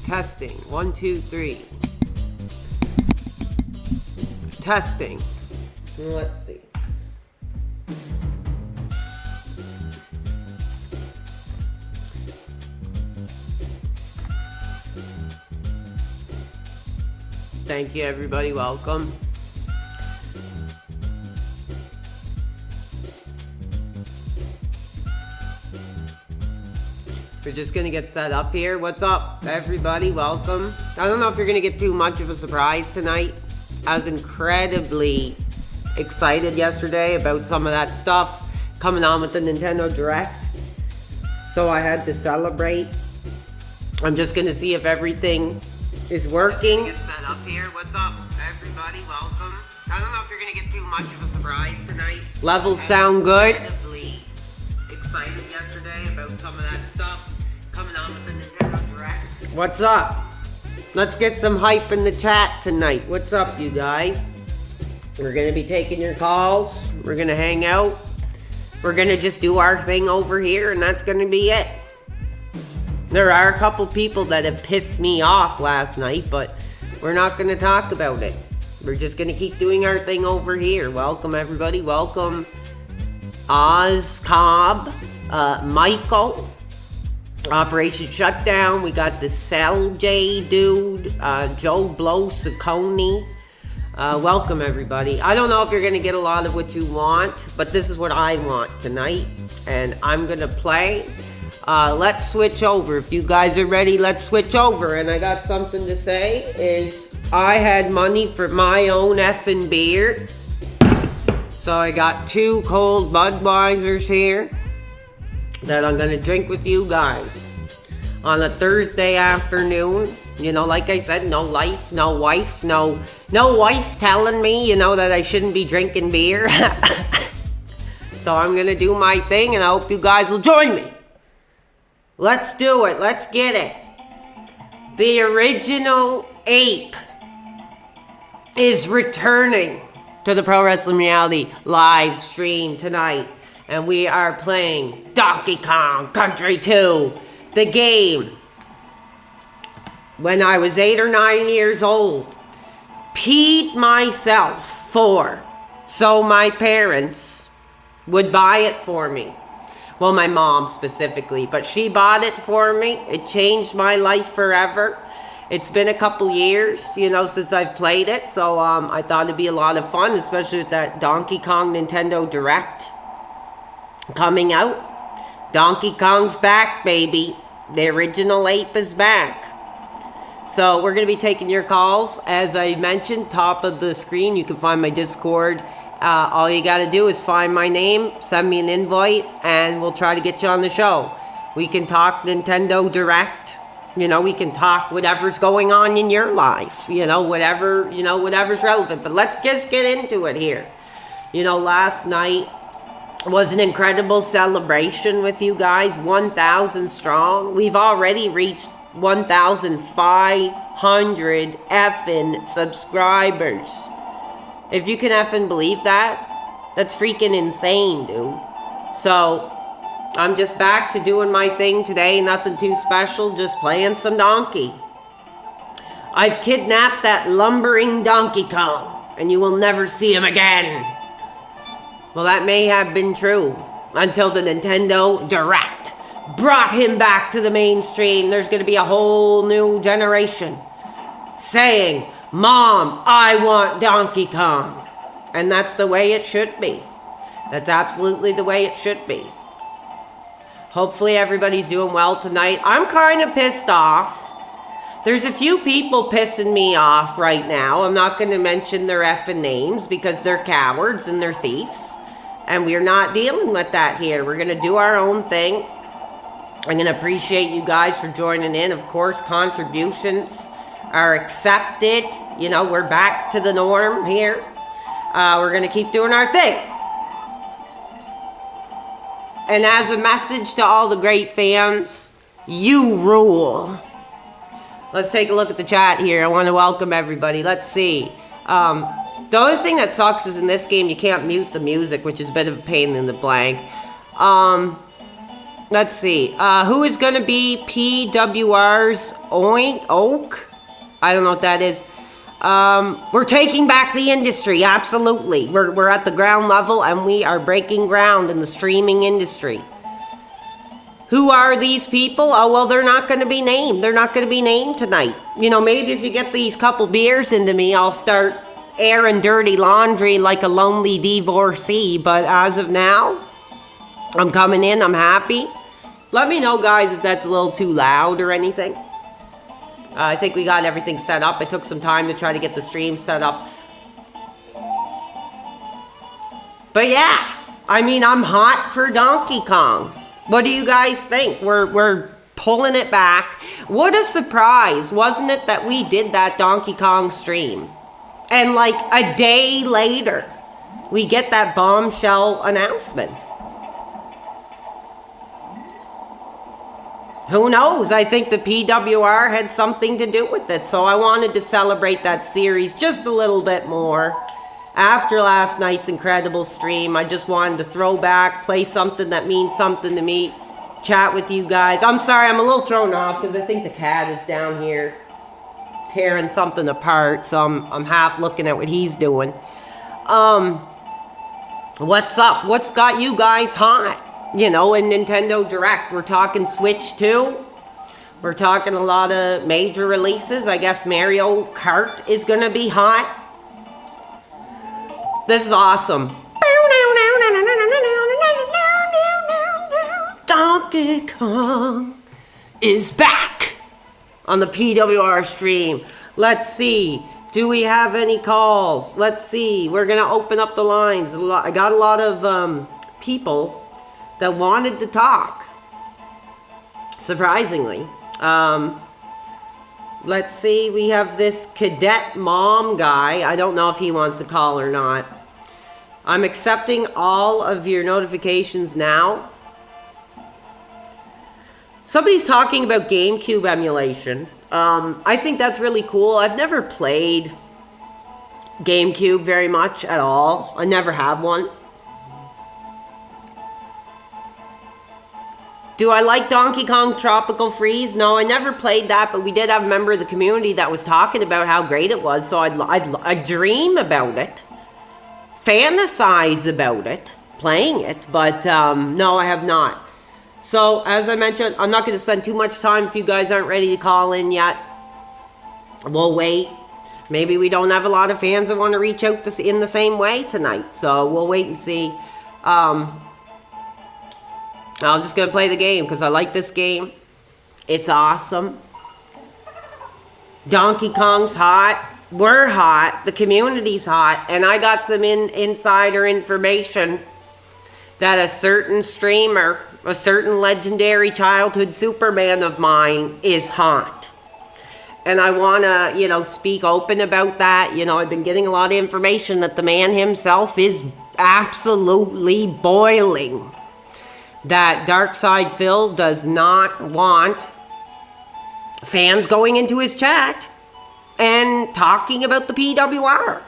Testing. 1, 2, 3. Testing. Let's see. Thank you, everybody. Welcome. We're just gonna get set up here. What's up, everybody? Welcome. I don't know if you're gonna get too much of a surprise tonight. I was incredibly excited yesterday about some of that stuff coming on with the Nintendo Direct, so I had to celebrate. I'm just gonna see if everything is working. Get set up here. What's up, everybody? Welcome. I don't know if you're gonna get too much of a surprise tonight. Levels sound good. Incredibly excited yesterday about some of that stuff coming on with the Nintendo Direct. What's up? Let's get some hype in the chat tonight. What's up, you guys? We're gonna be taking your calls. We're gonna hang out. We're gonna just do our thing over here, and that's gonna be it. There are a couple people that have pissed me off last night, but we're not going to talk about it. We're just going to keep doing our thing over here. Welcome, everybody. Welcome, Oz Cobb, Michael, Operation Shutdown. We got the Cell J dude, Joe Blow Saccone. Welcome, everybody. I don't know if you're going to get a lot of what you want, but this is what I want tonight, and I'm going to play. Let's switch over. If you guys are ready, let's switch over. And I got something to say is I had money for my own effing beer. So I got 2 cold Budweisers here that I'm going to drink with you guys on a Thursday afternoon. You know, like I said, no life, no wife, no wife telling me, you know, that I shouldn't be drinking beer. So I'm going to do my thing, and I hope you guys will join me. Let's do it. Let's get it. The original ape is returning to the Pro Wrestling Reality live stream tonight. And we are playing Donkey Kong Country 2, the game. When I was 8 or 9 years old, peed myself for, so my parents would buy it for me. Well, my mom specifically, but she bought it for me. It changed my life forever. It's been a couple years, you know, since I've played it. So I thought it'd be a lot of fun, especially with that Donkey Kong Nintendo Direct coming out. Donkey Kong's back, baby. The original ape is back. So we're going to be taking your calls. As I mentioned, top of the screen, you can find my Discord. All you got to do is find my name, send me an invite, and we'll try to get you on the show. We can talk Nintendo Direct. You know, we can talk whatever's going on in your life. You know, whatever's relevant. But let's just get into it here. You know, last night was an incredible celebration with you guys. 1,000 strong. We've already reached 1,500 effing subscribers. If you can effing believe that, that's freaking insane, dude. So, I'm just back to doing my thing today. Nothing too special, just playing some Donkey. I've kidnapped that lumbering Donkey Kong, and you will never see him again. Well, that may have been true until the Nintendo Direct brought him back to the mainstream. There's going to be a whole new generation saying, "Mom, I want Donkey Kong." And that's the way it should be. That's absolutely the way it should be. Hopefully everybody's doing well tonight. I'm kind of pissed off. There's a few people pissing me off right now. I'm not going to mention their effing names because they're cowards and they're thieves. And we're not dealing with that here. We're going to do our own thing. I'm going to appreciate you guys for joining in. Of course, contributions are accepted. You know, we're back to the norm here. We're going to keep doing our thing. And as a message to all the great fans, you rule. Let's take a look at the chat here. I want to welcome everybody. Let's see. The only thing that sucks is in this game you can't mute the music, which is a bit of a pain in the blank. Let's see. Who is going to be PWR's Oak? I don't know what that is. We're taking back the industry. Absolutely. We're at the ground level and we are breaking ground in the streaming industry. Who are these people? Oh, well, they're not going to be named. They're not going to be named tonight. You know, maybe if you get these couple beers into me, I'll start airing dirty laundry like a lonely divorcee. But as of now, I'm coming in. I'm happy. Let me know, guys, if that's a little too loud or anything. I think we got everything set up. It took some time to try to get the stream set up. But yeah, I mean, I'm hot for Donkey Kong. What do you guys think? We're pulling it back. What a surprise, wasn't it, that we did that Donkey Kong stream? And like a day later, we get that bombshell announcement. Who knows? I think the PWR had something to do with it. So I wanted to celebrate that series just a little bit more. After last night's incredible stream, I just wanted to throw back, play something that means something to me, chat with you guys. I'm sorry, I'm a little thrown off because I think the cat is down here tearing something apart. So I'm half looking at what he's doing. What's up? What's got you guys hot? You know, in Nintendo Direct, we're talking Switch 2. We're talking a lot of major releases. I guess Mario Kart is going to be hot. This is awesome. Donkey Kong is back on the PWR stream. Let's see. Do we have any calls? Let's see. We're going to open up the lines. I got a lot of people that wanted to talk. Surprisingly. Let's see. We have this cadet mom guy. I don't know if he wants to call or not. I'm accepting all of your notifications now. Somebody's talking about GameCube emulation. I think that's really cool. I've never played GameCube very much at all. I never have one. Do I like Donkey Kong Tropical Freeze? No, I never played that, but we did have a member of the community that was talking about how great it was, so I dream about it, fantasize about it, playing it, but no, I have not. So, as I mentioned, I'm not going to spend too much time if you guys aren't ready to call in yet. We'll wait. Maybe we don't have a lot of fans that want to reach out in the same way tonight, so we'll wait and see. I'm just going to play the game because I like this game. It's awesome. Donkey Kong's hot. We're hot. The community's hot. And I got some insider information that a certain streamer, a certain legendary childhood Superman of mine is hot. And I want to, speak open about that. I've been getting a lot of information that the man himself is absolutely boiling. That Darkside Phil does not want fans going into his chat and talking about the PWR.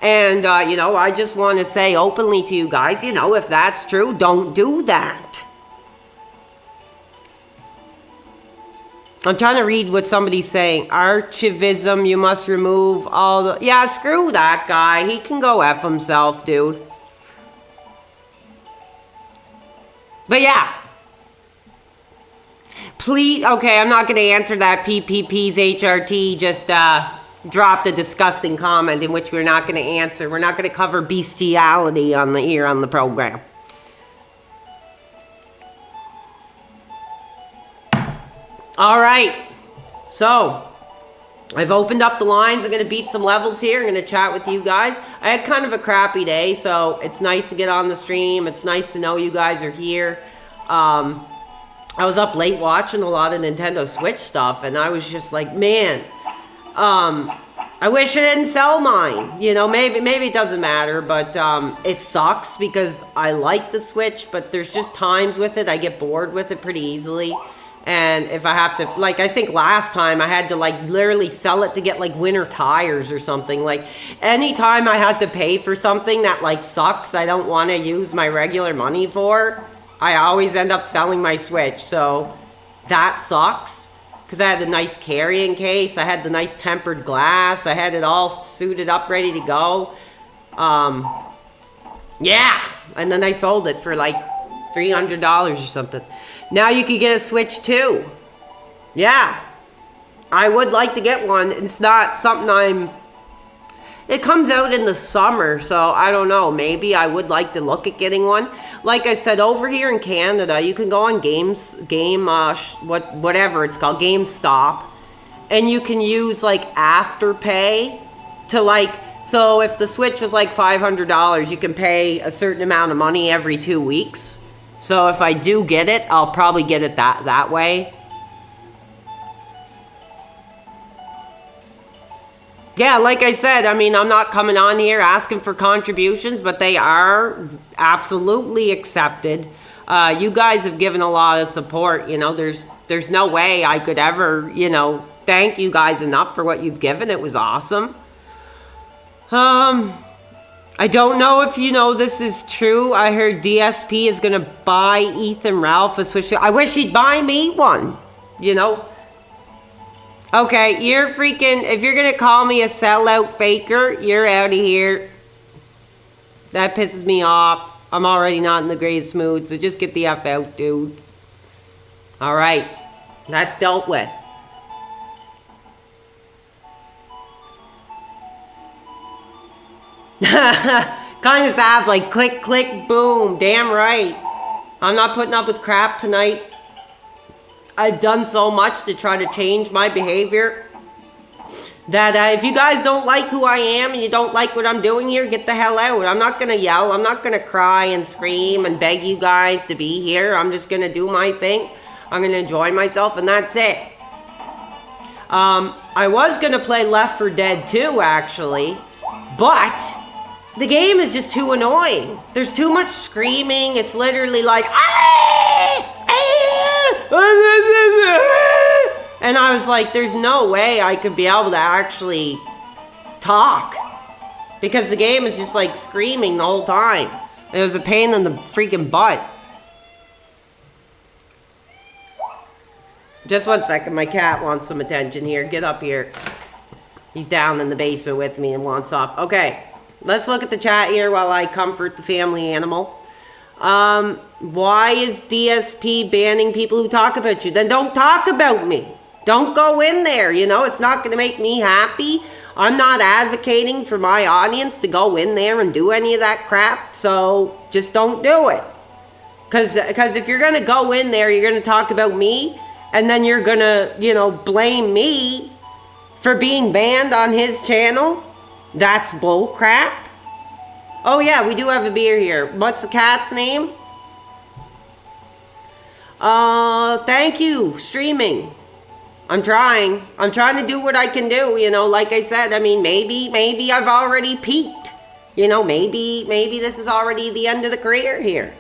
And, I just want to say openly to you guys, if that's true, don't do that. I'm trying to read what somebody's saying. Archivism, you must remove all the... Yeah, screw that guy. He can go F himself, dude. But yeah. Please, okay, I'm not going to answer that. PPP's HRT just dropped a disgusting comment in which we're not going to answer. We're not going to cover bestiality here on the program. All right. So, I've opened up the lines. I'm going to beat some levels here. I'm going to chat with you guys. I had kind of a crappy day, so it's nice to get on the stream. It's nice to know you guys are here. I was up late watching a lot of Nintendo Switch stuff, and I was just like, man, I wish I didn't sell mine. Maybe it doesn't matter, but it sucks because I like the Switch, but there's just times with it I get bored with it pretty easily. And if I have to, I think last time I had to, literally sell it to get, winter tires or something. Anytime I had to pay for something that, sucks, I don't want to use my regular money for, I always end up selling my Switch. So that sucks. Because I had the nice carrying case. I had the nice tempered glass. I had it all suited up, ready to go. Yeah. And then I sold it for like $300 or something. Now you can get a Switch too. Yeah. I would like to get one. It's not something it comes out in the summer, so I don't know. Maybe I would like to look at getting one. Like I said, over here in Canada, you can go on whatever it's called, GameStop, and you can use like Afterpay to like. So if the Switch was like $500, you can pay a certain amount of money every 2 weeks. So if I do get it, I'll probably get it that way. Yeah, like I said, I mean, I'm not coming on here asking for contributions, but they are absolutely accepted. You guys have given a lot of support. You know, there's no way I could ever, thank you guys enough for what you've given. It was awesome. I don't know if this is true. I heard DSP is going to buy Ethan Ralph a Switch. I wish he'd buy me one, Okay, you're freaking, if you're going to call me a sellout faker, you're out of here. That pisses me off. I'm already not in the greatest mood, so just get the F out, dude. Alright, that's dealt with. Kind of sounds like click, click, boom. Damn right. I'm not putting up with crap tonight. I've done so much to try to change my behavior that if you guys don't like who I am and you don't like what I'm doing here, get the hell out. I'm not going to yell. I'm not going to cry and scream and beg you guys to be here. I'm just going to do my thing. I'm going to enjoy myself, and that's it. I was going to play Left 4 Dead 2, actually, but the game is just too annoying. There's too much screaming. It's literally like, and I was like, there's no way I could be able to actually talk, because the game is just like screaming the whole time. It was a pain in the freaking butt. Just 1 second, my cat wants some attention here. Get up here. He's down in the basement with me and wants up. Okay, let's look at the chat here while I comfort the family animal. Why is DSP banning people who talk about you? Then don't talk about me. Don't go in there, it's not going to make me happy. I'm not advocating for my audience to go in there and do any of that crap, so just don't do it. Because if you're going to go in there, you're going to talk about me, and then you're going to, blame me for being banned on his channel. That's bull crap. Oh yeah, we do have a beer here. What's the cat's name? Thank you, streaming. I'm trying to do what I can do, like I said. I mean, maybe I've already peaked. Maybe this is already the end of the career here.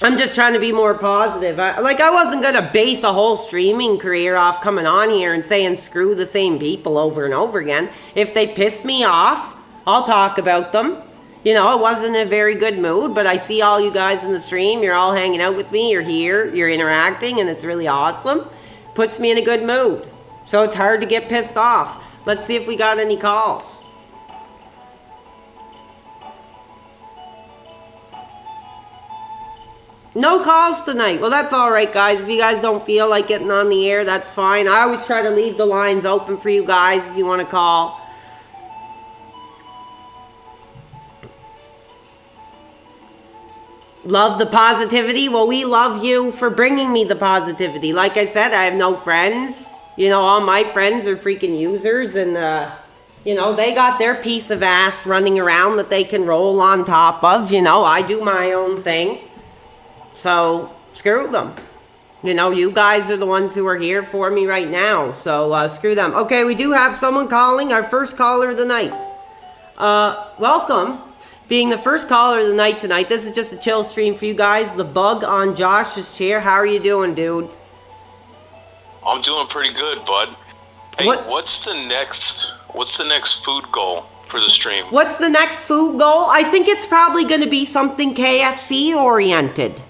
I'm just trying to be more positive. I wasn't going to base a whole streaming career off coming on here and saying screw the same people over and over again. If they piss me off, I'll talk about them. I wasn't in a very good mood, but I see all you guys in the stream. You're all hanging out with me. You're here. You're interacting, and it's really awesome. Puts me in a good mood. So it's hard to get pissed off. Let's see if we got any calls. No calls tonight. Well, that's all right, guys. If you guys don't feel like getting on the air, that's fine. I always try to leave the lines open for you guys if you want to call. Love the positivity? Well, we love you for bringing me the positivity. Like I said, I have no friends. All my friends are freaking users, and, they got their piece of ass running around that they can roll on top of. I do my own thing. So, screw them. You guys are the ones who are here for me right now. So, screw them. Okay, we do have someone calling. Our first caller of the night. Welcome. Being the first caller of the night tonight. This is just a chill stream for you guys. The bug on Josh's chair. How are you doing, dude? I'm doing pretty good, bud. Hey, what's the next food goal for the stream. What's the next food goal? I think it's probably going to be something KFC oriented.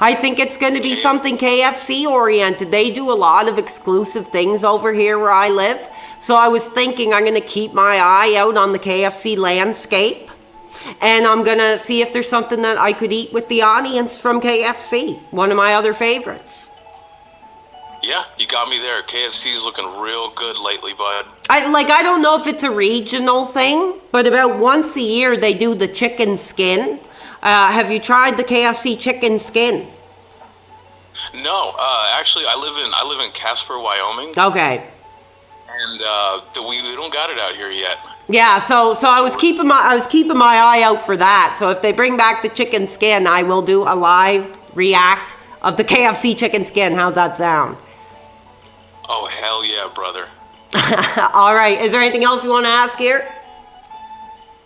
I think it's going to be something KFC oriented. They do a lot of exclusive things over here where I live. So I was thinking I'm going to keep my eye out on the KFC landscape. And I'm going to see if there's something that I could eat with the audience from KFC. One of my other favorites. Yeah, you got me there. KFC's looking real good lately, bud. I don't know if it's a regional thing, but about once a year they do the chicken skin. Have you tried the KFC chicken skin? No, actually, I live in Casper, Wyoming. Okay. And we don't got it out here yet. Yeah, so I was keeping my eye out for that. So if they bring back the chicken skin, I will do a live react of the KFC chicken skin. How's that sound? Oh, hell yeah, brother. All right. Is there anything else you want to ask here?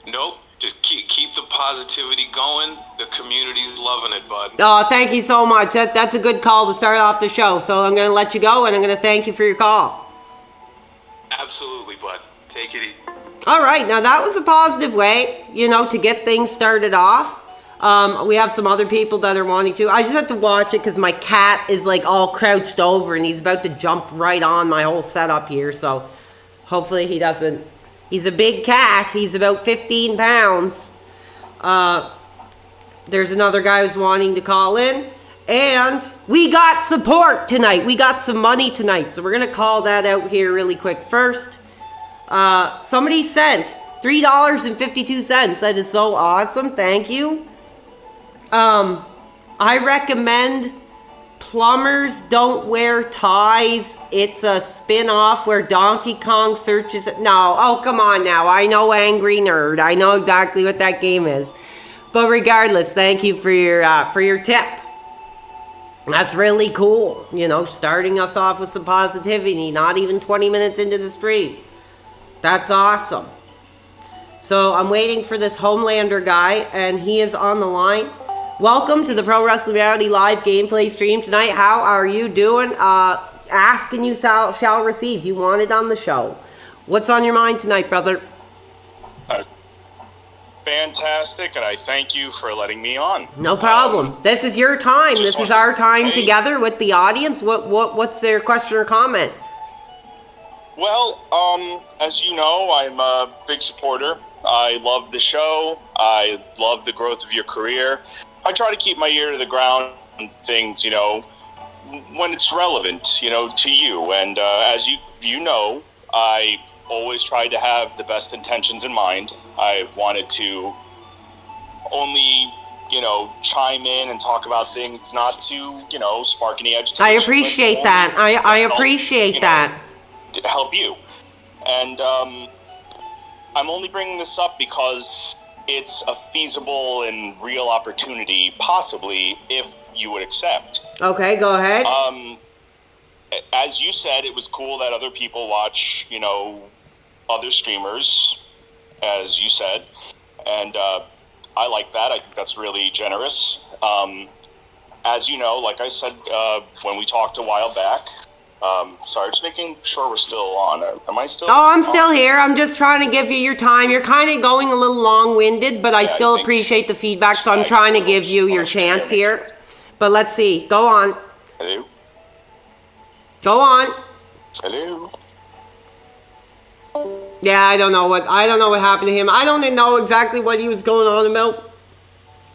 Nope. Just keep the positivity going. The community's loving it, bud. Oh, thank you so much. That's a good call to start off the show. So I'm going to let you go, and I'm going to thank you for your call. Absolutely, bud. Take it easy. All right. Now, that was a positive way, to get things started off. We have some other people that are wanting to. I just have to watch it because my cat is all crouched over and he's about to jump right on my whole setup here. So hopefully he doesn't. He's a big cat. He's about 15 pounds. There's another guy who's wanting to call in. And we got support tonight. We got some money tonight. So we're going to call that out here really quick first. Somebody sent $3.52. That is so awesome. Thank you. I recommend Plumbers Don't Wear Ties. It's a spin-off where Donkey Kong searches... No, oh, come on now. I know Angry Nerd. I know exactly what that game is. But regardless, thank you for your tip. That's really cool. Starting us off with some positivity, not even 20 minutes into the stream. That's awesome. So I'm waiting for this Homelander guy, and he is on the line. Welcome to the Pro Wrestling Reality Live gameplay stream tonight. How are you doing? Ask and you shall receive. You want it on the show. What's on your mind tonight, brother? Fantastic, and I thank you for letting me on. No problem. This is your time. This is our time together with the audience. What's their question or comment? Well, as you know, I'm a big supporter. I love the show. I love the growth of your career. I try to keep my ear to the ground on things, when it's relevant, to you. And as you know, I always tried to have the best intentions in mind. I've wanted to only, chime in and talk about things, not to, spark any agitation. I appreciate that. I appreciate that. To help you. And I'm only bringing this up because it's a feasible and real opportunity, possibly, if you would accept. Okay, go ahead. As you said, it was cool that other people watch, other streamers, as you said. And I like that. I think that's really generous. As you know, like I said, when we talked a while back, sorry, just making sure we're still on. Am I still? Oh, I'm still here. I'm just trying to give you your time. You're kind of going a little long-winded, but I still appreciate the feedback, so I'm trying to give you your chance here. But let's see. Go on. Hello? Go on. Hello? Yeah, I don't know what happened to him. I don't know exactly what he was going on about.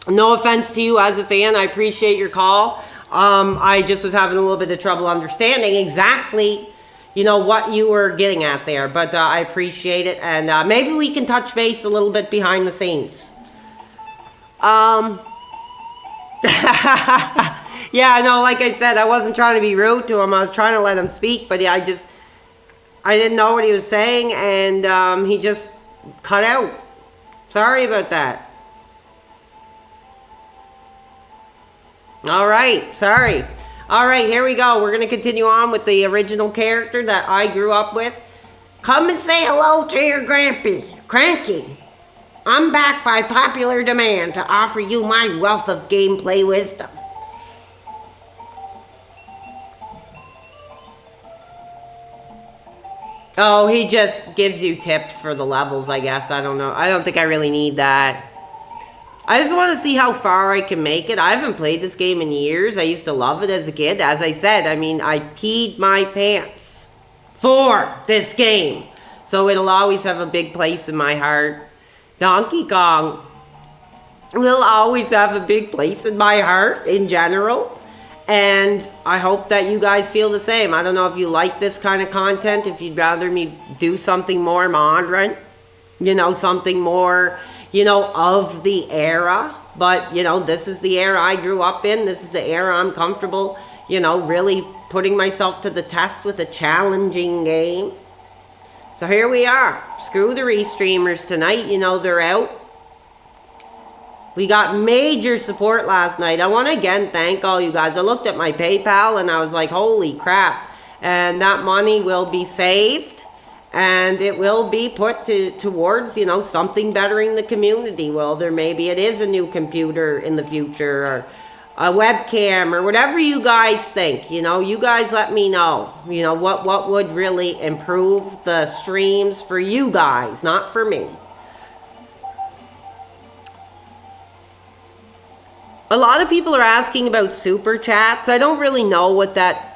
No offense to you as a fan. I appreciate your call. I just was having a little bit of trouble understanding exactly, what you were getting at there. But I appreciate it. And maybe we can touch base a little bit behind the scenes. Yeah, no, like I said, I wasn't trying to be rude to him. I was trying to let him speak. But I didn't know what he was saying. And he just cut out. Sorry about that. All right, sorry. All right, here we go. We're going to continue on with the original character that I grew up with. Come and say hello to your Grampy. Cranky. I'm back by popular demand to offer you my wealth of gameplay wisdom. Oh, he just gives you tips for the levels, I guess. I don't know. I don't think I really need that. I just want to see how far I can make it. I haven't played this game in years. I used to love it as a kid. As I said, I mean, I peed my pants for this game. So it'll always have a big place in my heart. Donkey Kong will always have a big place in my heart in general. And I hope that you guys feel the same. I don't know if you like this kind of content, if you'd rather me do something more modern, you know, something more, you know, of the era. But, you know, this is the era I grew up in. This is the era I'm comfortable, you know, really putting myself to the test with a challenging game. So here we are. Screw the restreamers tonight. You know, they're out. We got major support last night. I want to again thank all you guys. I looked at my PayPal and I was like, holy crap. And that money will be saved. And it will be put towards, you know, something bettering the community. Well, maybe it is a new computer in the future, or a webcam, or whatever you guys think. You know, you guys let me know. You know, what would really improve the streams for you guys, not for me. A lot of people are asking about super chats. I don't really know what that...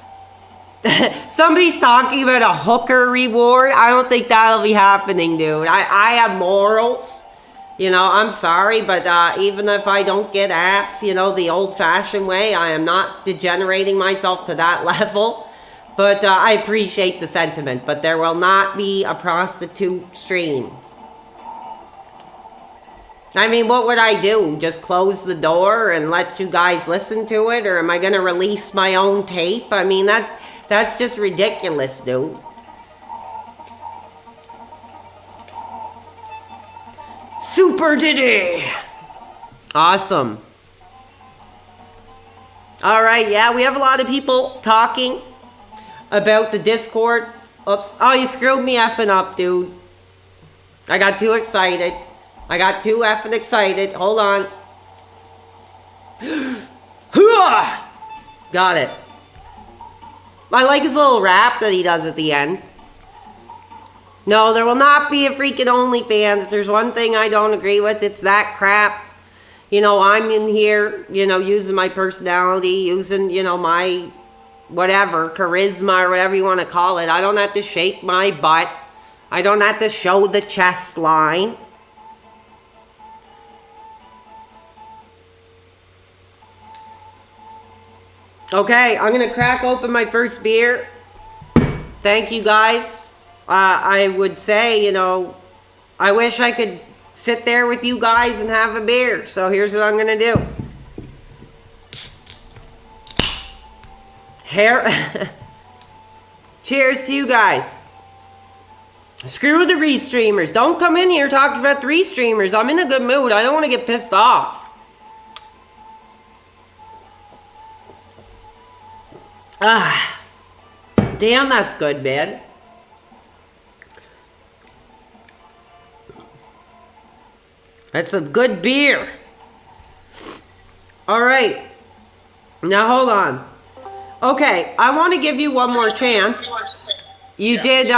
Somebody's talking about a hooker reward. I don't think that'll be happening, dude. I have morals. You know, I'm sorry, but even if I don't get ass, you know, the old-fashioned way, I am not degenerating myself to that level. But I appreciate the sentiment. But there will not be a prostitute stream. I mean, what would I do? Just close the door and let you guys listen to it? Or am I going to release my own tape? I mean, that's just ridiculous, dude. Super Diddy! Awesome. Alright, yeah, we have a lot of people talking about the Discord. Oops. Oh, you screwed me effing up, dude. I got too excited. Hold on. Got it. I like his little rap that he does at the end. No, there will not be a freaking OnlyFans. If there's one thing I don't agree with, it's that crap. You know, I'm in here, you know, using my personality, using, you know, my whatever, charisma or whatever you want to call it. I don't have to shake my butt. I don't have to show the chest line. Okay, I'm going to crack open my first beer. Thank you, guys. I would say, you know, I wish I could sit there with you guys and have a beer. So here's what I'm going to do. Cheers to you guys. Screw the restreamers. Don't come in here talking about the restreamers. I'm in a good mood. I don't want to get pissed off. Ah, damn, that's good, man. That's a good beer. All right. Now, hold on. Okay, I want to give you one more chance. You did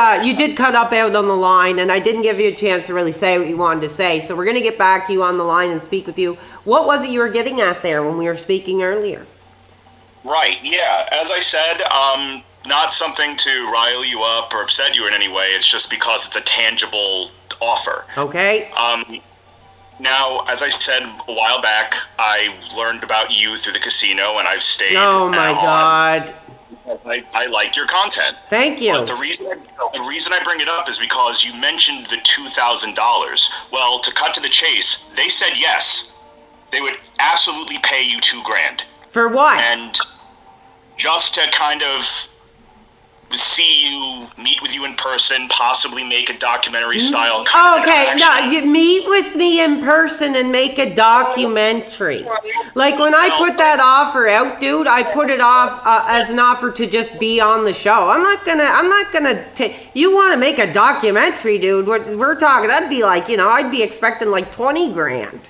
cut up out on the line, and I didn't give you a chance to really say what you wanted to say. So we're going to get back to you on the line and speak with you. What was it you were getting at there when we were speaking earlier? Right, yeah. As I said, not something to rile you up or upset you in any way. It's just because it's a tangible offer. Okay. Now, as I said a while back, I learned about you through the casino, and I've stayed. Oh my God. I like your content. Thank you. But the reason I bring it up is because you mentioned the $2,000. Well, to cut to the chase, they said yes. They would absolutely pay you $2,000. For what? And just to kind of see you, meet with you in person, possibly make a documentary style kind of interaction. No, you meet with me in person and make a documentary. Like when I put that offer out, dude, I put it off as an offer to just be on the show. I'm not gonna take, you want to make a documentary, dude, we're talking, that'd be like, you know, I'd be expecting like $20,000.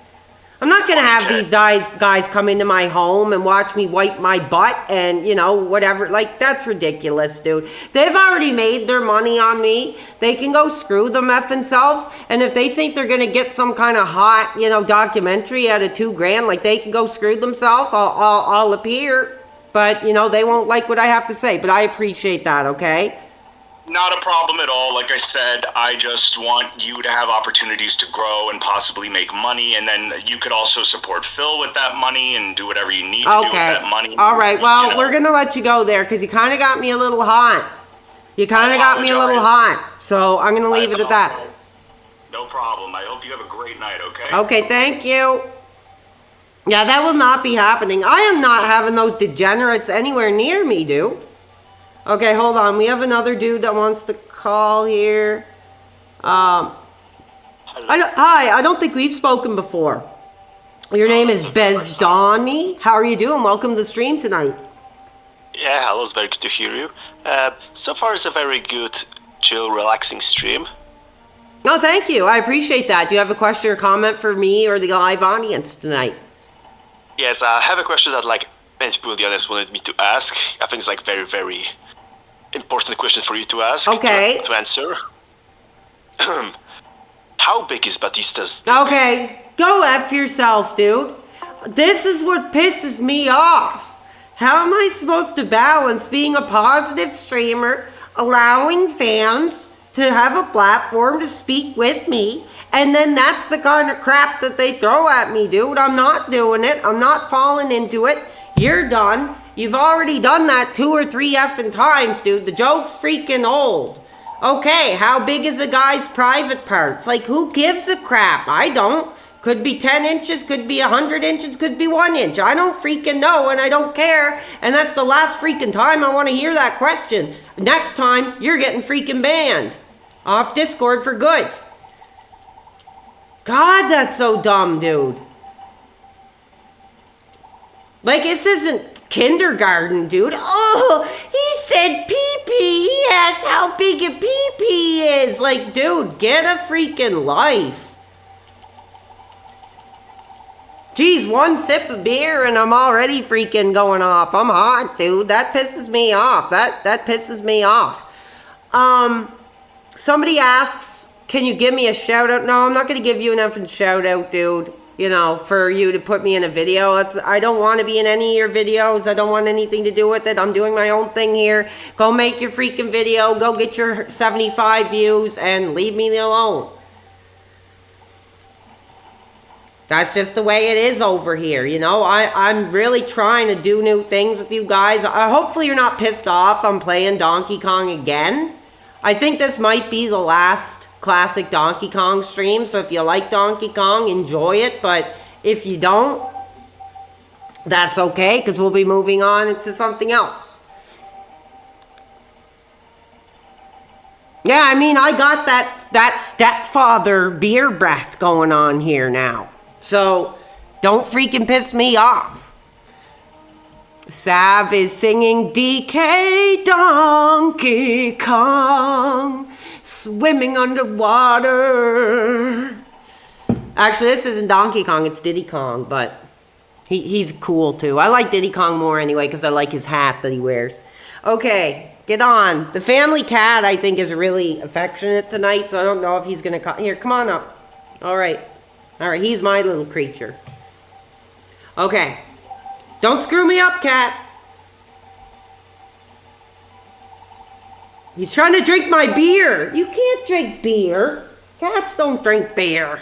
I'm not gonna have Okay. these guys come into my home and watch me wipe my butt and, you know, whatever. Like, that's ridiculous, dude. They've already made their money on me. They can go screw them effing selves. And if they think they're gonna get some kind of hot, you know, documentary out of $2,000, like, they can go screw themselves. I'll appear. But, you know, they won't like what I have to say. But I appreciate that, okay? Not a problem at all. Like I said, I just want you to have opportunities to grow and possibly make money, and then you could also support Phil with that money and do whatever you need to do with that money. All right. Well, You know? we're gonna let you go there because you kind of got me a little hot. You kind I of got me a little apologize. hot. So I'm gonna leave it at that. No problem. I hope you have a great night, okay? Okay. Thank you. Yeah, that will not be happening. I am not having those degenerates anywhere near me, dude. Okay, hold on. We have another dude that wants to call here. Hi, I don't think we've spoken before. Your name is Bezdani. How are you doing? Welcome to the stream tonight. Yeah, hello, it's very good to hear you. So far, it's a very good, chill, relaxing stream. No, thank you. I appreciate that. Do you have a question or comment for me or the live audience tonight? Yes, I have a question that, like, many people in the audience wanted me to ask. I think it's, like, very, very important question for you to ask. Okay. To answer. How big is Batista's? Okay, go F yourself, dude. This is what pisses me off. How am I supposed to balance being a positive streamer, allowing fans to have a platform to speak with me, and then that's the kind of crap that they throw at me, dude? I'm not doing it. I'm not falling into it. You're done. You've already done that 2 or 3 effing times, dude. The joke's freaking old. Okay, how big is a guy's private parts? Like, who gives a crap? I don't. Could be 10 inches, could be 100 inches, could be 1 inch. I don't freaking know, and I don't care. And that's the last freaking time I want to hear that question. Next time, you're getting freaking banned. Off Discord for good. God, that's so dumb, dude. Like, this isn't kindergarten, dude. Oh, he said pee-pee. He asked how big a pee-pee is. Like, dude, get a freaking life. Geez, 1 sip of beer and I'm already freaking going off. I'm hot, dude. That pisses me off. That pisses me off. Somebody asks, can you give me a shout out? No, I'm not going to give you an effing shout out, dude. You know, for you to put me in a video. I don't want to be in any of your videos. I don't want anything to do with it. I'm doing my own thing here. Go make your freaking video. Go get your 75 views and leave me alone. That's just the way it is over here, you know. I'm really trying to do new things with you guys. Hopefully you're not pissed off I'm playing Donkey Kong again. I think this might be the last classic Donkey Kong stream, so if you like Donkey Kong, enjoy it, but if you don't, that's okay, because we'll be moving on into something else. Yeah, I mean, I got that stepfather beer breath going on here now, so don't freaking piss me off. Sav is singing DK Donkey Kong, swimming underwater. Actually, this isn't Donkey Kong, it's Diddy Kong, but he's cool too. I like Diddy Kong more anyway because I like his hat that he wears. Okay, get on. The family cat, I think, is really affectionate tonight, so I don't know if he's going to come. Here, come on up. All right, he's my little creature. Okay. Don't screw me up, cat. He's trying to drink my beer. You can't drink beer. Cats don't drink beer.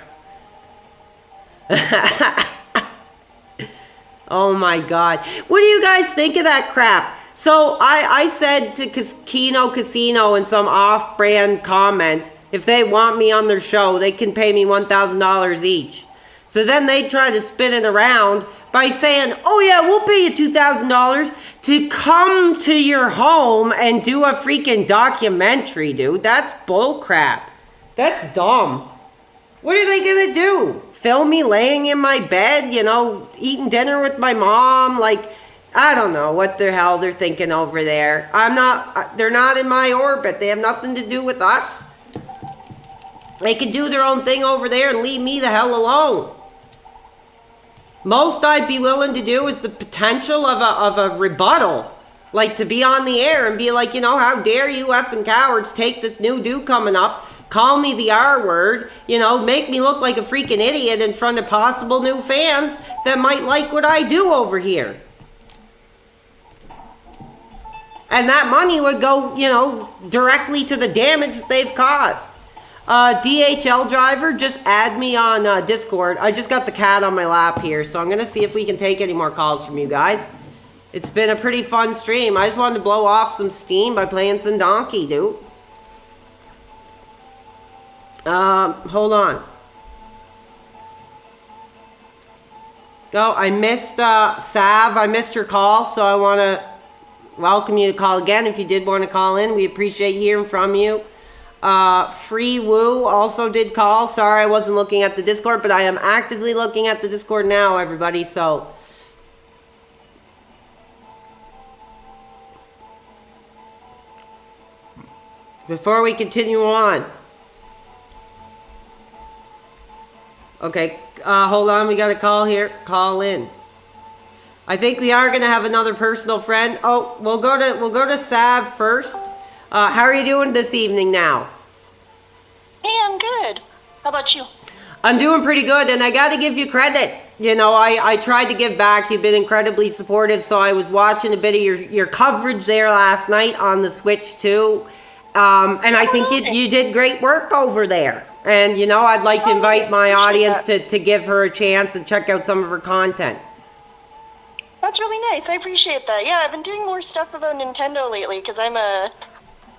Oh my God. What do you guys think of that crap? So I said to Kino Casino in some off-brand comment, if they want me on their show, they can pay me $1,000 each. So then they try to spin it around by saying, oh yeah, we'll pay you $2,000 to come to your home and do a freaking documentary, dude. That's bullcrap. That's dumb. What are they gonna do? Film me laying in my bed, you know, eating dinner with my mom? Like, I don't know what the hell they're thinking over there. They're not in my orbit. They have nothing to do with us. They can do their own thing over there and leave me the hell alone. Most I'd be willing to do is the potential of a rebuttal. Like to be on the air and be like, you know, how dare you effing cowards take this new dude coming up, call me the R word, you know, make me look like a freaking idiot in front of possible new fans that might like what I do over here. And that money would go, you know, directly to the damage that they've caused. DHL driver, just add me on Discord. I just got the cat on my lap here, so I'm going to see if we can take any more calls from you guys. It's been a pretty fun stream. I just wanted to blow off some steam by playing some Donkey, dude. Hold on. Oh, I missed, Sav, I missed your call, so I want to welcome you to call again if you did want to call in. We appreciate hearing from you. Free Woo also did call. Sorry I wasn't looking at the Discord, but I am actively looking at the Discord now, everybody, so... Before we continue on. Okay, hold on, we got a call here. Call in. I think we are gonna have another personal friend. Oh, we'll go to Sav first. How are you doing this evening now? Hey, I'm good. How about you? I'm doing pretty good, and I gotta give you credit. You know, I tried to give back. You've been incredibly supportive, so I was watching a bit of your coverage there last night on the Switch too. And I think you did great work over there. And, you know, I'd like to invite my audience to give her a chance and check out some of her content. That's really nice. I appreciate that. Yeah, I've been doing more stuff about Nintendo lately because I'm a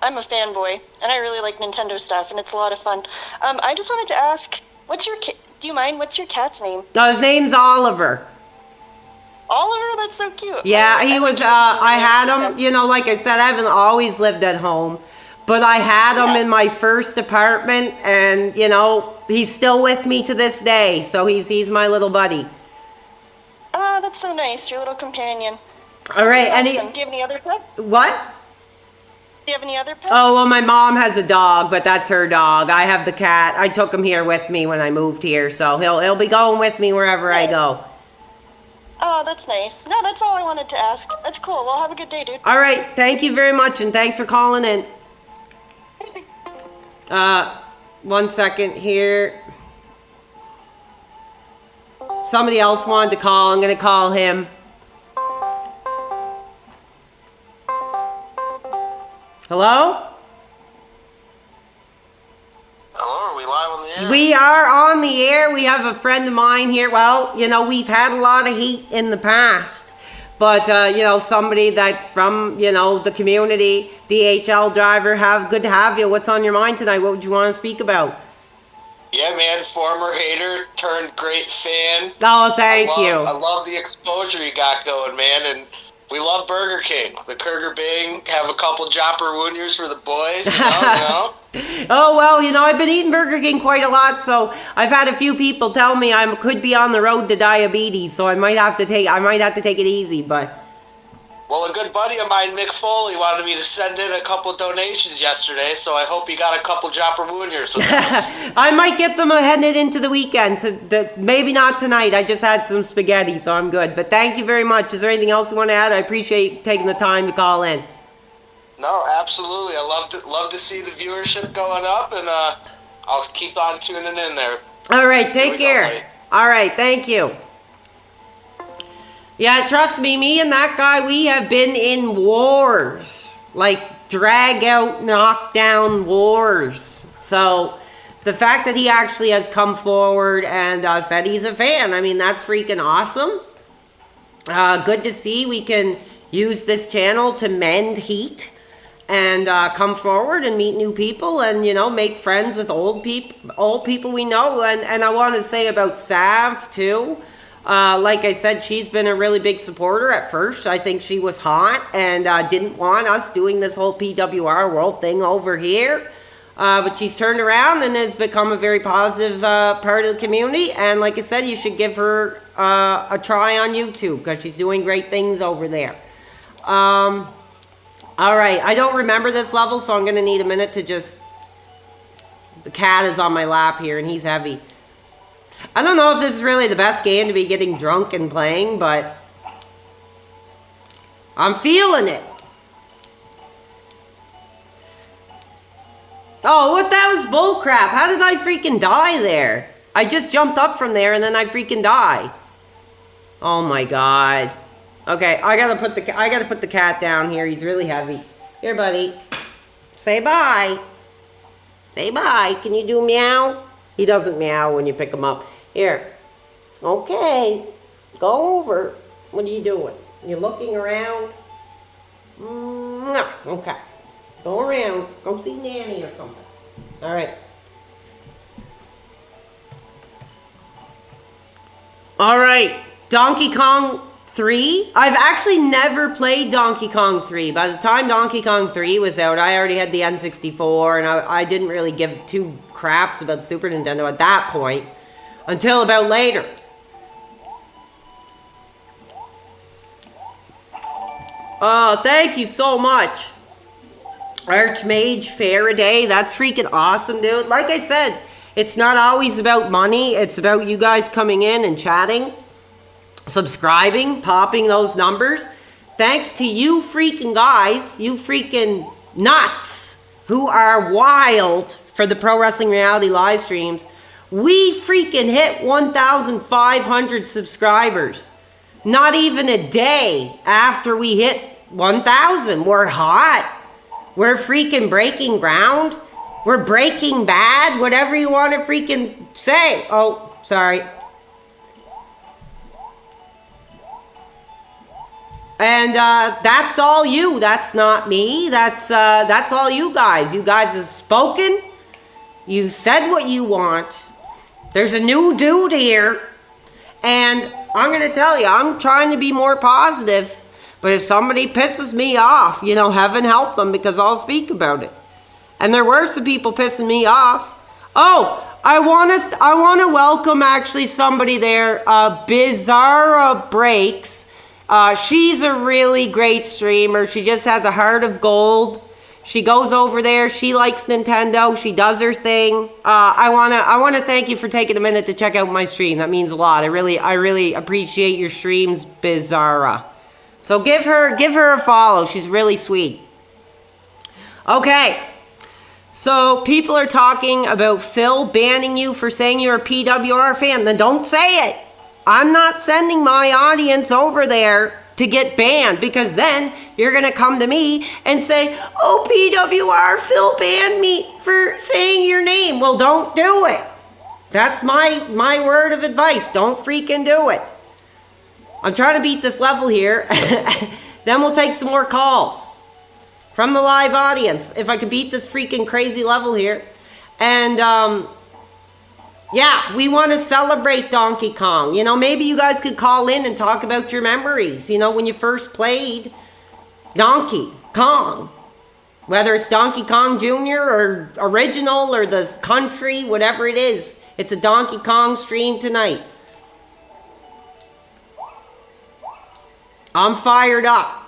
fanboy and I really like Nintendo stuff and it's a lot of fun. I just wanted to ask, what's your cat's name? No, his name's Oliver. Oliver? That's so cute. Yeah, he was, I had him, you know, like I said, I haven't always lived at home. But I had him in my first apartment, and, you know, he's still with me to this day. So he's my little buddy. Ah, that's so nice. Your little companion. All right. That's awesome. Do you have any other pets? What? Do you have any other pets? Oh, well, my mom has a dog, but that's her dog. I have the cat. I took him here with me when I moved here, so he'll be going with me wherever I go. Oh, that's nice. No, that's all I wanted to ask. That's cool. Well, have a good day, dude. All right. Thank you very much, and thanks for calling in. 1 second here. Somebody else wanted to call. I'm going to call him. Hello? Hello, are we live on the air? We are on the air. We have a friend of mine here. Well, you know, we've had a lot of heat in the past. But, you know, somebody that's from, you know, the community, DHL driver, good to have you. What's on your mind tonight? What would you want to speak about? Yeah, man, former hater turned great fan. Oh, thank you. I love the exposure you got going, man, and we love Burger King. The Kurger Bing, have a couple Jopper Wooniers for the boys, you know? Oh, well, you know, I've been eating Burger King quite a lot, so I've had a few people tell me I could be on the road to diabetes, so I might have to take it easy, but... Well, a good buddy of mine, Mick Foley, wanted me to send in a couple donations yesterday, so I hope you got a couple Jopper Wooniers with us. I might get them headed into the weekend. Maybe not tonight. I just had some spaghetti, so I'm good. But thank you very much. Is there anything else you want to add? I appreciate you taking the time to call in. No, absolutely. I love to see the viewership going up, and I'll keep on tuning in there. All right, take care. All right, thank you. Yeah, trust me, me and that guy, we have been in wars. Like, drag out, knock down wars. So, the fact that he actually has come forward and said he's a fan, I mean, that's freaking awesome. Good to see we can use this channel to mend heat and come forward and meet new people and, you know, make friends with old people we know. And I want to say about Sav, too. Like I said, she's been a really big supporter at first. I think she was hot and didn't want us doing this whole PWR world thing over here. But she's turned around and has become a very positive part of the community. And like I said, you should give her a try on YouTube because she's doing great things over there. All right, I don't remember this level, so I'm going to need a minute to just... The cat is on my lap here and he's heavy. I don't know if this is really the best game to be getting drunk and playing, but I'm feeling it. Oh, what? That was bullcrap. How did I freaking die there? I just jumped up from there and then I freaking die. Oh my god. Okay, I gotta put the cat down here. He's really heavy. Here, buddy. Say bye. Say bye. Can you do meow? He doesn't meow when you pick him up. Here. Okay. Go over. What are you doing? You're looking around? Okay. Go around. Go see Nanny or something. All right. All right. Donkey Kong 3. I've actually never played Donkey Kong 3. By the time Donkey Kong 3 was out, I already had the N64, and I didn't really give two craps about Super Nintendo at that point until about later. Oh, thank you so much. Archmage Faraday, that's freaking awesome, dude. Like I said, it's not always about money. It's about you guys coming in and chatting, subscribing, popping those numbers. Thanks to you freaking guys, you freaking nuts who are wild for the Pro Wrestling Reality live streams. We freaking hit 1,500 subscribers. Not even a day after we hit 1,000. We're hot. We're freaking breaking ground. We're breaking bad. Whatever you want to freaking say. Oh, sorry. And that's all you. That's not me. That's all you guys. You guys have spoken. You said what you want. There's a new dude here. And I'm going to tell you, I'm trying to be more positive. But if somebody pisses me off, you know, heaven help them, because I'll speak about it. And there were some people pissing me off. Oh, I want to welcome actually somebody there, Bizarra Breaks. She's a really great streamer. She just has a heart of gold. She goes over there. She likes Nintendo. She does her thing. I wanna thank you for taking a minute to check out my stream. That means a lot. I really appreciate your streams, Bizarra. So give her a follow. She's really sweet. Okay. So people are talking about Phil banning you for saying you're a PWR fan. Then don't say it. I'm not sending my audience over there to get banned, because then you're going to come to me and say, oh, PWR, Phil banned me for saying your name. Well, don't do it. That's my word of advice. Don't freaking do it. I'm trying to beat this level here. Then we'll take some more calls from the live audience if I could beat this freaking crazy level here. And yeah, we want to celebrate Donkey Kong. You know, maybe you guys could call in and talk about your memories, you know, when you first played Donkey Kong. Whether it's Donkey Kong Jr. or original or the country, whatever it is. It's a Donkey Kong stream tonight. I'm fired up.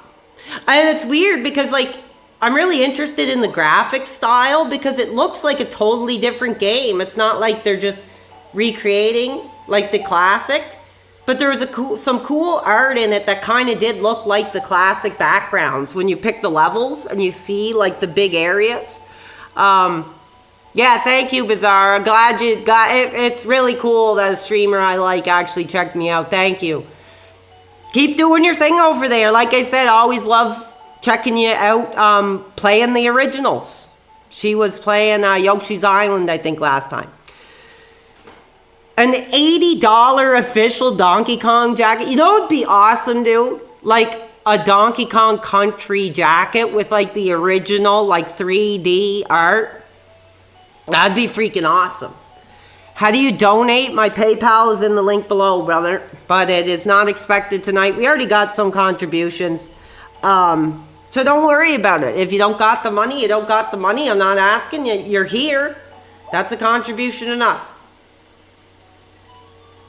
And it's weird because, like, I'm really interested in the graphic style because it looks like a totally different game. It's not like they're just recreating like the classic. But there was some cool art in it that kind of did look like the classic backgrounds when you pick the levels and you see like the big areas. Yeah, thank you, Bizarre. Glad you got it. It's really cool that a streamer I like actually checked me out. Thank you. Keep doing your thing over there. Like I said, I always love checking you out, playing the originals. She was playing Yoshi's Island, I think, last time. An $80 official Donkey Kong jacket. You know what would be awesome, dude? Like a Donkey Kong Country jacket with like the original like 3D art. That'd be freaking awesome. How do you donate? My PayPal is in the link below, brother. But it is not expected tonight. We already got some contributions. So don't worry about it. If you don't got the money, you don't got the money. I'm not asking you. You're here. That's a contribution enough.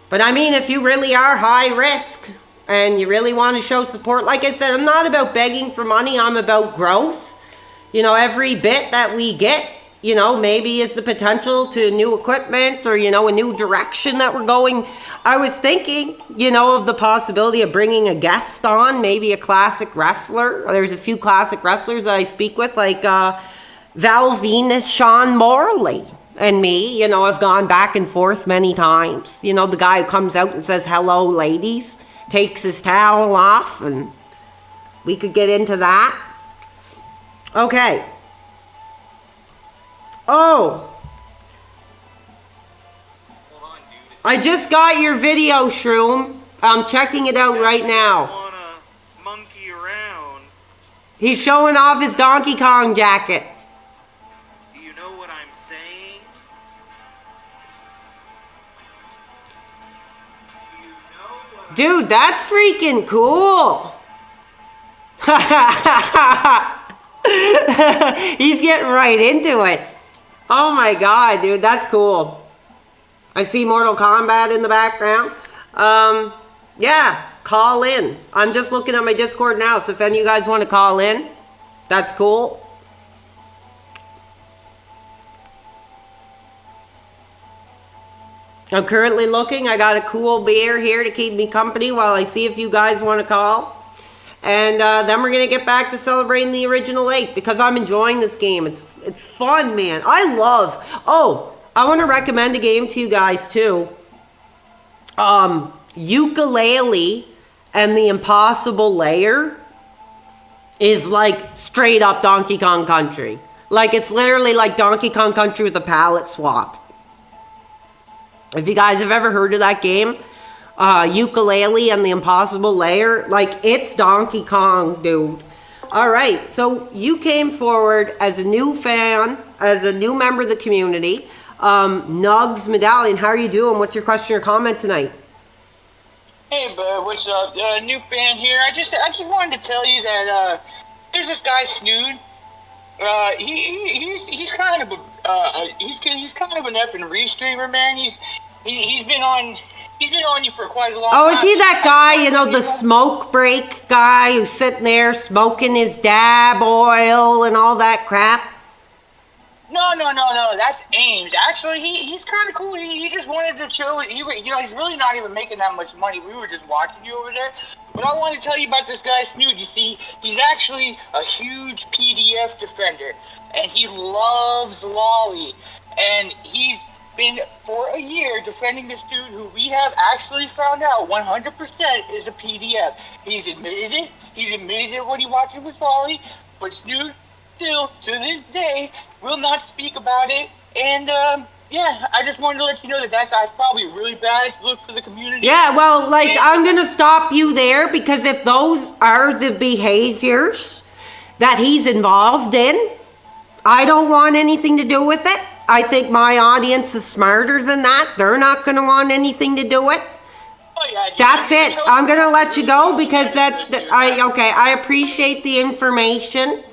But I mean, if you really are high risk and you really want to show support, like I said, I'm not about begging for money. I'm about growth. You know, every bit that we get you know, maybe is the potential to new equipment or, you know, a new direction that we're going. I was thinking, you know, of the possibility of bringing a guest on, maybe a classic wrestler. There's a few classic wrestlers that I speak with, like Val Venus, Sean Morley, and me, you know, have gone back and forth many times. You know, the guy who comes out and says, hello, ladies, takes his towel off, and we could get into that. Okay. Oh. I just got your video, Shroom. I'm checking it out right now. Wanna monkey around. He's showing off his Donkey Kong jacket. Do you know what I'm saying? Do you know what Dude, that's freaking cool. He's getting right into it. Oh my god, dude, that's cool. I see Mortal Kombat in the background. Yeah, call in. I'm just looking at my Discord now, so if any of you guys want to call in, that's cool. I'm currently looking. I got a cool beer here to keep me company while I see if you guys want to call. And then we're going to get back to celebrating the original 8 because I'm enjoying this game. It's fun, man. I love... Oh, I want to recommend a game to you guys, too. Yooka-Laylee and the Impossible Lair is like straight up Donkey Kong Country. Like, it's literally like Donkey Kong Country with a palette swap. If you guys have ever heard of that game... Yooka-Laylee and the Impossible Lair, like, it's Donkey Kong, dude. All right, so you came forward as a new fan, as a new member of the community. Nugs Medallion, how are you doing? What's your question or comment tonight? Hey, bud, what's up? New fan here. I just wanted to tell you that there's this guy Snood. He's kind of a he's kind of an effing restreamer, man. He's been on you for quite a long time. Oh, is he that guy, you know, the smoke break guy who's sitting there smoking his dab oil and all that crap? No. That's Ames. Actually, he's kind of cool. He just wanted to chill. He's really not even making that much money. We were just watching you over there. But I want to tell you about this guy Snood. You see, he's actually a huge PDF defender, and he loves Lolly. And he's been for a year defending this dude who we have actually found out 100% is a PDF. He's admitted it. He's admitted it when he watched it with Lolly. But Snood still, to this day, will not speak about it. And, yeah, I just wanted to let you know that guy's probably really bad to look for the community. Yeah, well, like, I'm going to stop you there because if those are the behaviors that he's involved in, I don't want anything to do with it. I think my audience is smarter than that. They're not going to want anything to do with it. Oh, yeah, That's it. I'm going to let you go because I appreciate the information.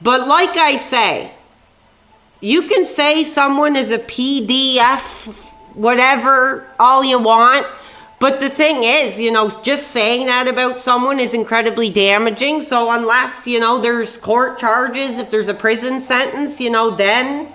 But like I say, you can say someone is a PDF, whatever, all you want. But the thing is, you know, just saying that about someone is incredibly damaging. So unless, you know, there's court charges, if there's a prison sentence, you know, then,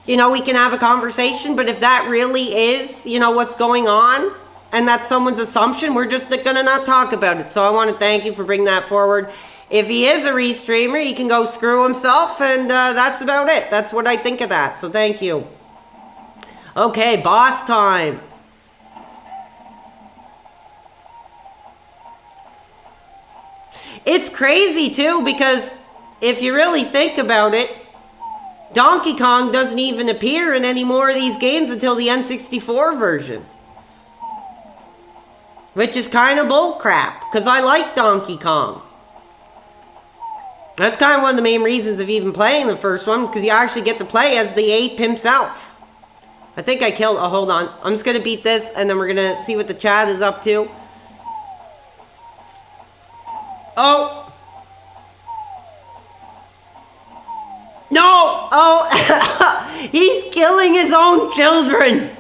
you know, we can have a conversation. But if that really is, you know, what's going on, and that's someone's assumption, we're just going to not talk about it. So I want to thank you for bringing that forward. If he is a restreamer, he can go screw himself, and that's about it. That's what I think of that. So thank you. Okay, boss time. It's crazy, too, because if you really think about it, Donkey Kong doesn't even appear in any more of these games until the N64 version. Which is kind of bullcrap, because I like Donkey Kong. That's kind of one of the main reasons of even playing the first one, because you actually get to play as the ape himself. I think I killed... Oh, hold on. I'm just going to beat this, and then we're going to see what the chat is up to. Oh! No! Oh! He's killing his own children!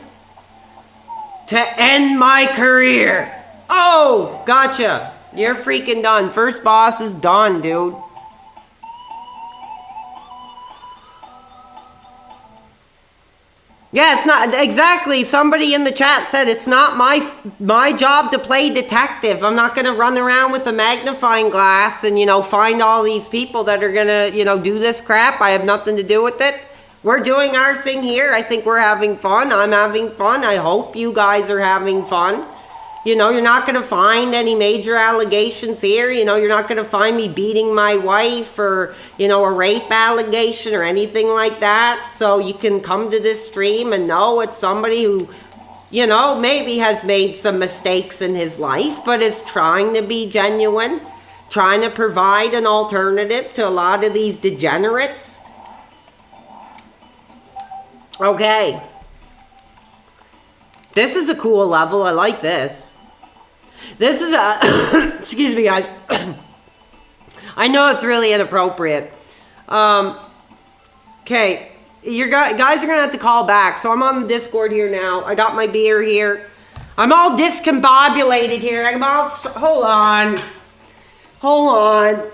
To end my career! Oh! Gotcha! You're freaking done. First boss is done, dude. Yeah, it's not exactly. Somebody in the chat said it's not my job to play detective. I'm not going to run around with a magnifying glass and, you know, find all these people that are going to, you know, do this crap. I have nothing to do with it. We're doing our thing here. I think we're having fun. I'm having fun. I hope you guys are having fun. You know, you're not going to find any major allegations here. You know, you're not going to find me beating my wife or, you know, a rape allegation or anything like that. So you can come to this stream and know it's somebody who, you know, maybe has made some mistakes in his life, but is trying to be genuine, trying to provide an alternative to a lot of these degenerates. Okay. This is a cool level. I like this. This is a... excuse me, guys. I know it's really inappropriate. Okay. You guys are going to have to call back. So I'm on the Discord here now. I got my beer here. I'm all discombobulated here. I'm all... hold on. Hold on.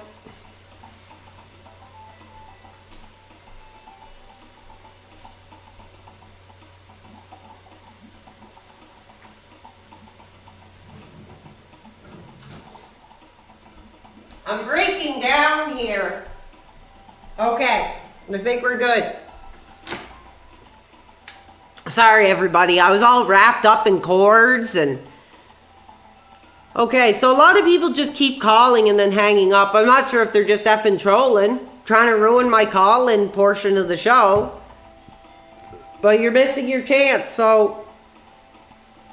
I'm breaking down here. Okay, I think we're good. Sorry, everybody. I was all wrapped up in cords and... Okay, so a lot of people just keep calling and then hanging up. I'm not sure if they're just effing trolling, trying to ruin my call-in portion of the show. But you're missing your chance, so...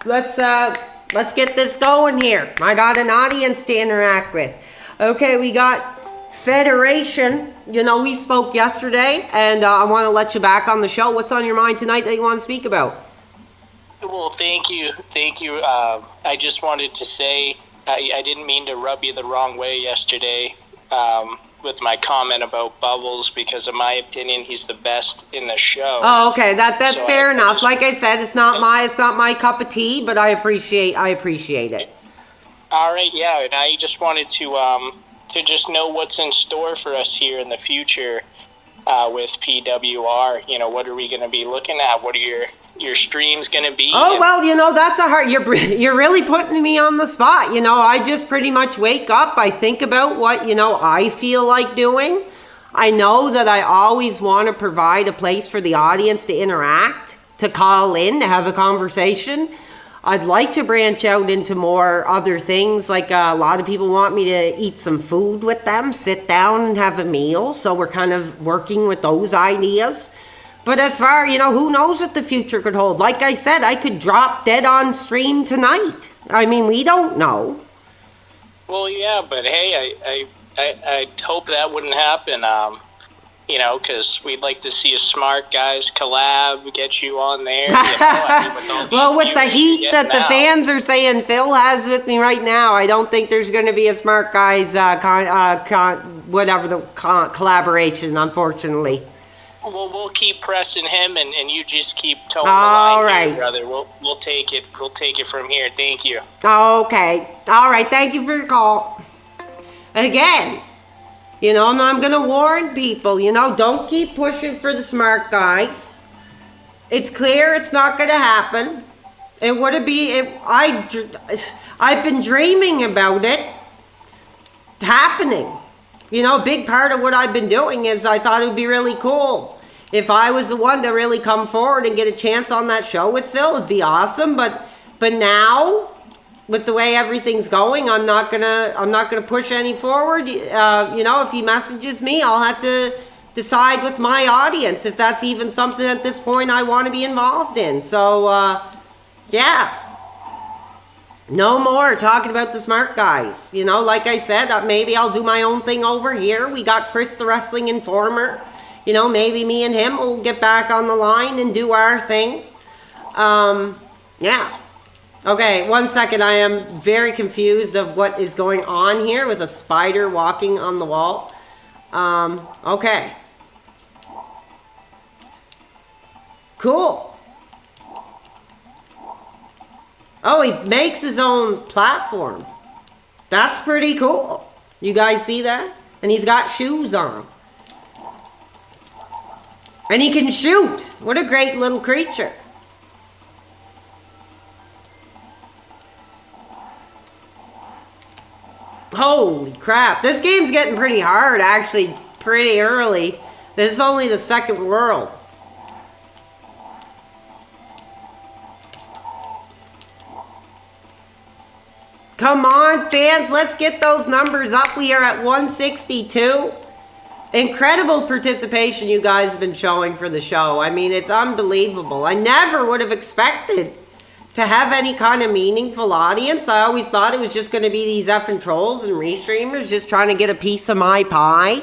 Let's get this going here. I got an audience to interact with. Okay, we got Federation. You know, we spoke yesterday, and I want to let you back on the show. What's on your mind tonight that you want to speak about? Well, thank you. I just wanted to say I didn't mean to rub you the wrong way yesterday with my comment about Bubbles, because in my opinion, he's the best in the show. Oh, okay, that's So fair I enough. just- Like I said, it's not my cup of tea, but I appreciate it. All right, yeah, and I just wanted to just know what's in store for us here in the future with PWR. You know, what are we going to be looking at? What are your streams going to be? Oh, And- well, you know, that's a hard... You're really putting me on the spot. You know, I just pretty much wake up. I think about what, you know, I feel like doing. I know that I always want to provide a place for the audience to interact, to call in, to have a conversation. I'd like to branch out into more other things. Like a lot of people want me to eat some food with them, sit down and have a meal. So we're kind of working with those ideas. But as far, you know, who knows what the future could hold? Like I said, I could drop dead on stream tonight. I mean, we don't know. Well, yeah, but hey, I hope that wouldn't happen. You know, because we'd like to see a Smart Guys collab, get you on there. You know, I mean, with all these Well, with the viewers heat you're that getting the now. fans are saying Phil has with me right now, I don't think there's going to be a Smart Guys collaboration, unfortunately. Well, we'll keep pressing him, and you just keep towing All the line right. here, brother. We'll take it. We'll take it from here. Thank you. Okay. All right. Thank you for your call. Again, you know, and I'm going to warn people, you know, don't keep pushing for the Smart Guys. It's clear it's not going to happen. It would be, I've been dreaming about it happening. You know, a big part of what I've been doing is I thought it would be really cool if I was the one to really come forward and get a chance on that show with Phil. It'd be awesome. But now, with the way everything's going, I'm not gonna push any forward. You know, if he messages me, I'll have to decide with my audience if that's even something at this point I want to be involved in. So, yeah. No more talking about the Smart Guys. You know, like I said, maybe I'll do my own thing over here. We got Chris the Wrestling Informer. You know, maybe me and him will get back on the line and do our thing. Yeah. Okay, 1 second. I am very confused of what is going on here with a spider walking on the wall. Okay. Cool. Oh, he makes his own platform. That's pretty cool. You guys see that? And he's got shoes on. And he can shoot. What a great little creature. Holy crap. This game's getting pretty hard, actually, pretty early. This is only the second world. Come on, fans, let's get those numbers up. We are at 162. Incredible participation you guys have been showing for the show. I mean, it's unbelievable. I never would have expected to have any kind of meaningful audience. I always thought it was just going to be these effing trolls and restreamers just trying to get a piece of my pie.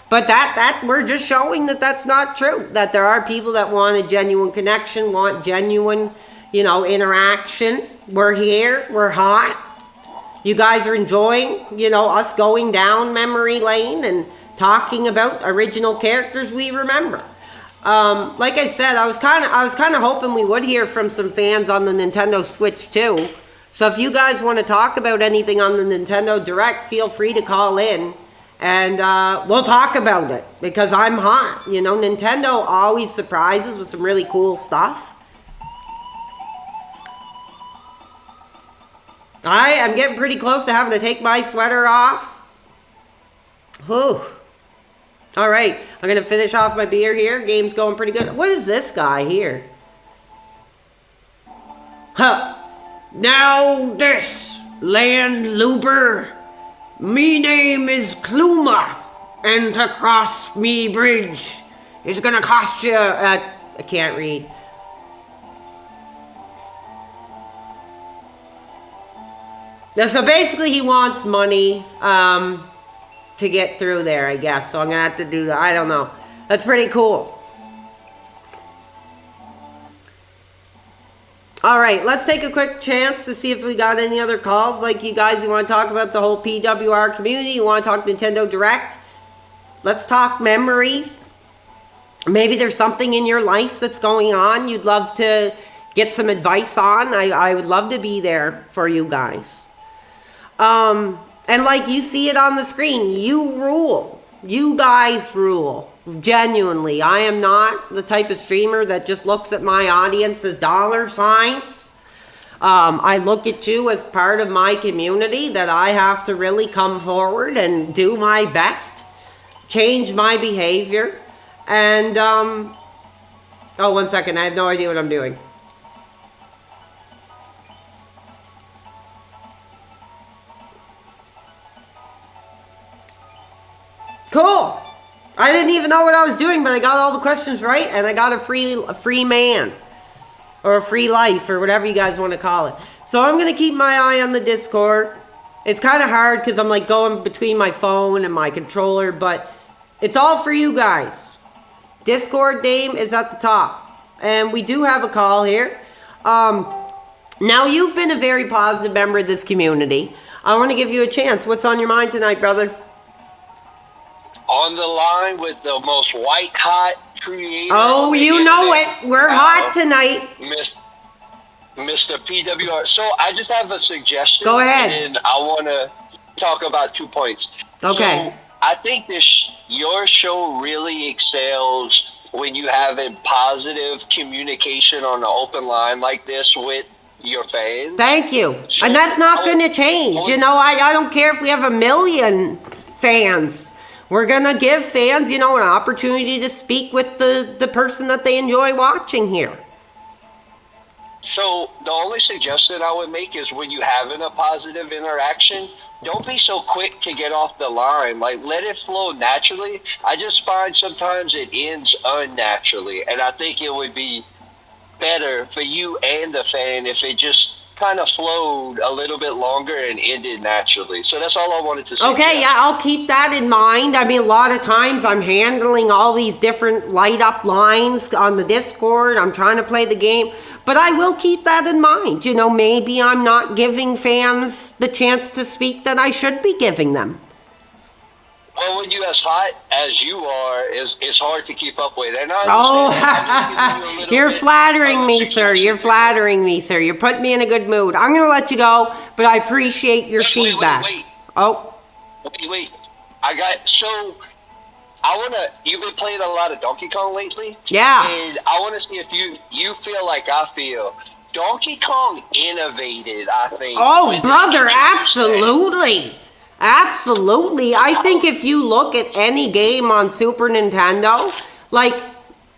But that we're just showing that that's not true. That there are people that want a genuine connection, want genuine, interaction. We're here. We're hot. You guys are enjoying, us going down memory lane and talking about original characters we remember. Like I said, I was kind of hoping we would hear from some fans on the Nintendo Switch too. So if you guys want to talk about anything on the Nintendo Direct, feel free to call in and we'll talk about it because I'm hot. Nintendo always surprises with some really cool stuff. I'm getting pretty close to having to take my sweater off. Whew. All right, I'm going to finish off my beer here. Game's going pretty good. What is this guy here? Huh. Now this, landluber. Me name is Kluma. And to cross me bridge is going to cost you... I can't read. So basically he wants money to get through there, I guess. So I'm going to have to do that. I don't know. That's pretty cool. All right, let's take a quick chance to see if we got any other calls. Like you guys, you want to talk about the whole PWR community? You want to talk Nintendo Direct? Let's talk memories. Maybe there's something in your life that's going on you'd love to get some advice on. I would love to be there for you guys. And like you see it on the screen, you rule. You guys rule. Genuinely. I am not the type of streamer that just looks at my audience as dollar signs. I look at you as part of my community that I have to really come forward and do my best. Change my behavior. And, oh, 1 second. I have no idea what I'm doing. Cool. I didn't even know what I was doing, but I got all the questions right, and I got a free man, or a free life, or whatever you guys want to call it. So I'm going to keep my eye on the Discord. It's kind of hard because I'm like going between my phone and my controller, but it's all for you guys. Discord name is at the top, and we do have a call here. Now you've been a very positive member of this community. I want to give you a chance. What's on your mind tonight, brother? On the line with the most white hot creator. Oh, you know it. We're hot tonight. Mr. PWR. So I just have a suggestion. Go ahead. And I want to talk about 2 points. Okay. So I think your show really excels when you have a positive communication on the open line like this with your fans. Thank you. So and that's not going to change. I don't care if we have 1 million fans. We're going to give fans, an opportunity to speak with the person that they enjoy watching here. So the only suggestion I would make is when you having a positive interaction, don't be so quick to get off the line. Like, let it flow naturally. I just find sometimes it ends unnaturally. And I think it would be better for you and the fan if it just kind of flowed a little bit longer and ended naturally. So that's all I wanted to say. Okay, yeah, I'll keep that in mind. I mean, a lot of times I'm handling all these different light up lines on the Discord. I'm trying to play the game, but I will keep that in mind. Maybe I'm not giving fans the chance to speak that I should be giving them. Well, when you're as hot as you are, it's hard to keep up with. And I understand you're flattering me, sir. You're flattering me, sir. You're putting me in a good mood. I'm going to let you go, but I appreciate your feedback. Wait. Oh. Wait. You've been playing a lot of Donkey Kong lately? Yeah. And I want to see if you feel like I feel. Donkey Kong innovated, I think. Oh, when they brother, introduced that. absolutely. Absolutely. I think if you look at any game on Super Nintendo, like,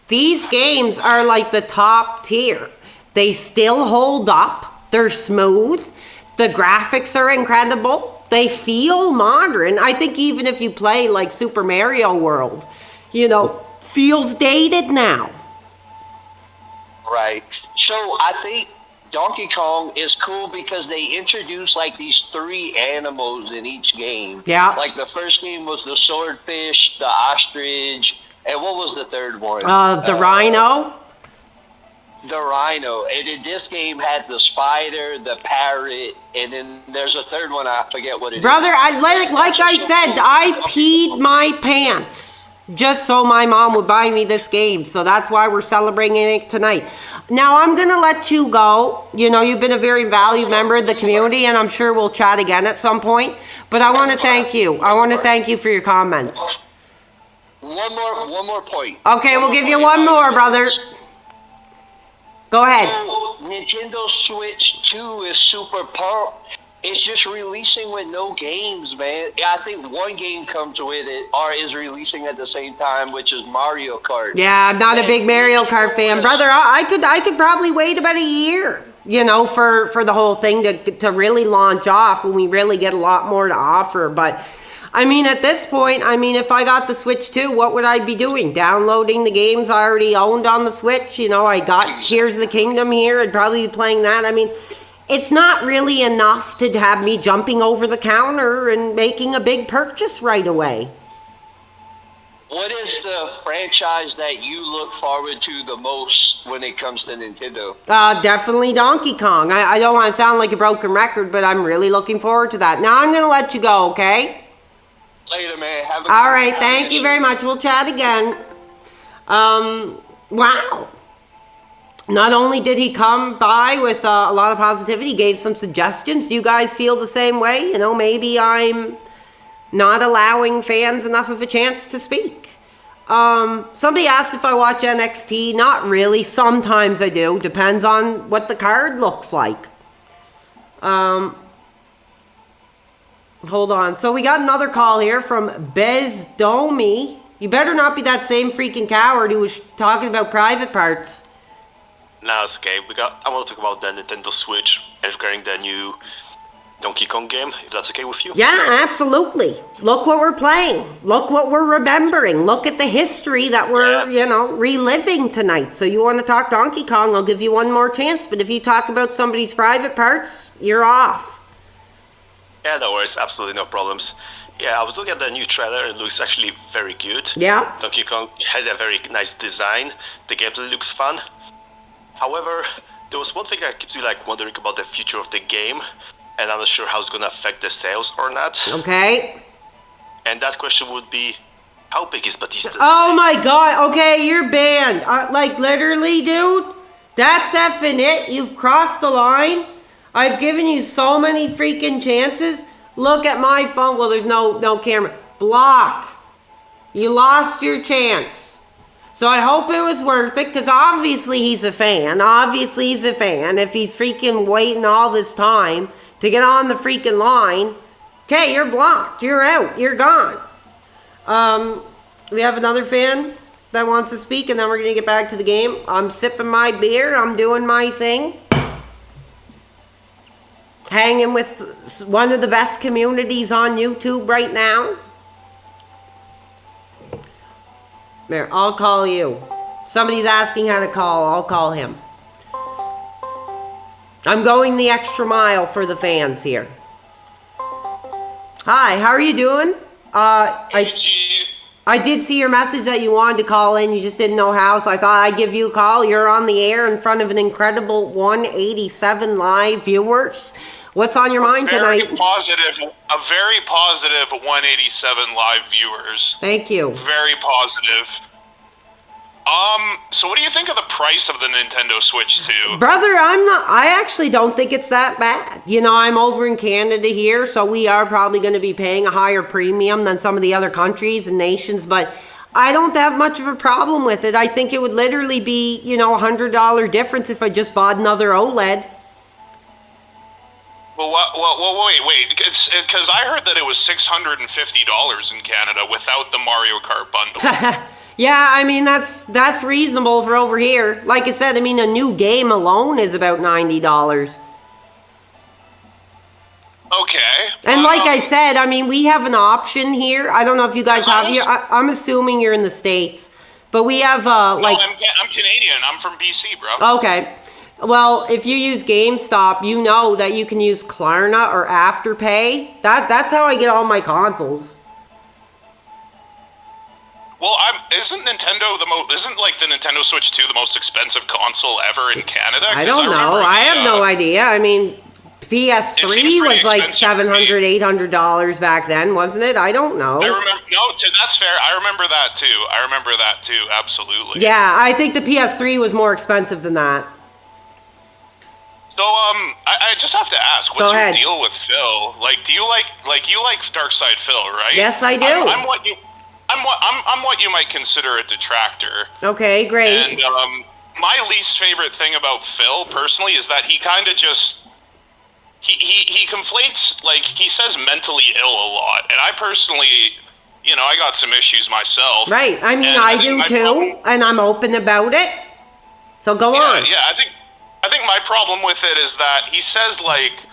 these games are like the top tier. They still hold up. They're smooth. The graphics are incredible. They feel modern. I think even if you play like Super Mario World, feels dated now. Right. So I think Donkey Kong is cool because they introduce like these 3 animals in each game. Yeah. Like the first game was the swordfish, the ostrich, and what was the third one? The rhino. The rhino. And in this game had the spider, the parrot, and then there's a third one. I forget what it Brother, is. I said, I peed my pants just so my mom would buy me this game. So that's why we're celebrating it tonight. Now, I'm going to let you go. You've been a very valued member of the community, and I'm sure we'll chat again at some point. But I want to thank you. I want to thank you for your comments. One more point. Okay, we'll give you one more, brother. Go ahead. Nintendo Switch 2 is super pumped. It's just releasing with no games, man. I think one game comes with it or is releasing at the same time, which is Mario Kart. Yeah, I'm not a big Mario Kart fan, brother. I could probably wait about a year, for the whole thing to really launch off when we really get a lot more to offer. But I mean, at this point, if I got the Switch 2, what would I be doing? Downloading the games I already owned on the Switch? I got Tears of the Kingdom here. I'd probably be playing that. It's not really enough to have me jumping over the counter and making a big purchase right away. What is the franchise that you look forward to the most when it comes to Nintendo? Definitely Donkey Kong. I don't want to sound like a broken record, but I'm really looking forward to that. Now I'm going to let you go, okay? Later, man. Have a All right, thank you very much. We'll chat again. Wow. Not only did he come by with a lot of positivity, he gave some suggestions. Do you guys feel the same way? Maybe I'm not allowing fans enough of a chance to speak. Somebody asked if I watch NXT. Not really. Sometimes I do. Depends on what the card looks like. Hold on. So we got another call here from Bezdomi. You better not be that same freaking coward who was talking about private parts. No, it's okay. I want to talk about the Nintendo Switch and regarding the new Donkey Kong game, if that's okay with you. Yeah, absolutely. Look what we're playing. Look what we're remembering. Look at the history that we're, reliving tonight. So you want to talk Donkey Kong, I'll give you one more chance. But if you talk about somebody's private parts, you're off. Yeah, no worries. Absolutely no problems. Yeah, I was looking at the new trailer. It looks actually very good. Yeah. Donkey Kong had a very nice design. The gameplay looks fun. However, there was one thing that keeps me wondering about the future of the game, and I'm not sure how it's gonna affect the sales or not. Okay. And that question would be, how big is Batista? Oh my god, okay, you're banned. Literally, dude, that's effing it. You've crossed the line. I've given you so many freaking chances. Look at my phone. Well, there's no camera. Block. You lost your chance. So I hope it was worth it, because obviously he's a fan. Obviously he's a fan. If he's freaking waiting all this time to get on the freaking line, okay, you're blocked. You're out. You're gone. We have another fan that wants to speak, and then we're going to get back to the game. I'm sipping my beer. I'm doing my thing. Hanging with one of the best communities on YouTube right now. There, I'll call you. Somebody's asking how to call. I'll call him. I'm going the extra mile for the fans here. Hi, how are you doing? I did see your message that you wanted to call in. You just didn't know how, so I thought I'd give you a call. You're on the air in front of an incredible 187 live viewers. What's on your mind tonight? A very positive 187 live viewers. Thank you. Very positive. So what do you think of the price of the Nintendo Switch 2? Brother, I actually don't think it's that bad. I'm over in Canada here, so we are probably going to be paying a higher premium than some of the other countries and nations, but I don't have much of a problem with it. I think it would literally be, you know, $100 difference if I just bought another OLED. Well, wait, because I heard that it was $650 in Canada without the Mario Kart bundle. Yeah, I mean, that's reasonable for over here. Like I said, I mean, a new game alone is about $90. Okay. And like I said, I mean, we have an option here. I don't know if you guys have here. I'm assuming you're in the States. But we have, like... No, I'm Canadian. I'm from BC, bro. Okay. Well, if you use GameStop, you know that you can use Klarna or Afterpay. That's how I get all my consoles. Well, isn't like the Nintendo Switch 2 the most expensive console ever in Canada? I don't know. I have no idea. I mean, PS3 was like $700, $800 back then, wasn't it? I don't know. That's fair. I remember that too. Absolutely. Yeah, I think the PS3 was more expensive than that. So, I just have to ask, what's your deal with Phil? Like, do you like Darkside Phil, right? Yes, I do. I'm what you might consider a detractor. Okay, great. And my least favorite thing about Phil, personally, is that he kind of just he conflates, like, he says mentally ill a lot, and I personally, you know, I got some issues myself. Right. I mean, I do too, and I'm open about it. So go on. Yeah, I think my problem with it is that he says, like,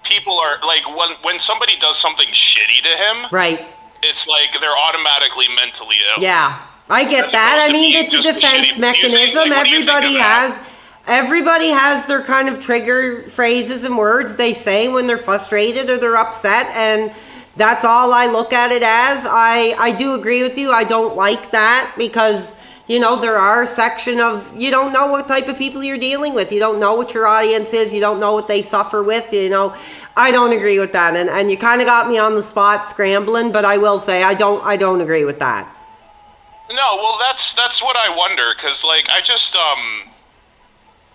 people are, like, when somebody does something shitty to him, right, it's like they're automatically mentally ill. Yeah, I get that. I mean, it's a defense mechanism. Everybody has their kind of trigger phrases and words they say when they're frustrated or they're upset, and that's all I look at it as. I do agree with you. I don't like that because, you know, there are a section of, you don't know what type of people you're dealing with. You don't know what your audience is. You don't know what they suffer with, you know. I don't agree with that. And you kind of got me on the spot scrambling, but I will say I don't agree with that. No, well, that's what I wonder, because, like, I just,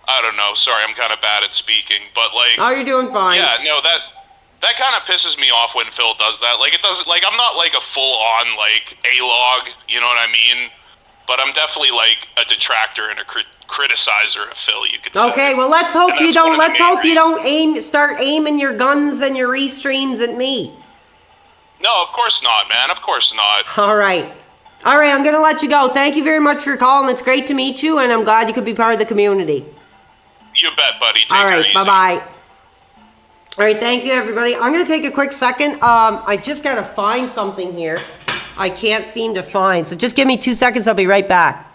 I don't know. Sorry, I'm kind of bad at speaking, but, like... Oh, you're doing fine. Yeah, no, that kind of pisses me off when Phil does that. Like, it doesn't, like, I'm not, like, a full-on, like, A-log, you know what I mean? But I'm definitely, like, a detractor and a criticizer of Phil, you could say. Okay, well, let's hope you don't start aiming your guns and your restreams at me. No, of course not, man. Of course not. All right, I'm going to let you go. Thank you very much for your call, and it's great to meet you, and I'm glad you could be part of the community. You bet, buddy. All right, bye-bye. All right, thank you, everybody. I'm going to take a quick second. I just got to find something here I can't seem to find. So just give me 2 seconds. I'll be right back.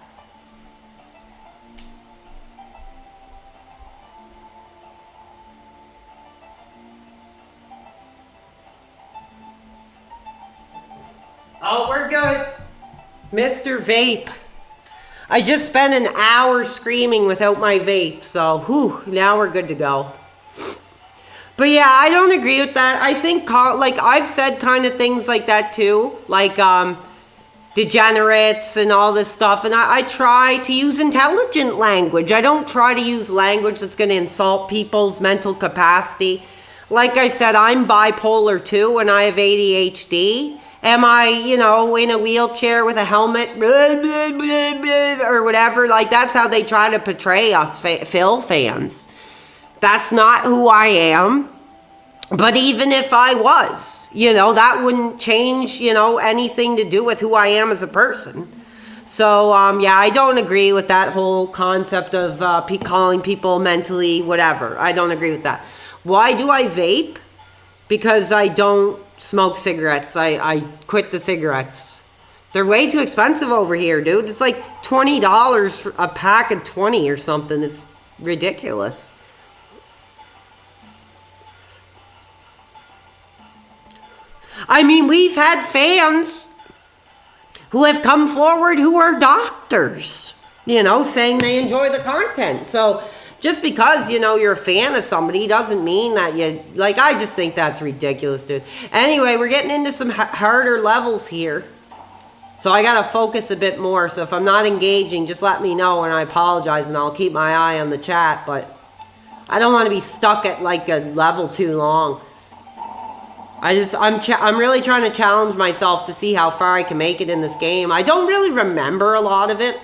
Oh, we're good. Mr. Vape. I just spent an hour screaming without my vape, so now we're good to go. But yeah, I don't agree with that. I think, like, I've said kind of things like that too, like degenerates and all this stuff, and I try to use intelligent language. I don't try to use language that's going to insult people's mental capacity. Like I said, I'm bipolar too, and I have ADHD. Am I, you know, in a wheelchair with a helmet, or whatever? Like, that's how they try to portray us Phil fans. That's not who I am. But even if I was, you know, that wouldn't change, you know, anything to do with who I am as a person. So, yeah, I don't agree with that whole concept of calling people mentally whatever. I don't agree with that. Why do I vape? Because I don't smoke cigarettes. I quit the cigarettes. They're way too expensive over here, dude. It's like $20 for a pack of 20 or something. It's ridiculous. I mean, we've had fans who have come forward who are doctors, you know, saying they enjoy the content. So just because, you know, you're a fan of somebody doesn't mean that you, like, I just think that's ridiculous, dude. Anyway, we're getting into some harder levels here. So I got to focus a bit more. So if I'm not engaging, just let me know, and I apologize, and I'll keep my eye on the chat. But I don't want to be stuck at, like, a level too long. I'm really trying to challenge myself to see how far I can make it in this game. I don't really remember a lot of it.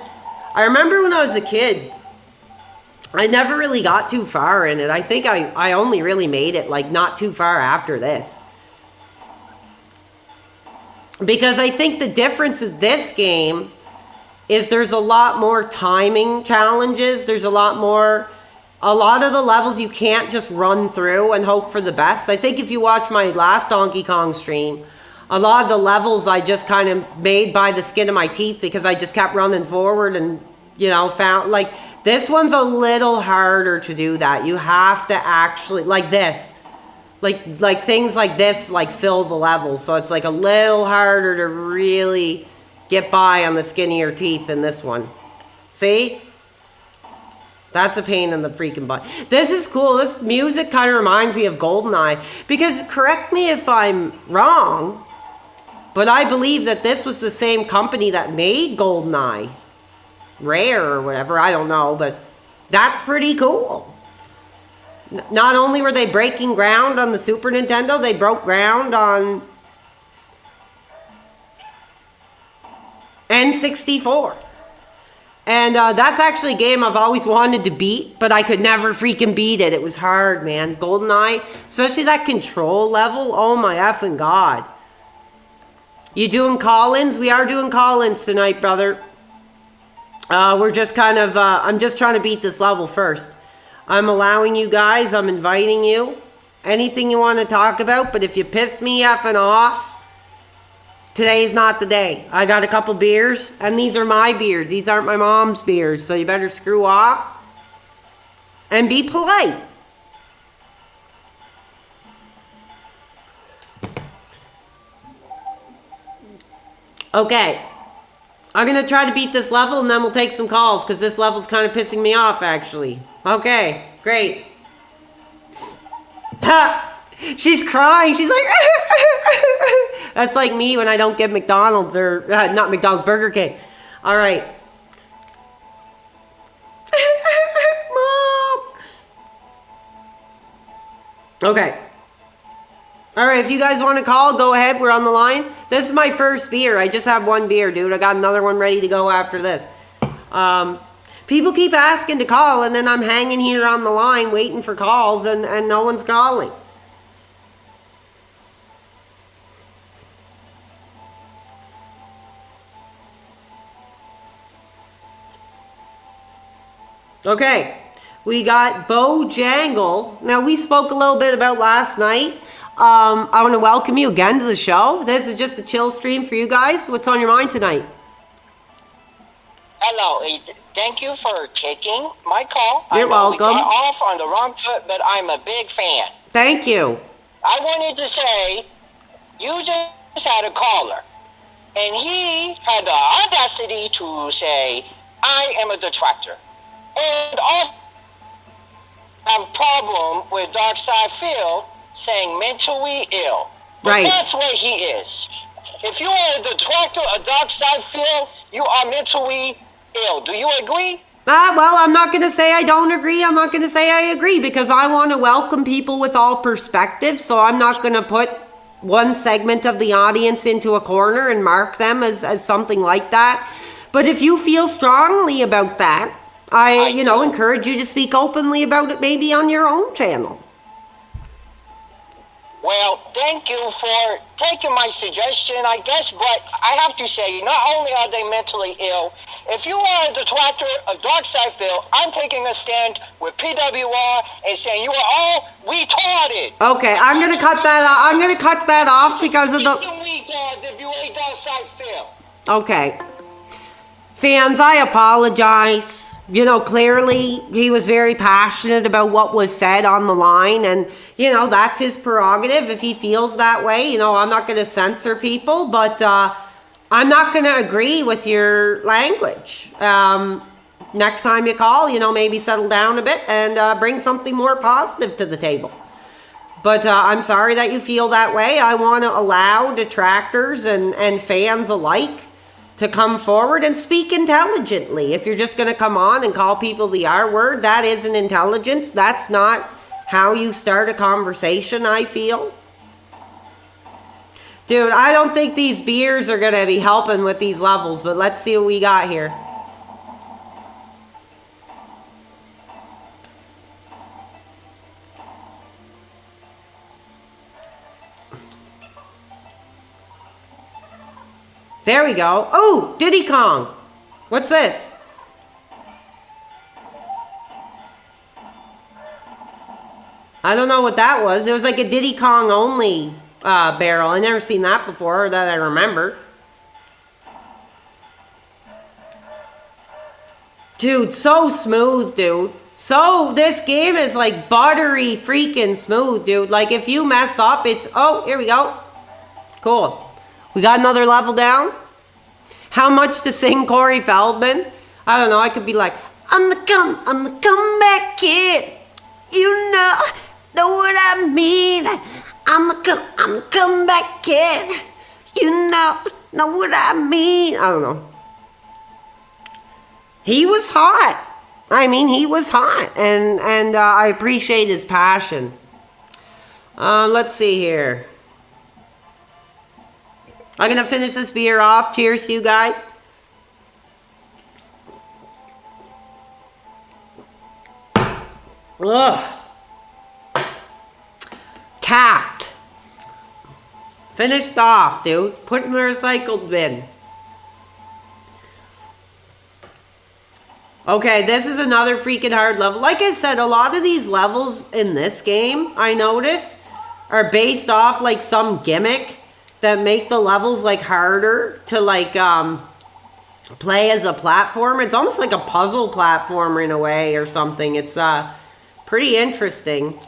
I remember when I was a kid, I never really got too far in it. I think I only really made it like not too far after this. Because I think the difference in this game is there's a lot more timing challenges. There's a lot of the levels you can't just run through and hope for the best. I think if you watch my last Donkey Kong stream, a lot of the levels I just kind of made by the skin of my teeth because I just kept running forward and, you know, found, like, this one's a little harder to do that. You have to actually, like this, like things like this, like fill the levels. So it's like a little harder to really get by on the skin of your teeth than this one. See? That's a pain in the freaking butt. This is cool. This music kind of reminds me of GoldenEye. Because, correct me if I'm wrong, but I believe that this was the same company that made GoldenEye. Rare or whatever, I don't know, but that's pretty cool. Not only were they breaking ground on the Super Nintendo, they broke ground on N64. And that's actually a game I've always wanted to beat, but I could never freaking beat it. It was hard, man. GoldenEye, especially that control level, oh my effing god. You doing call-ins? We are doing call-ins tonight, brother. We're just kind of, I'm just trying to beat this level first. I'm allowing you guys, I'm inviting you. Anything you want to talk about, but if you piss me effing off, today's not the day. I got a couple beers, and these are my beers. These aren't my mom's beers, so you better screw off and be polite. Okay. I'm going to try to beat this level, and then we'll take some calls, because this level's kind of pissing me off, actually. Okay, great. Ha! She's crying. She's like... That's like me when I don't get McDonald's, or... not McDonald's, Burger King. All right. Mom! Okay. All right, if you guys want to call, go ahead. We're on the line. This is my first beer. I just have one beer, dude. I got another one ready to go after this. People keep asking to call, and then I'm hanging here on the line waiting for calls, and no one's calling. Okay, we got Bojangle. Now, we spoke a little bit about last night. I want to welcome you again to the show. This is just a chill stream for you guys. What's on your mind tonight? Hello. Thank you for taking my call. You're welcome. We got off on the wrong foot, but I'm a big fan. Thank you. I wanted to say, you just had a caller, and he had the audacity to say, I am a detractor. And I have a problem with Darkside Phil saying mentally ill. But right. That's what he is. If you are a detractor of Darkside Phil, you are mentally ill. Do you agree? Well, I'm not going to say I don't agree. I'm not going to say I agree, because I want to welcome people with all perspectives. So I'm not going to put one segment of the audience into a corner and mark them as something like that. But if you feel strongly about that, I encourage you to speak openly about it, maybe on your own channel. Well, thank you for taking my suggestion, I guess, but I have to say, not only are they mentally ill, if you are a detractor of Darkside Phil, I'm taking a stand with PWR and saying you are all retarded. Okay, I'm going to cut that off. I'm going to cut that off because of the... If you ain't Darkside Phil. Okay. Fans, I apologize. Clearly he was very passionate about what was said on the line, and, that's his prerogative if he feels that way. I'm not going to censor people, but I'm not going to agree with your language. Next time you call, maybe settle down a bit and bring something more positive to the table. But I'm sorry that you feel that way. I want to allow detractors and fans alike to come forward and speak intelligently. If you're just going to come on and call people the R word, that isn't intelligence. That's not how you start a conversation, I feel. Dude, I don't think these beers are gonna be helping with these levels, but let's see what we got here. There we go. Oh, Diddy Kong. What's this? I don't know what that was. It was like a Diddy Kong only barrel. I never seen that before that I remember. Dude, so smooth, dude. So this game is like buttery freaking smooth, dude. Like if you mess up, it's... Oh, here we go. Cool. We got another level down. How much to sing Corey Feldman? I don't know. I could be like, I'm the comeback kid. You know what I mean. I'm the comeback kid. You know what I mean. I don't know. He was hot. I mean, he was hot, and I appreciate his passion. Let's see here. I'm gonna finish this beer off. Cheers to you guys. Ugh. Capped. Finished off, dude. Put in the recycled bin. Okay, this is another freaking hard level. Like I said, a lot of these levels in this game, I notice, are based off like some gimmick that make the levels like harder to like play as a platform. It's almost like a puzzle platformer in a way or something. It's pretty interesting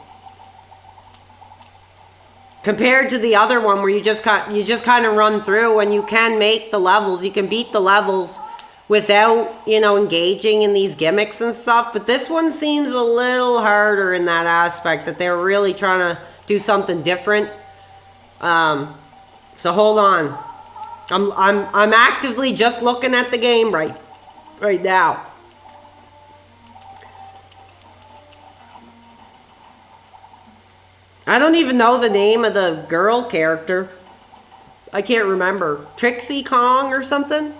compared to the other one where you just kind of run through, and you can make the levels. You can beat the levels without, you know, engaging in these gimmicks and stuff. But this one seems a little harder in that aspect, that they're really trying to do something different. So hold on. I'm actively just looking at the game right now. I don't even know the name of the girl character. I can't remember. Trixie Kong or something?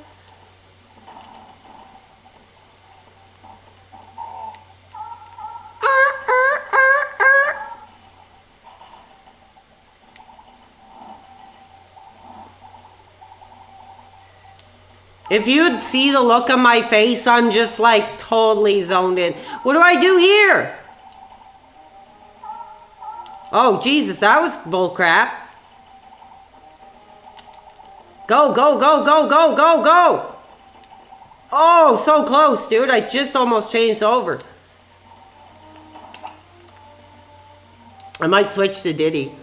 If you'd see the look on my face, I'm just like totally zoned in. What do I do here? Oh, Jesus, that was bullcrap. Go, go, go, go, go, go, go. Oh, so close, dude. I just almost changed over. I might switch to Diddy.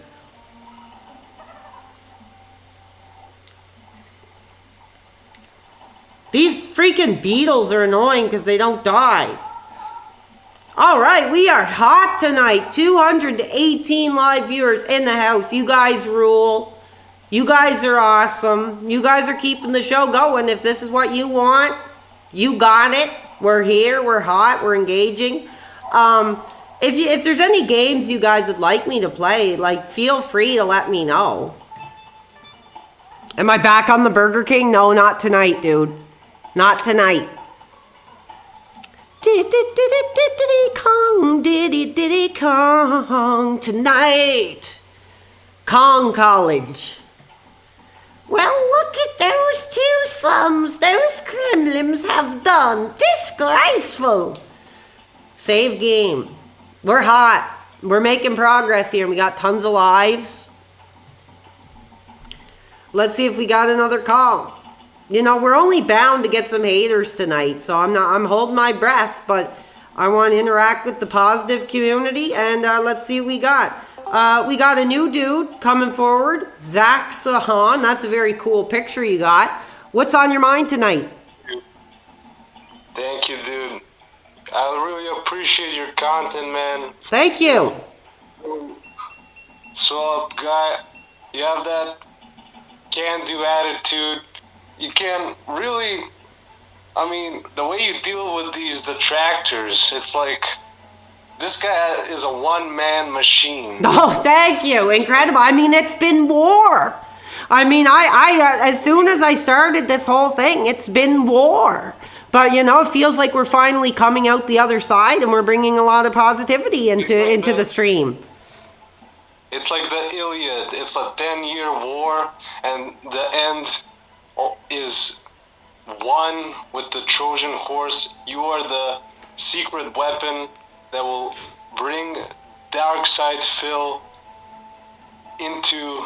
These freaking beetles are annoying because they don't die. All right, we are hot tonight. 218 live viewers in the house. You guys rule. You guys are awesome. You guys are keeping the show going. If this is what you want, you got it. We're here. We're hot. We're engaging. If there's any games you guys would like me to play, like, feel free to let me know. Am I back on the Burger King? No, not tonight, dude. Not tonight. Diddy Kong, Diddy Kong tonight. Kong College. Well, look at those two sums those Kremlins have done. Disgraceful. Save game. We're hot. We're making progress here. We got tons of lives. Let's see if we got another call. You know, we're only bound to get some haters tonight, so I'm holding my breath, but I want to interact with the positive community, and let's see what we got. We got a new dude coming forward, Zach Sahan. That's a very cool picture you got. What's on your mind tonight? Thank you, dude. I really appreciate your content, man. Thank you. So, guy, you have that can-do attitude. You can really, I mean, the way you deal with these detractors, it's like, this guy is a one-man machine. Oh, thank you. Incredible. I mean, it's been war. I mean, as soon as I started this whole thing, it's been war. But, you know, it feels like we're finally coming out the other side and we're bringing a lot of positivity into the stream. It's like the Iliad. It's a 10-year war, and the end is won with the Trojan horse. You are the secret weapon that will bring Darkseid Phil into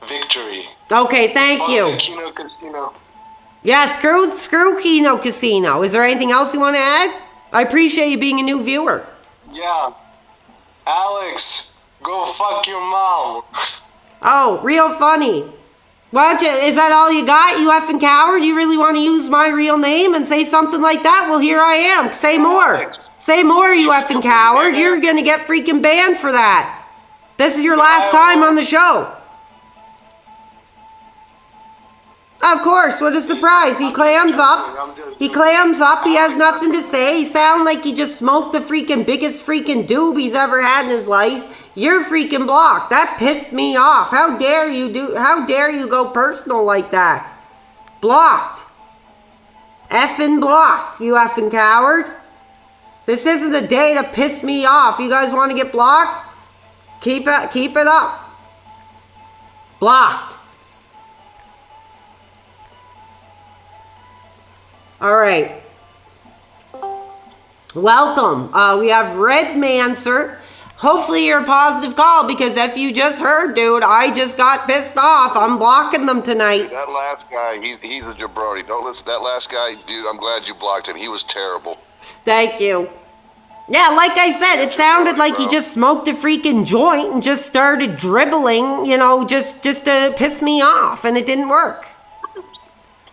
victory. Okay, thank you. Kino Casino. Yeah, screw Kino Casino. Is there anything else you want to add? I appreciate you being a new viewer. Yeah. Alex, go fuck your mom. Oh, real funny. Why don't you, is that all you got, you effing coward? You really want to use my real name and say something like that? Well, here I am. Say more. Say more, you effing coward. You're going to get freaking banned for that. This is your last time on the show. Of course, what a surprise. He clams up. He clams up. He has nothing to say. He sounds like he just smoked the freaking biggest freaking doob he's ever had in his life. You're freaking blocked. That pissed me off. How dare you go personal like that? Blocked. Effing blocked, you effing coward. This isn't a day to piss me off. You guys want to get blocked? Keep it up. Blocked. All right. Welcome. We have Red Mancer. Hopefully you're a positive call, because if you just heard, dude, I just got pissed off. I'm blocking them tonight. That last guy, he's a jabroni. Don't listen. That last guy, dude, I'm glad you blocked him. He was terrible. Thank you. Yeah, like I said, it sounded like he just smoked a freaking joint and just started dribbling, you know, just to piss me off, and it didn't work.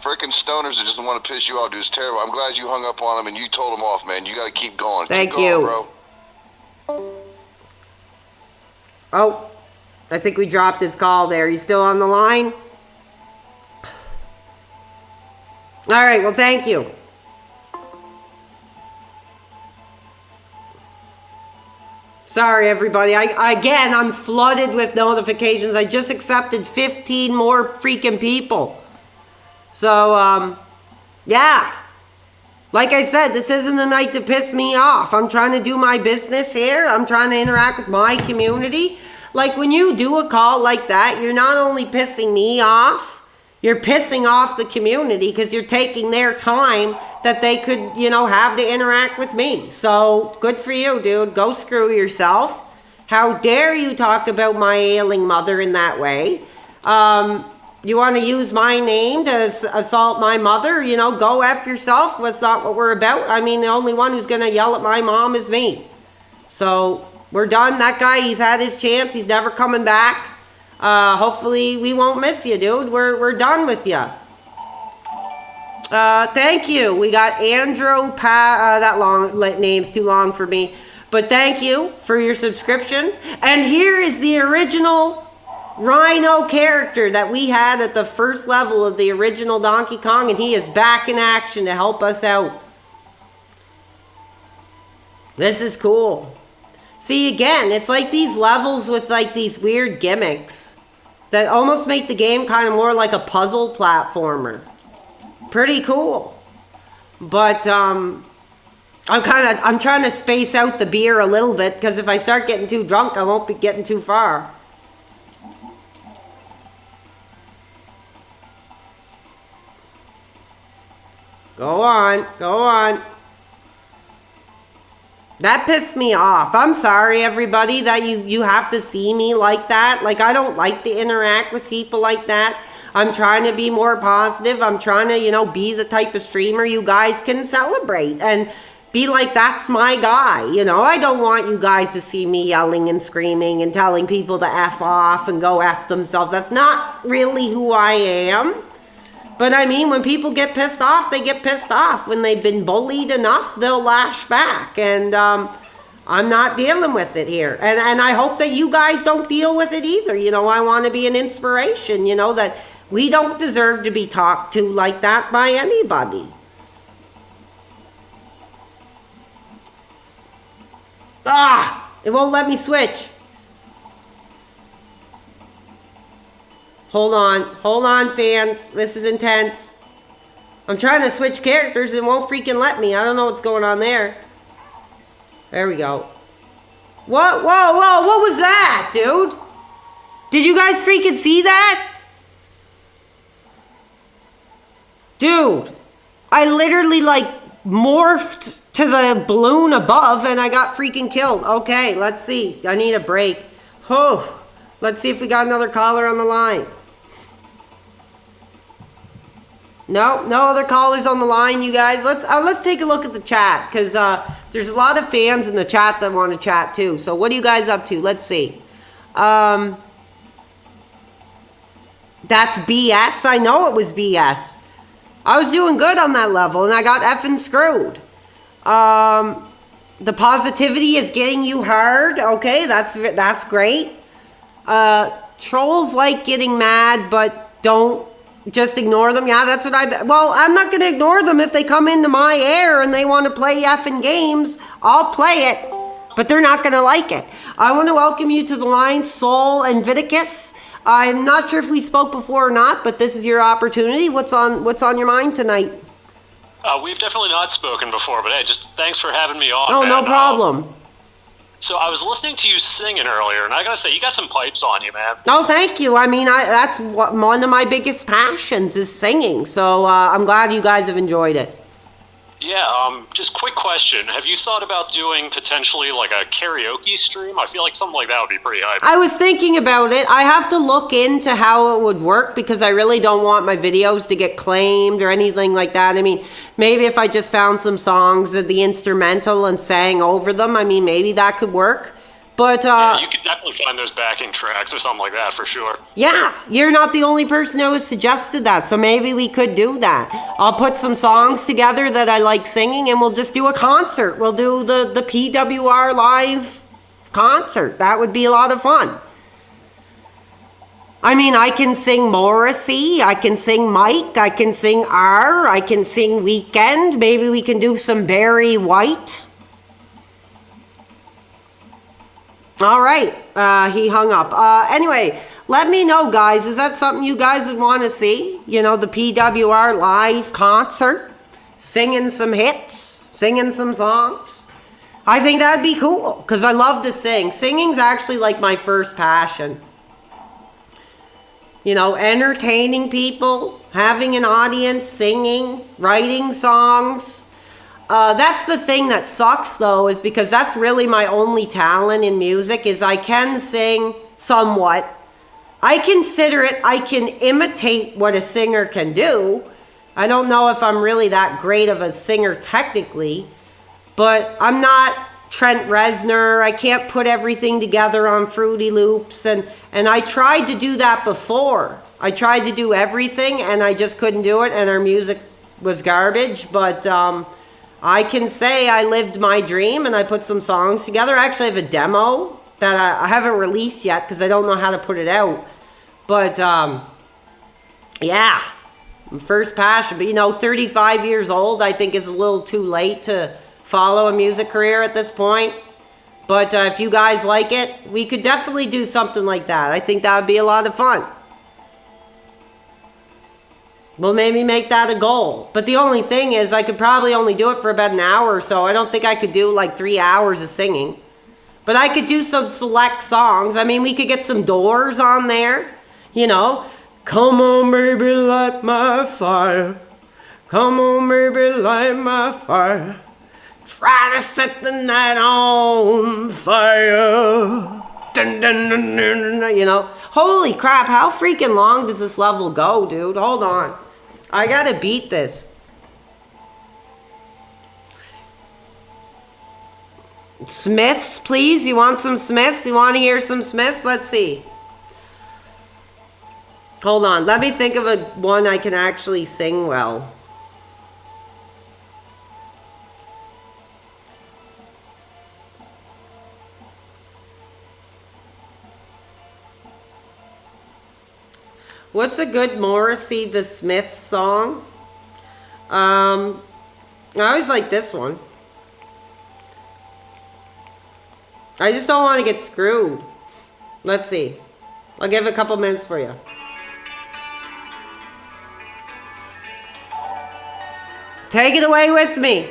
Freaking stoners that just want to piss you off, dude. It's terrible. I'm glad you hung up on him and you told him off, man. You got to keep going. Thank keep going, you. Bro. Oh, I think we dropped his call there. He's still on the line? All right, well, thank you. Sorry, everybody. I'm flooded with notifications. I just accepted 15 more freaking people. So, yeah. Like I said, this isn't the night to piss me off. I'm trying to do my business here. I'm trying to interact with my community. Like, when you do a call like that, you're not only pissing me off, you're pissing off the community, because you're taking their time that they could, you know, have to interact with me. So, good for you, dude. Go screw yourself. How dare you talk about my ailing mother in that way? You want to use my name to assault my mother? You know, go F yourself. That's not what we're about. I mean, the only one who's going to yell at my mom is me. So, we're done. That guy, he's had his chance. He's never coming back. Hopefully, we won't miss you, dude. We're done with you. Thank you. We got Andrew that long name's too long for me. But thank you for your subscription. And here is the original Rhino character that we had at the first level of the original Donkey Kong, and he is back in action to help us out. This is cool. See, again, it's like these levels with like these weird gimmicks that almost make the game kind of more like a puzzle platformer. Pretty cool. But I'm trying to space out the beer a little bit, because if I start getting too drunk, I won't be getting too far. Go on, go on. That pissed me off. I'm sorry, everybody, that you have to see me like that. Like, I don't like to interact with people like that. I'm trying to be more positive. I'm trying to, you know, be the type of streamer you guys can celebrate and be like, that's my guy. You know, I don't want you guys to see me yelling and screaming and telling people to F off and go F themselves. That's not really who I am. But I mean, when people get pissed off, they get pissed off. When they've been bullied enough, they'll lash back. And I'm not dealing with it here. And I hope that you guys don't deal with it either. You know, I want to be an inspiration, you know, that we don't deserve to be talked to like that by anybody. It won't let me switch. Hold on, fans. This is intense. I'm trying to switch characters and it won't freaking let me. I don't know what's going on there. There we go. What? Whoa, what was that, dude? Did you guys freaking see that? Dude, I literally like morphed to the balloon above and I got freaking killed. Okay, let's see. I need a break. Oh, let's see if we got another caller on the line. No other callers on the line, you guys. Let's take a look at the chat because there's a lot of fans in the chat that want to chat too. So what are you guys up to? Let's see. That's BS. I know it was BS. I was doing good on that level and I got effing screwed. The positivity is getting you hard. Okay, that's great. Trolls like getting mad, but don't just ignore them. Yeah, that's what well, I'm not going to ignore them if they come into my air and they want to play effing games. I'll play it, but they're not going to like it. I want to welcome you to the line, Soul and Viticus. I'm not sure if we spoke before or not, but this is your opportunity. What's on your mind tonight? We've definitely not spoken before, but hey, just thanks for having me on. Oh, man. no problem. So I was listening to you singing earlier, and I gotta say, you got some pipes on you, man. Oh, thank you. I mean, that's one of my biggest passions is singing. So I'm glad you guys have enjoyed it. Yeah, just quick question. Have you thought about doing potentially like a karaoke stream? I feel like something like that would be pretty hype. I was thinking about it. I have to look into how it would work because I really don't want my videos to get claimed or anything like that. I mean, maybe if I just found some songs of the instrumental and sang over them, I mean, maybe that could work. But yeah, you could definitely find those backing tracks or something like that for sure. Yeah, you're not the only person who has suggested that, so maybe we could do that. I'll put some songs together that I like singing and we'll just do a concert. We'll do the PWR live concert. That would be a lot of fun. I mean, I can sing Morrissey, I can sing Mike, I can sing R, I can sing Weekend. Maybe we can do some Barry White. All right, he hung up. Anyway, let me know, guys. Is that something you guys would want to see? You know, the PWR live concert, singing some hits, singing some songs. I think that'd be cool because I love to sing. Singing's actually like my first passion. You know, entertaining people, having an audience, singing, writing songs. That's the thing that sucks though, is because that's really my only talent in music is I can sing somewhat. I consider it, I can imitate what a singer can do. I don't know if I'm really that great of a singer technically, but I'm not Trent Reznor. I can't put everything together on Fruity Loops. And I tried to do that before. I tried to do everything and I just couldn't do it and our music was garbage, but I can say I lived my dream and I put some songs together. I actually have a demo that I haven't released yet because I don't know how to put it out. But, yeah, first passion. But, you know, 35 years old, I think is a little too late to follow a music career at this point. But if you guys like it, we could definitely do something like that. I think that would be a lot of fun. We'll maybe make that a goal. But the only thing is I could probably only do it for about an hour or so. I don't think I could do like 3 hours of singing. But I could do some select songs. I mean, we could get some Doors on there. You know, come on baby, light my fire. Come on baby, light my fire. Try to set the night on fire. Dun, dun, dun, dun, dun, you know, holy crap, how freaking long does this level go, dude? Hold on. I gotta beat this. Smiths, please? You want some Smiths? You want to hear some Smiths? Let's see. Hold on. Let me think of one I can actually sing well. What's a good Morrissey the Smiths song? I always like this one. I just don't want to get screwed. Let's see. I'll give it a couple minutes for you. Take it away with me.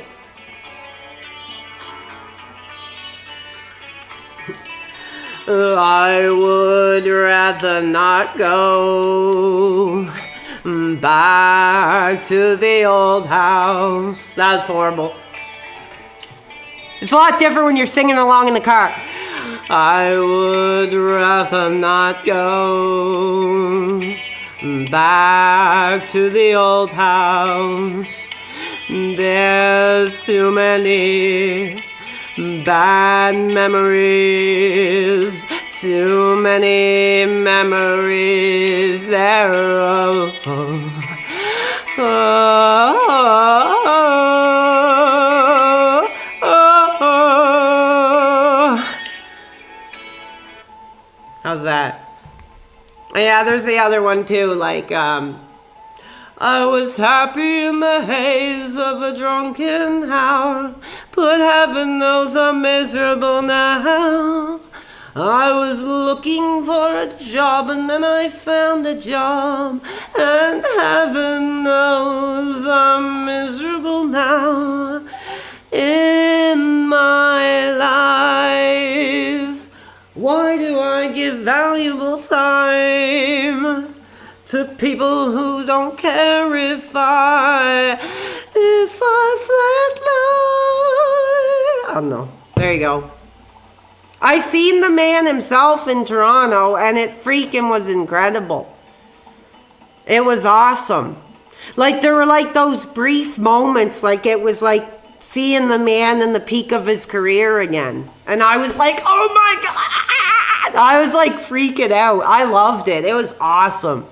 I would rather not go back to the old house. That's horrible. It's a lot different when you're singing along in the car. I would rather not go back to the old house. There's too many bad memories, too many memories there. How's that? Yeah, there's the other one too, like, I was happy in the haze of a drunken hour, but heaven knows I'm miserable now. I was looking for a job and then I found a job, and heaven knows I'm miserable now. In my life, why do I give valuable time to people who don't care if I flatline? I don't know. There you go. I seen the man himself in Toronto, and it freaking was incredible. It was awesome. Like, there were like those brief moments, like it was like seeing the man in the peak of his career again. And I was like, oh my God! I was like freaking out. I loved it. It was awesome.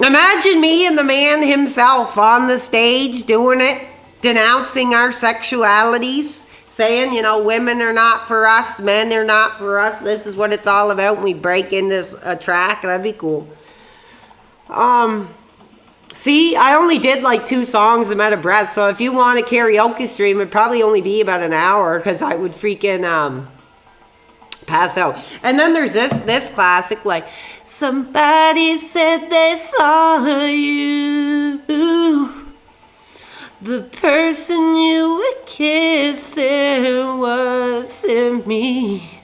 Imagine me and the man himself on the stage doing it, denouncing our sexualities, saying, you know, women are not for us, men are not for us, this is what it's all about, and we break into a track. That'd be cool. See, I only did like 2 songs. I'm out of breath, so if you want a karaoke stream, it'd probably only be about an hour, because I would freaking pass out. And then there's this classic, like, somebody said they saw you, the person you were kissing wasn't me,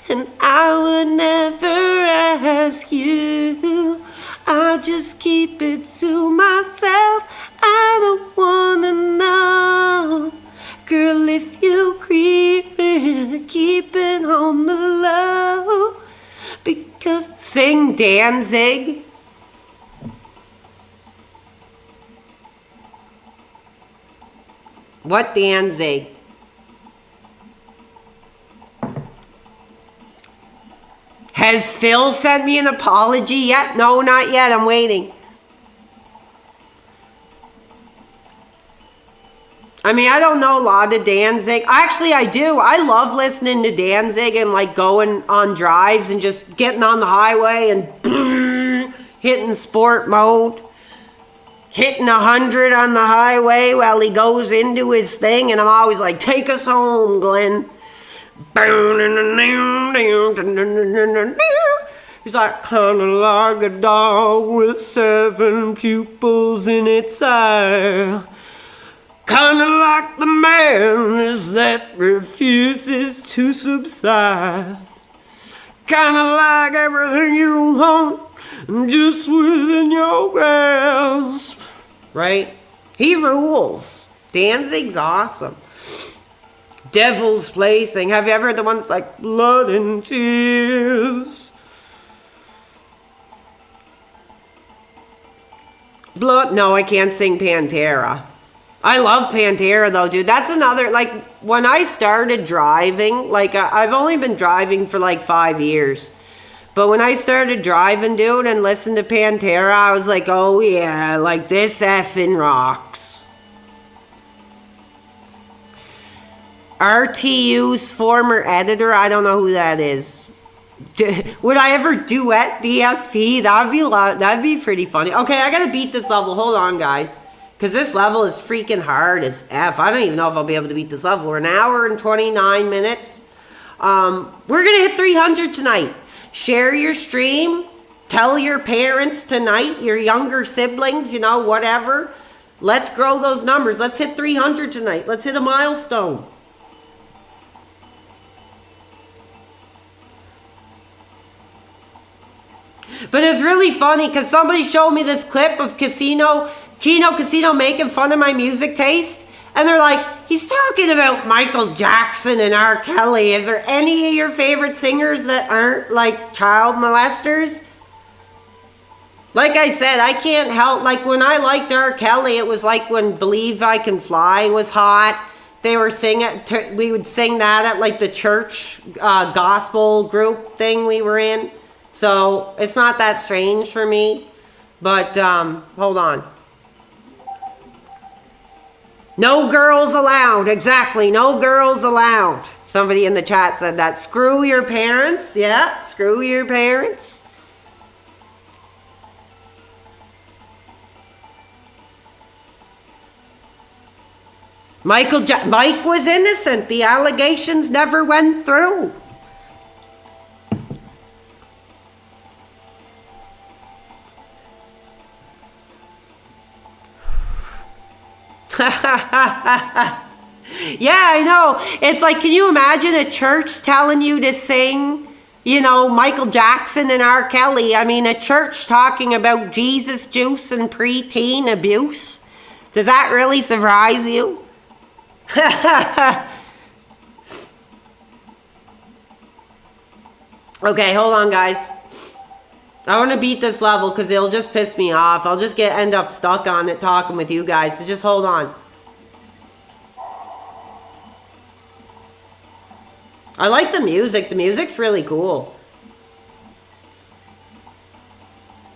and I would never ask you, I just keep it to myself, I don't wanna know. Girl, if you creepin', keep it on the low. Because sing Danzig. What Danzig? Has Phil sent me an apology yet? No, not yet. I'm waiting. I mean, I don't know a lot of Danzig. Actually, I do. I love listening to Danzig and like going on drives and just getting on the highway and hitting sport mode. Hitting 100 on the highway while he goes into his thing. And I'm always like, take us home, Glenn. He's like, kind of like a dog with 7 pupils in its eye. Kind of like the madness that refuses to subside. Kind of like everything you want, just within your grasp. Right? He rules. Danzig's awesome. Devil's Plaything. Have you ever heard the ones like Blood and Tears? Blood? No, I can't sing Pantera. I love Pantera though, dude. That's another, like, when I started driving, like, I've only been driving for like 5 years. But when I started driving, dude, and listened to Pantera, I was like, oh yeah, like, this effing rocks. RTU's former editor, I don't know who that is. Would I ever duet DSP? That'd be pretty funny. Okay, I gotta beat this level. Hold on, guys. Because this level is freaking hard as F. I don't even know if I'll be able to beat this level. We're an hour and 29 minutes. We're gonna hit 300 tonight. Share your stream. Tell your parents tonight, your younger siblings, you know, whatever. Let's grow those numbers. Let's hit 300 tonight. Let's hit a milestone. But it's really funny because somebody showed me this clip of Kino Casino making fun of my music taste. And they're like, he's talking about Michael Jackson and R. Kelly. Is there any of your favorite singers that aren't like child molesters? Like I said, I can't help, like when I liked R. Kelly, it was like when Believe I Can Fly was hot. They were singing, we would sing that at like the church gospel group thing we were in. So it's not that strange for me. But hold on. No girls allowed. Exactly. No girls allowed. Somebody in the chat said that. Screw your parents. Yeah, screw your parents. Mike was innocent. The allegations never went through. Yeah, I know. It's like, can you imagine a church telling you to sing, you know, Michael Jackson and R. Kelly? I mean, a church talking about Jesus juice and preteen abuse. Does that really surprise you? Okay, hold on, guys. I want to beat this level because it'll just piss me off. I'll just end up stuck on it talking with you guys. So just hold on. I like the music. The music's really cool.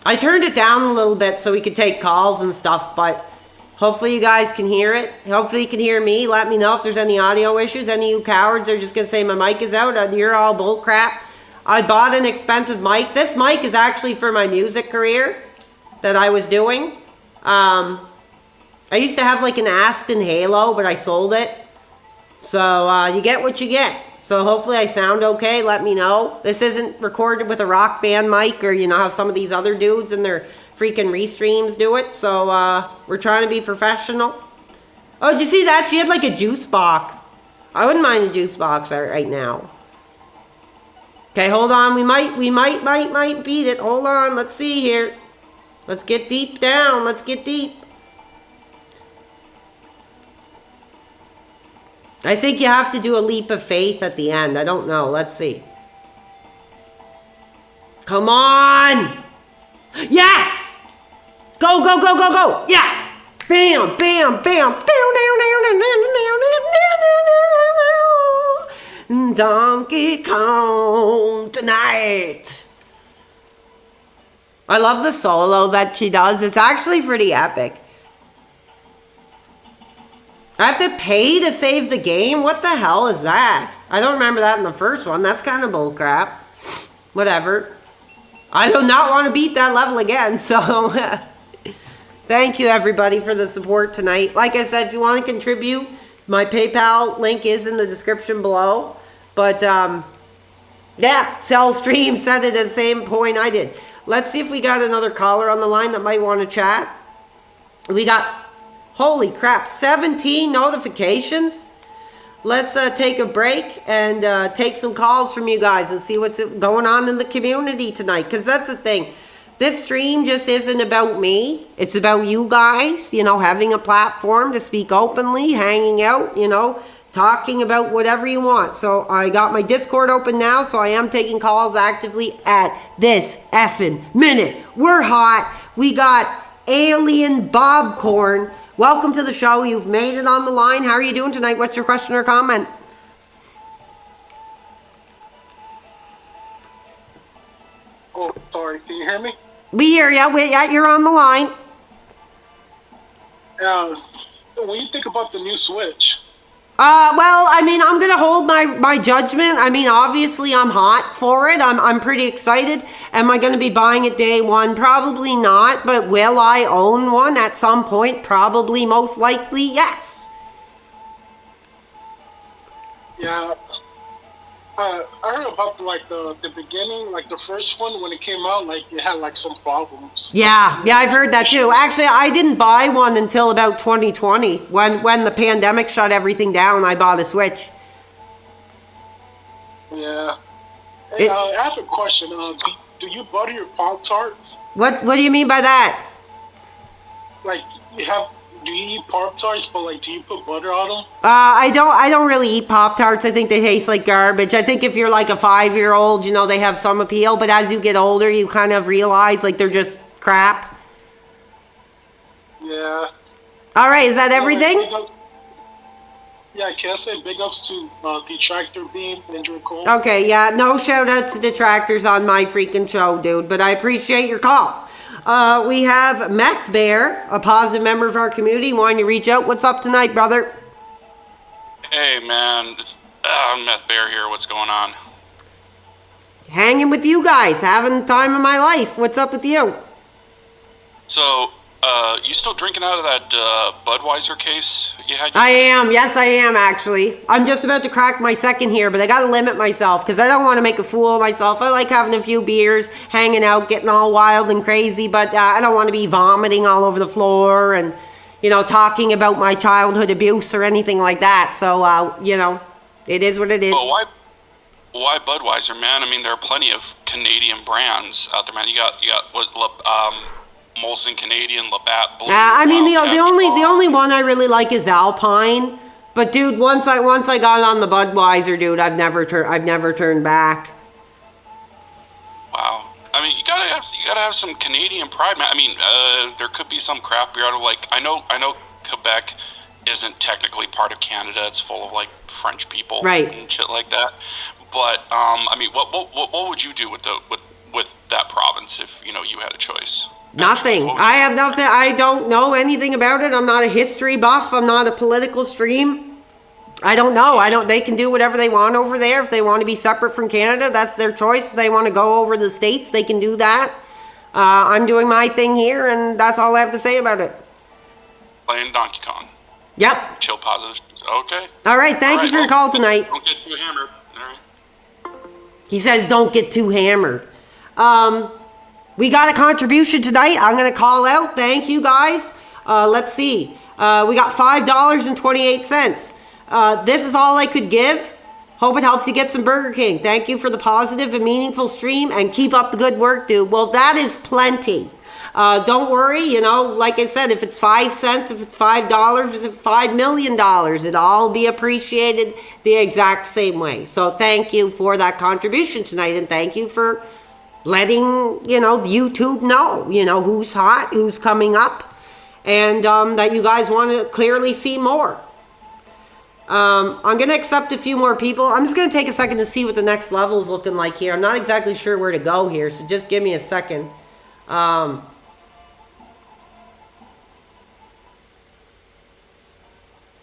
I turned it down a little bit so we could take calls and stuff, but hopefully you guys can hear it. Hopefully you can hear me. Let me know if there's any audio issues. Any of you cowards are just going to say my mic is out. You're all bull crap. I bought an expensive mic. This mic is actually for my music career that I was doing. I used to have like an Aston Halo, but I sold it. So you get what you get. So hopefully I sound okay. Let me know. This isn't recorded with a rock band mic, or you know how some of these other dudes and their freaking restreams do it. So we're trying to be professional. Oh, did you see that? She had like a juice box. I wouldn't mind a juice box right now. Okay, hold on. We might beat it. Hold on. Let's see here. Let's get deep down. Let's get deep. I think you have to do a leap of faith at the end. I don't know. Let's see. Come on! Yes! Go, go, go, go, go! Yes! Bam, bam, bam! Donkey Kong tonight. I love the solo that she does. It's actually pretty epic. I have to pay to save the game? What the hell is that? I don't remember that in the first one. That's kind of bullcrap. Whatever. I do not want to beat that level again, so... Thank you, everybody, for the support tonight. Like I said, if you want to contribute, my PayPal link is in the description below. But, yeah, Cell Stream said it at the same point I did. Let's see if we got another caller on the line that might want to chat. We got... Holy crap, 17 notifications. Let's take a break and take some calls from you guys and see what's going on in the community tonight. Because that's the thing. This stream just isn't about me. It's about you guys, you know, having a platform to speak openly, hanging out, you know, talking about whatever you want. So I got my Discord open now, so I am taking calls actively at this effing minute. We're hot. We got Alien Bobcorn. Welcome to the show. You've made it on the line. How are you doing tonight? What's your question or comment? Oh, sorry. Can you hear me? We hear ya. Yeah, you're on the line. What do you think about the new Switch? Well, I mean, I'm gonna hold my judgment. I mean, obviously, I'm hot for it. I'm pretty excited. Am I gonna be buying it day one? Probably not. But will I own one at some point? Probably, most likely, yes. Yeah. I heard about the beginning, like the first one when it came out, like it had like some problems. Yeah, I've heard that too. Actually, I didn't buy one until about 2020 when the pandemic shut everything down. I bought a Switch. Yeah. Hey, I have a question. Do you butter your Pop-Tarts? What do you mean by that? Like, do you eat Pop-Tarts, but like, do you put butter on them? I don't really eat Pop-Tarts. I think they taste like garbage. I think if you're like a 5-year-old, they have some appeal, but as you get older, you kind of realize like they're just crap. Yeah. All right, is that everything? Yeah, can I say big ups to Detractor Beam, Ninja Cole? Okay, yeah, no shout outs to detractors on my freaking show, dude, but I appreciate your call. We have Meth Bear, a positive member of our community, wanting to reach out. What's up tonight, brother? Hey, man. I'm Meth Bear here. What's going on? Hanging with you guys, having the time of my life. What's up with you? So, you still drinking out of that Budweiser case you had? I am. Yes, I am, actually. I'm just about to crack my second here, but I gotta limit myself because I don't want to make a fool of myself. I like having a few beers, hanging out, getting all wild and crazy, but I don't want to be vomiting all over the floor and, talking about my childhood abuse or anything like that. So, it is what it is. But why Budweiser, man? I mean, there are plenty of Canadian brands out there, man. You got Molson Canadian, Labatt Blue. I mean, the only one I really like is Alpine. But dude, once I got on the Budweiser, dude, I've never turned back. Wow. I mean, you gotta have some Canadian pride, man. I mean, there could be some craft beer out of I know Quebec isn't technically part of Canada. It's full of French people, right, and shit like that. But I mean, what would you do with that province if you had a choice? Nothing. I have nothing. I don't know anything about it. I'm not a history buff. I'm not a political stream. I don't know. They can do whatever they want over there. If they want to be separate from Canada, that's their choice. If they want to go over the States, they can do that. I'm doing my thing here, and that's all I have to say about it. Playing Donkey Kong. Yep. Chill positive. Okay. All right. Thank you for your call tonight. Don't get too hammered. All right. He says don't get too hammered. We got a contribution tonight. I'm going to call out. Thank you, guys. Let's see. We got $5.28. This is all I could give. Hope it helps you get some Burger King. Thank you for the positive and meaningful stream, and keep up the good work, dude. Well, that is plenty. Don't worry. Like I said, if it's 5 cents, if it's $5, if it's $5 million, it'll all be appreciated the exact same way. So thank you for that contribution tonight, and thank you for letting, YouTube know, who's hot, who's coming up, and that you guys want to clearly see more. I'm going to accept a few more people. I'm just going to take a second to see what the next level is looking like here. I'm not exactly sure where to go here, so just give me a second.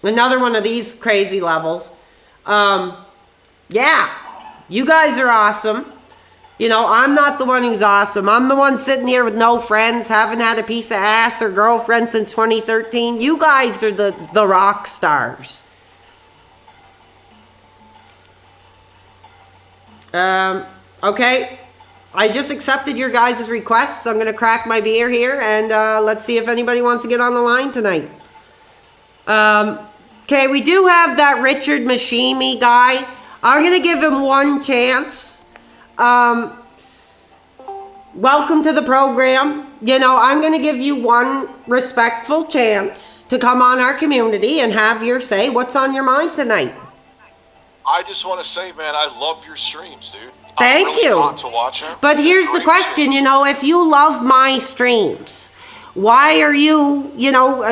Another one of these crazy levels. Yeah, you guys are awesome. I'm not the one who's awesome. I'm the one sitting here with no friends, haven't had a piece of ass or girlfriend since 2013. You guys are the rock stars. Okay. I just accepted your guys' requests. I'm going to crack my beer here, and let's see if anybody wants to get on the line tonight. Okay, we do have that Richard Mashimi guy. I'm going to give him one chance. Welcome to the program. I'm going to give you one respectful chance to come on our community and have your say. What's on your mind tonight? I just want to say, man, I love your streams, dude. Thank you. Want to watch them. But here's the question, if you love my streams, why are you,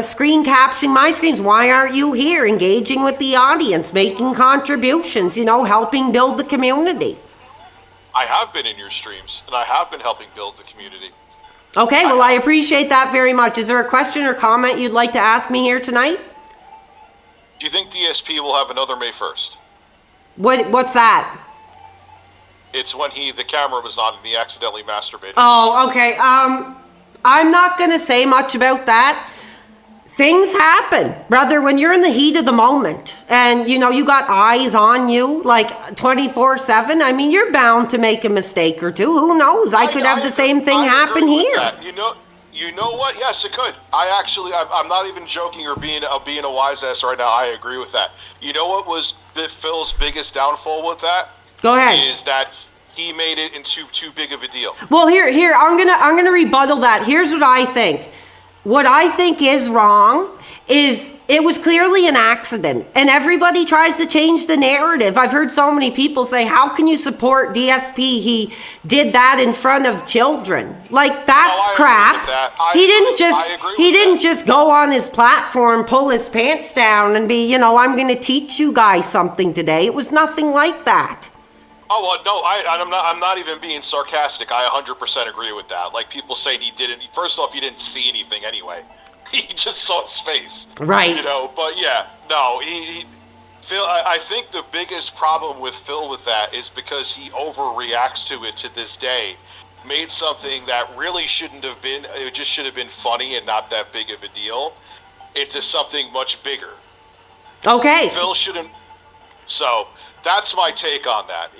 screen captioning my streams? Why aren't you here engaging with the audience, making contributions, helping build the community? I have been in your streams, and I have been helping build the community. Okay, well, I appreciate that very much. Is there a question or comment you'd like to ask me here tonight? Do you think DSP will have another May 1st? What's that? It's when the camera was on and he accidentally masturbated. Oh, okay. I'm not going to say much about that. things happen, brother, when you're in the heat of the moment and, you know, you got eyes on you like 24/7. I mean, you're bound to make a mistake or two. Who knows? I could have the same thing happen here. That. You know what? Yes, it could. I'm not even joking or being a wise ass right now. I agree with that. You know what was Phil's biggest downfall with that? Go ahead. Is that he made it into too big of a deal. Well, here, I'm gonna rebuttal that. Here's what I think. What I think is wrong is it was clearly an accident, and everybody tries to change the narrative. I've heard so many people say, how can you support DSP? He did that in front of children. Like, that's crap. He didn't just go on his platform, pull his pants down and be, you know, I'm going to teach you guys something today. It was nothing like that. Oh, well, no, I'm not even being sarcastic. I 100% agree with that. Like, people say he didn't. First off, he didn't see anything anyway. He just saw his face. Right. You know, but yeah, no, Phil, I think the biggest problem with Phil with that is because he overreacts to it to this day. Made something that really shouldn't have been, it just should have been funny and not that big of a deal, into something much bigger. Okay. Phil shouldn't. So that's my take on that.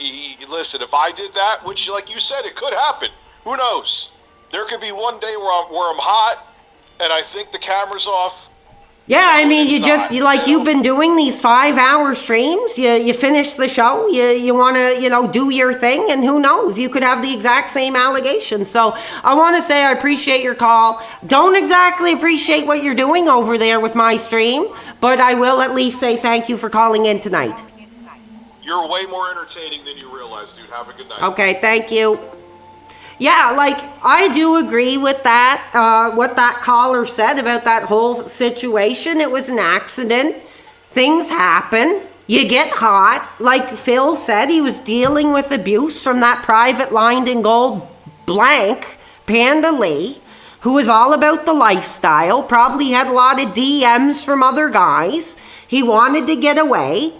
Listen, if I did that, which, like you said, it could happen. Who knows? There could be one day where I'm hot, and I think the camera's off. Yeah, I mean, you've been doing these 5-hour streams. You finish the show. You want to, you know, do your thing, and who knows? You could have the exact same allegation. So I want to say I appreciate your call. Don't exactly appreciate what you're doing over there with my stream, but I will at least say thank you for calling in tonight. You're way more entertaining than you realize, dude. Have a good night. Okay, thank you. Yeah, like, I do agree with that, what that caller said about that whole situation. It was an accident. Things happen. You get hot. Like Phil said, he was dealing with abuse from that private lined in gold blank, Panda Lee, who was all about the lifestyle, probably had a lot of DMs from other guys. He wanted to get away,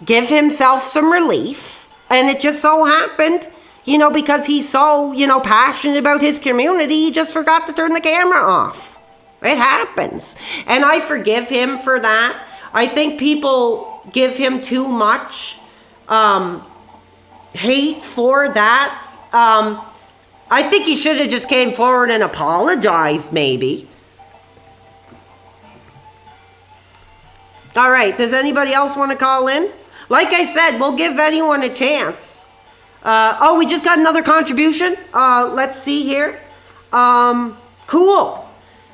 give himself some relief, and it just so happened, you know, because he's so, you know, passionate about his community, he just forgot to turn the camera off. It happens. And I forgive him for that. I think people give him too much hate for that. I think he should have just came forward and apologized, maybe. All right, does anybody else want to call in? Like I said, we'll give anyone a chance. We just got another contribution. Let's see here. Cool.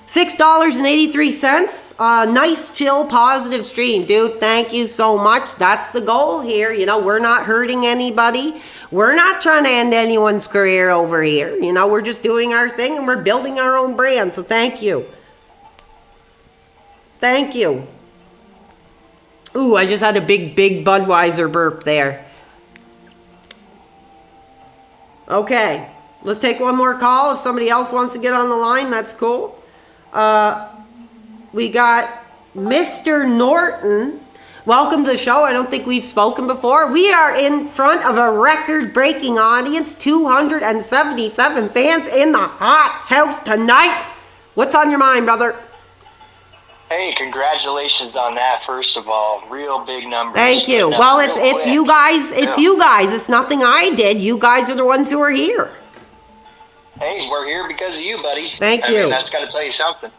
$6.83. Nice, chill, positive stream. Dude, thank you so much. That's the goal here. You know, we're not hurting anybody. We're not trying to end anyone's career over here. You know, we're just doing our thing and we're building our own brand. So thank you. Thank you. Ooh, I just had a big Budweiser burp there. Okay, let's take one more call. If somebody else wants to get on the line, that's cool. We got Mr. Norton. Welcome to the show. I don't think we've spoken before. We are in front of a record-breaking audience, 277 fans in the hot house tonight. What's on your mind, brother? Hey, congratulations on that, first of all. Real big numbers. Thank you. Well, it's you guys. It's you guys. It's nothing I did. You guys are the ones who are here. Hey, we're here because of you, buddy. Thank you. I mean, that's got to tell you something.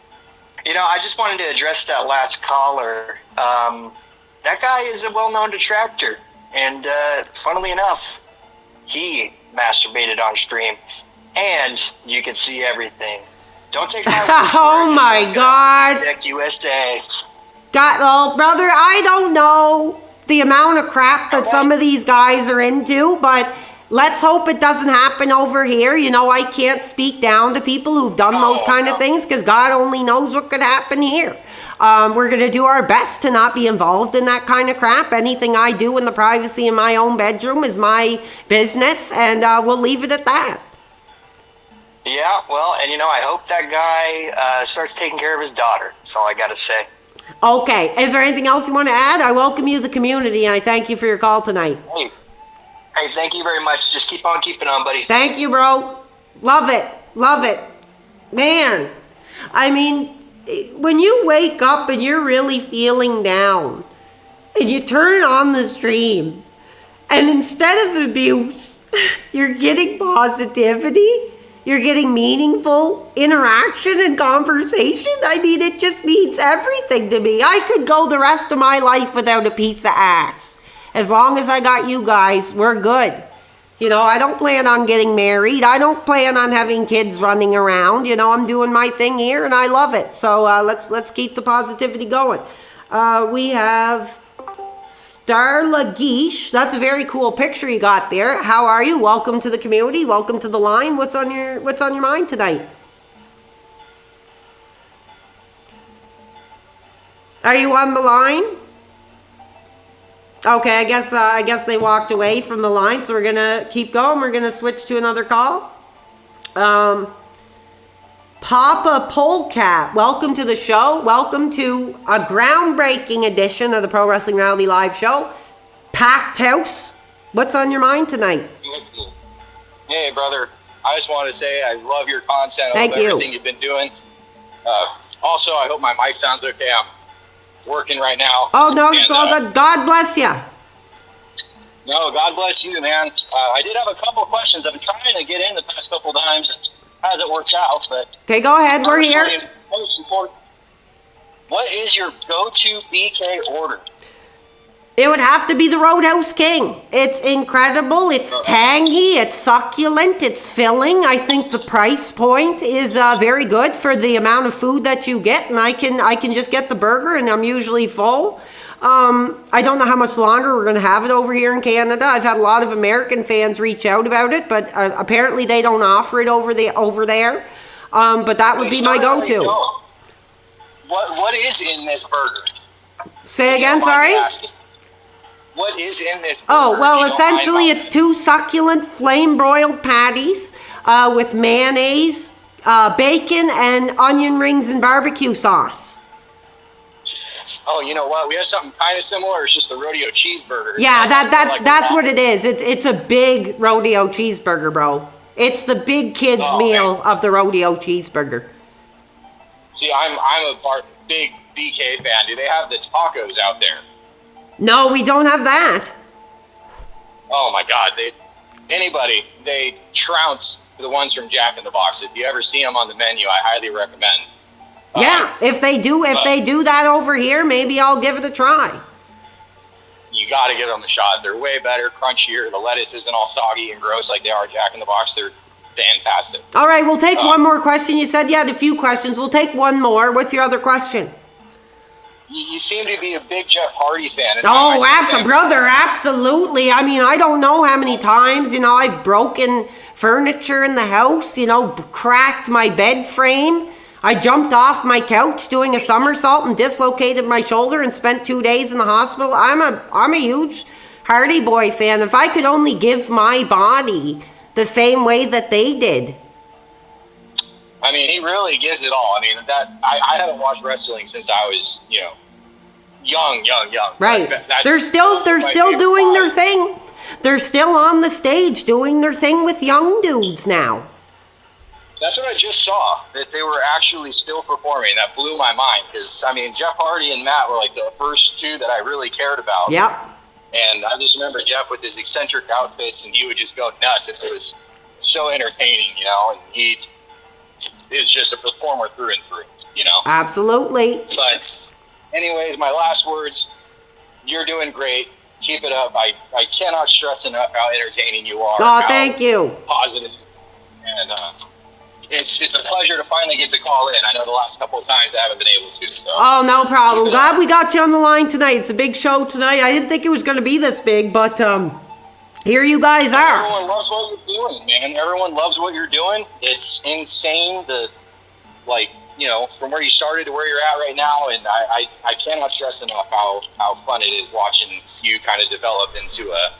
You know, I just wanted to address that last caller. That guy is a well-known detractor. And funnily enough, he masturbated on stream. And you can see everything. Don't take my word. Oh my God. Deck USA. Oh, brother, I don't know the amount of crap that some of these guys are into, but let's hope it doesn't happen over here. You know, I can't speak down to people who've done those kind of things because God only knows what could happen here. We're going to do our best to not be involved in that kind of crap. Anything I do in the privacy of my own bedroom is my business, and we'll leave it at that. Yeah, well, and you know, I hope that guy starts taking care of his daughter. That's all I got to say. Okay. Is there anything else you want to add? I welcome you to the community, and I thank you for your call tonight. Hey, thank you very much. Just keep on keeping on, buddy. Thank you, bro. Love it. Love it. Man, I mean, when you wake up and you're really feeling down and you turn on the stream and instead of abuse, you're getting positivity, you're getting meaningful interaction and conversation. I mean, it just means everything to me. I could go the rest of my life without a piece of ass. As long as I got you guys, we're good. You know, I don't plan on getting married. I don't plan on having kids running around. You know, I'm doing my thing here and I love it. So let's keep the positivity going. We have Starla Geesh. That's a very cool picture you got there. How are you? Welcome to the community. Welcome to the line. What's on your mind tonight? Are you on the line? Okay, I guess they walked away from the line, so we're gonna keep going. We're gonna switch to another call. Papa Polecat, welcome to the show. Welcome to a groundbreaking edition of the Pro Wrestling Rally Live show. Packed house. What's on your mind tonight? Hey, brother. I just want to say I love your content. Thank you. Everything you've been doing. Also, I hope my mic sounds okay. I'm working right now. Oh, no, it's all good. God bless you. No, God bless you, man. I did have a couple of questions. I've been trying to get in the past couple of times. It hasn't worked out, but... Okay, go ahead. We're here. Most important, what is your go-to BK order? It would have to be the Roadhouse King. It's incredible. It's tangy. It's succulent. It's filling. I think the price point is very good for the amount of food that you get. And I can just get the burger, and I'm usually full. I don't know how much longer we're going to have it over here in Canada. I've had a lot of American fans reach out about it, but apparently they don't offer it over there. But that would be my go-to. What is in this burger? Say again, sorry? What is in this burger? Oh, well, essentially it's 2 succulent flame-broiled patties with mayonnaise, bacon, and onion rings and barbecue sauce. Oh, you know what? We have something kind of similar. It's just the rodeo cheeseburger. Yeah, that's what it is. It's a big rodeo cheeseburger, bro. It's the big kids meal of the rodeo cheeseburger. See, I'm a big BK fan. Do they have the tacos out there? No, we don't have that. Oh my God! They trounce the ones from Jack in the Box. If you ever see them on the menu, I highly recommend. Yeah, if they do that over here, maybe I'll give it a try. You got to give them a shot. They're way better, crunchier. The lettuce isn't all soggy and gross like they are Jack in the Box. They're fantastic. All right, we'll take one more question. You said you had a few questions. We'll take one more. What's your other question? You seem to be a big Jeff Hardy fan. Oh, brother, absolutely. I mean, I don't know how many times, I've broken furniture in the house, cracked my bed frame. I jumped off my couch doing a somersault and dislocated my shoulder and spent 2 days in the hospital. I'm a huge Hardy Boy fan. If I could only give my body the same way that they did. I mean, he really gives it all. I mean, I haven't watched wrestling since I was, young. Right. They're still doing their thing. They're still on the stage doing their thing with young dudes now. That's what I just saw, that they were actually still performing. That blew my mind because, I mean, Jeff Hardy and Matt were like the first two that I really cared about. Yep. And I just remember Jeff with his eccentric outfits, and he would just go nuts. It was so entertaining, and he is just a performer through and through, Absolutely. But anyways, my last words, you're doing great. Keep it up. I cannot stress enough how entertaining you are. Oh, thank you. Positive. And it's a pleasure to finally get to call in. I know the last couple of times I haven't been able to. So. Oh, no problem. Glad we got you on the line tonight. It's a big show tonight. I didn't think it was going to be this big, but here you guys are. Everyone loves what you're doing, man. Everyone loves what you're doing. It's insane, from where you started to where you're at right now, and I cannot stress enough how fun it is watching you kind of develop into a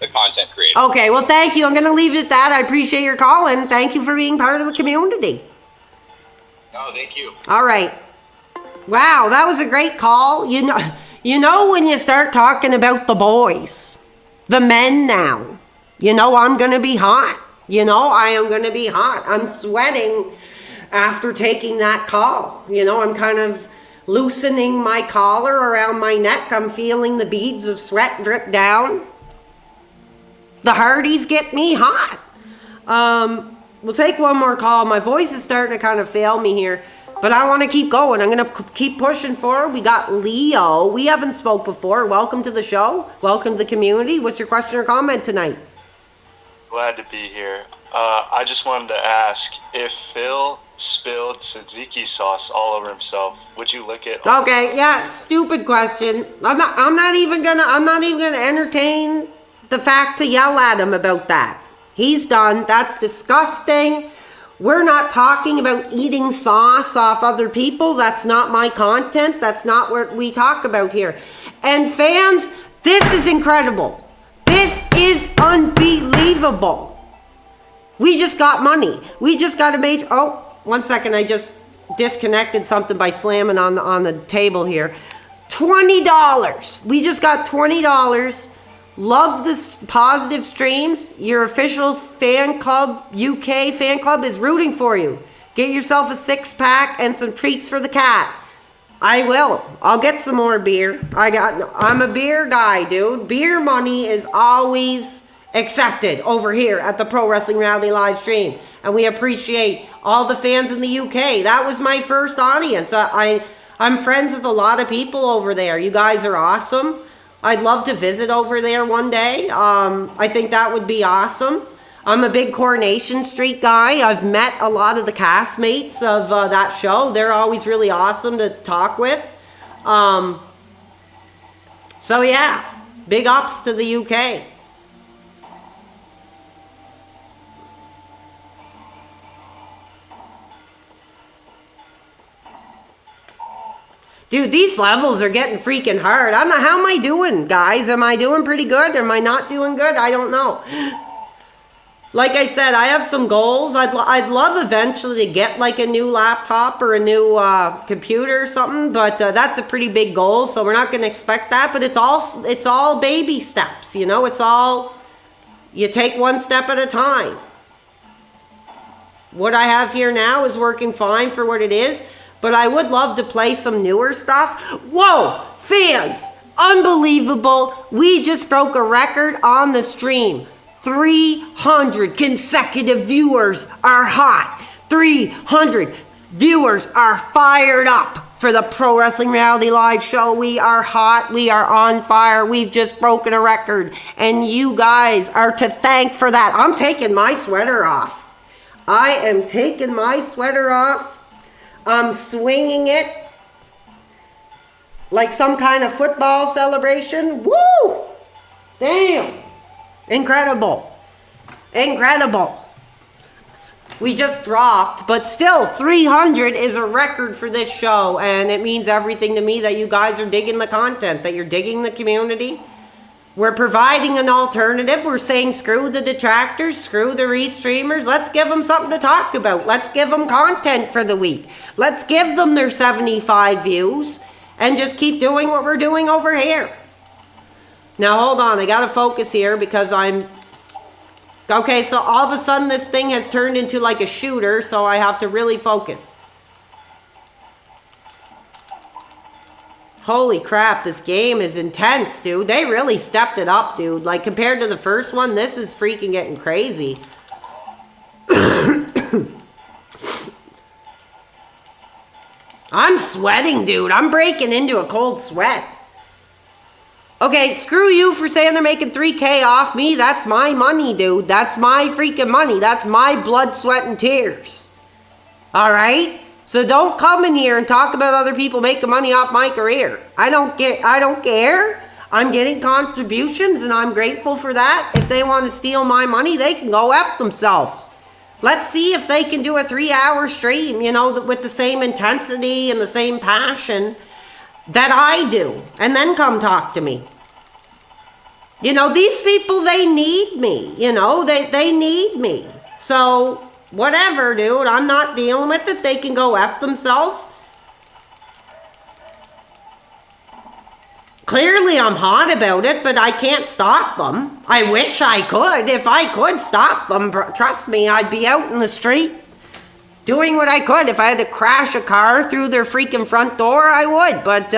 content creator. Okay, well, thank you. I'm going to leave it at that. I appreciate your call, and thank you for being part of the community. No, thank you. All right. Wow, that was a great call. You know when you start talking about the boys, the men now, I'm going to be hot. I am going to be hot. I'm sweating after taking that call. You know, I'm kind of loosening my collar around my neck. I'm feeling the beads of sweat drip down. The Hardys get me hot. We'll take one more call. My voice is starting to kind of fail me here, but I want to keep going. I'm going to keep pushing forward. We got Leo. We haven't spoke before. Welcome to the show. Welcome to the community. What's your question or comment tonight? Glad to be here. I just wanted to ask, if Phil spilled tzatziki sauce all over himself, would you lick it? Okay, yeah, stupid question. I'm not even gonna entertain the fact to yell at him about that. He's done. That's disgusting. We're not talking about eating sauce off other people. That's not my content. That's not what we talk about here. And fans, this is incredible. This is unbelievable. We just got money. We just got a major... Oh, 1 second. I just disconnected something by slamming on the table here. $20. We just got $20. Love this positive streams. Your official fan club, UK fan club, is rooting for you. Get yourself a 6-pack and some treats for the cat. I will. I'll get some more beer. I'm a beer guy, dude. Beer money is always accepted over here at the Pro Wrestling Rally live stream. And we appreciate all the fans in the UK. That was my first audience. I'm friends with a lot of people over there. You guys are awesome. I'd love to visit over there one day. I think that would be awesome. I'm a big Coronation Street guy. I've met a lot of the castmates of that show. They're always really awesome to talk with. So yeah, big ups to the UK. Dude, these levels are getting freaking hard. I don't know, how am I doing, guys? Am I doing pretty good? Am I not doing good? I don't know. Like I said, I have some goals. I'd love eventually to get like a new laptop or a new computer or something, but that's a pretty big goal, so we're not going to expect that. But it's all baby steps, you know? It's all, you take one step at a time. What I have here now is working fine for what it is. But I would love to play some newer stuff. Whoa, fans, unbelievable. We just broke a record on the stream. 300 consecutive viewers are hot. 300 viewers are fired up for the Pro Wrestling Reality Live show. We are hot. We are on fire. We've just broken a record. And you guys are to thank for that. I'm taking my sweater off. I am taking my sweater off. I'm swinging it like some kind of football celebration. Woo! Damn! Incredible. Incredible. We just dropped, but still 300 is a record for this show, and it means everything to me that you guys are digging the content, that you're digging the community. We're providing an alternative. We're saying screw the detractors, screw the restreamers. Let's give them something to talk about. Let's give them content for the week. Let's give them their 75 views and just keep doing what we're doing over here. Now, hold on. I got to focus here because I'm... Okay, so all of a sudden this thing has turned into like a shooter, so I have to really focus. Holy crap, this game is intense, dude. They really stepped it up, dude. Like, compared to the first one, this is freaking getting crazy. I'm sweating, dude. I'm breaking into a cold sweat. Okay, screw you for saying they're making $3K off me. That's my money, dude. That's my freaking money. That's my blood, sweat, and tears. All right? So don't come in here and talk about other people making money off my career. I don't care. I'm getting contributions and I'm grateful for that. If they want to steal my money, they can go F themselves. Let's see if they can do a 3-hour stream, you know, with the same intensity and the same passion that I do. And then come talk to me. You know, these people, they need me. You know, they need me. So... whatever, dude. I'm not dealing with it. They can go F themselves. Clearly, I'm hot about it, but I can't stop them. I wish I could. If I could stop them, trust me, I'd be out in the street. doing what I could. If I had to crash a car through their freaking front door, I would. But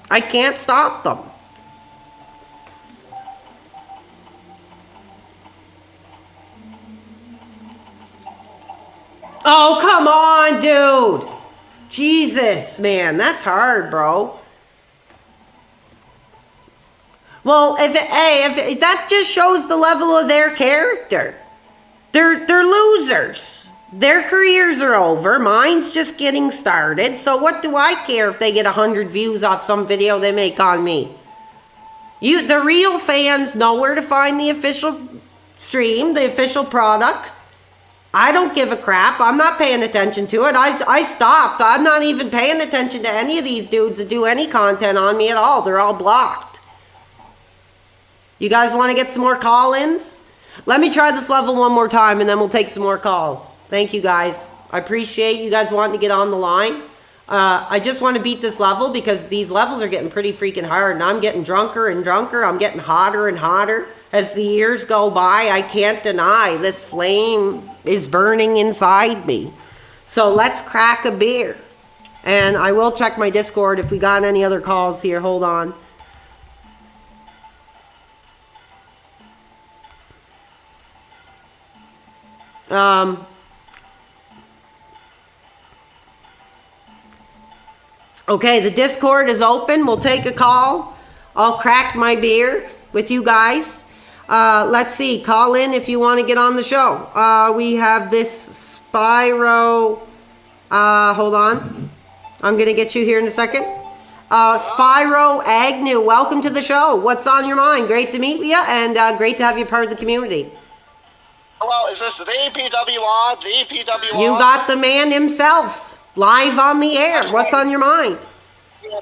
I can't stop them. Oh, come on, dude. Jesus, man, that's hard, bro. Well, if that just shows the level of their character. They're losers. Their careers are over. Mine's just getting started. So what do I care if they get 100 views off some video they make on me? The real fans know where to find the official stream, the official product. I don't give a crap. I'm not paying attention to it. I stopped. I'm not even paying attention to any of these dudes that do any content on me at all. They're all blocked. You guys want to get some more call-ins? Let me try this level one more time and then we'll take some more calls. Thank you guys. I appreciate you guys wanting to get on the line. I just want to beat this level because these levels are getting pretty freaking hard and I'm getting drunker and drunker. I'm getting hotter and hotter. As the years go by, I can't deny this flame is burning inside me. So let's crack a beer. And I will check my Discord if we got any other calls here. Hold on. Okay, the Discord is open. We'll take a call. I'll crack my beer with you guys. Let's see. Call in if you want to get on the show. We have this Spyro. Hold on. I'm going to get you here in a second. Spyro Agnew, welcome to the show. What's on your mind? Great to meet you and great to have you part of the community. Hello, is this the PWR? The PWR? You got the man himself live on the air. What's on your mind? Well,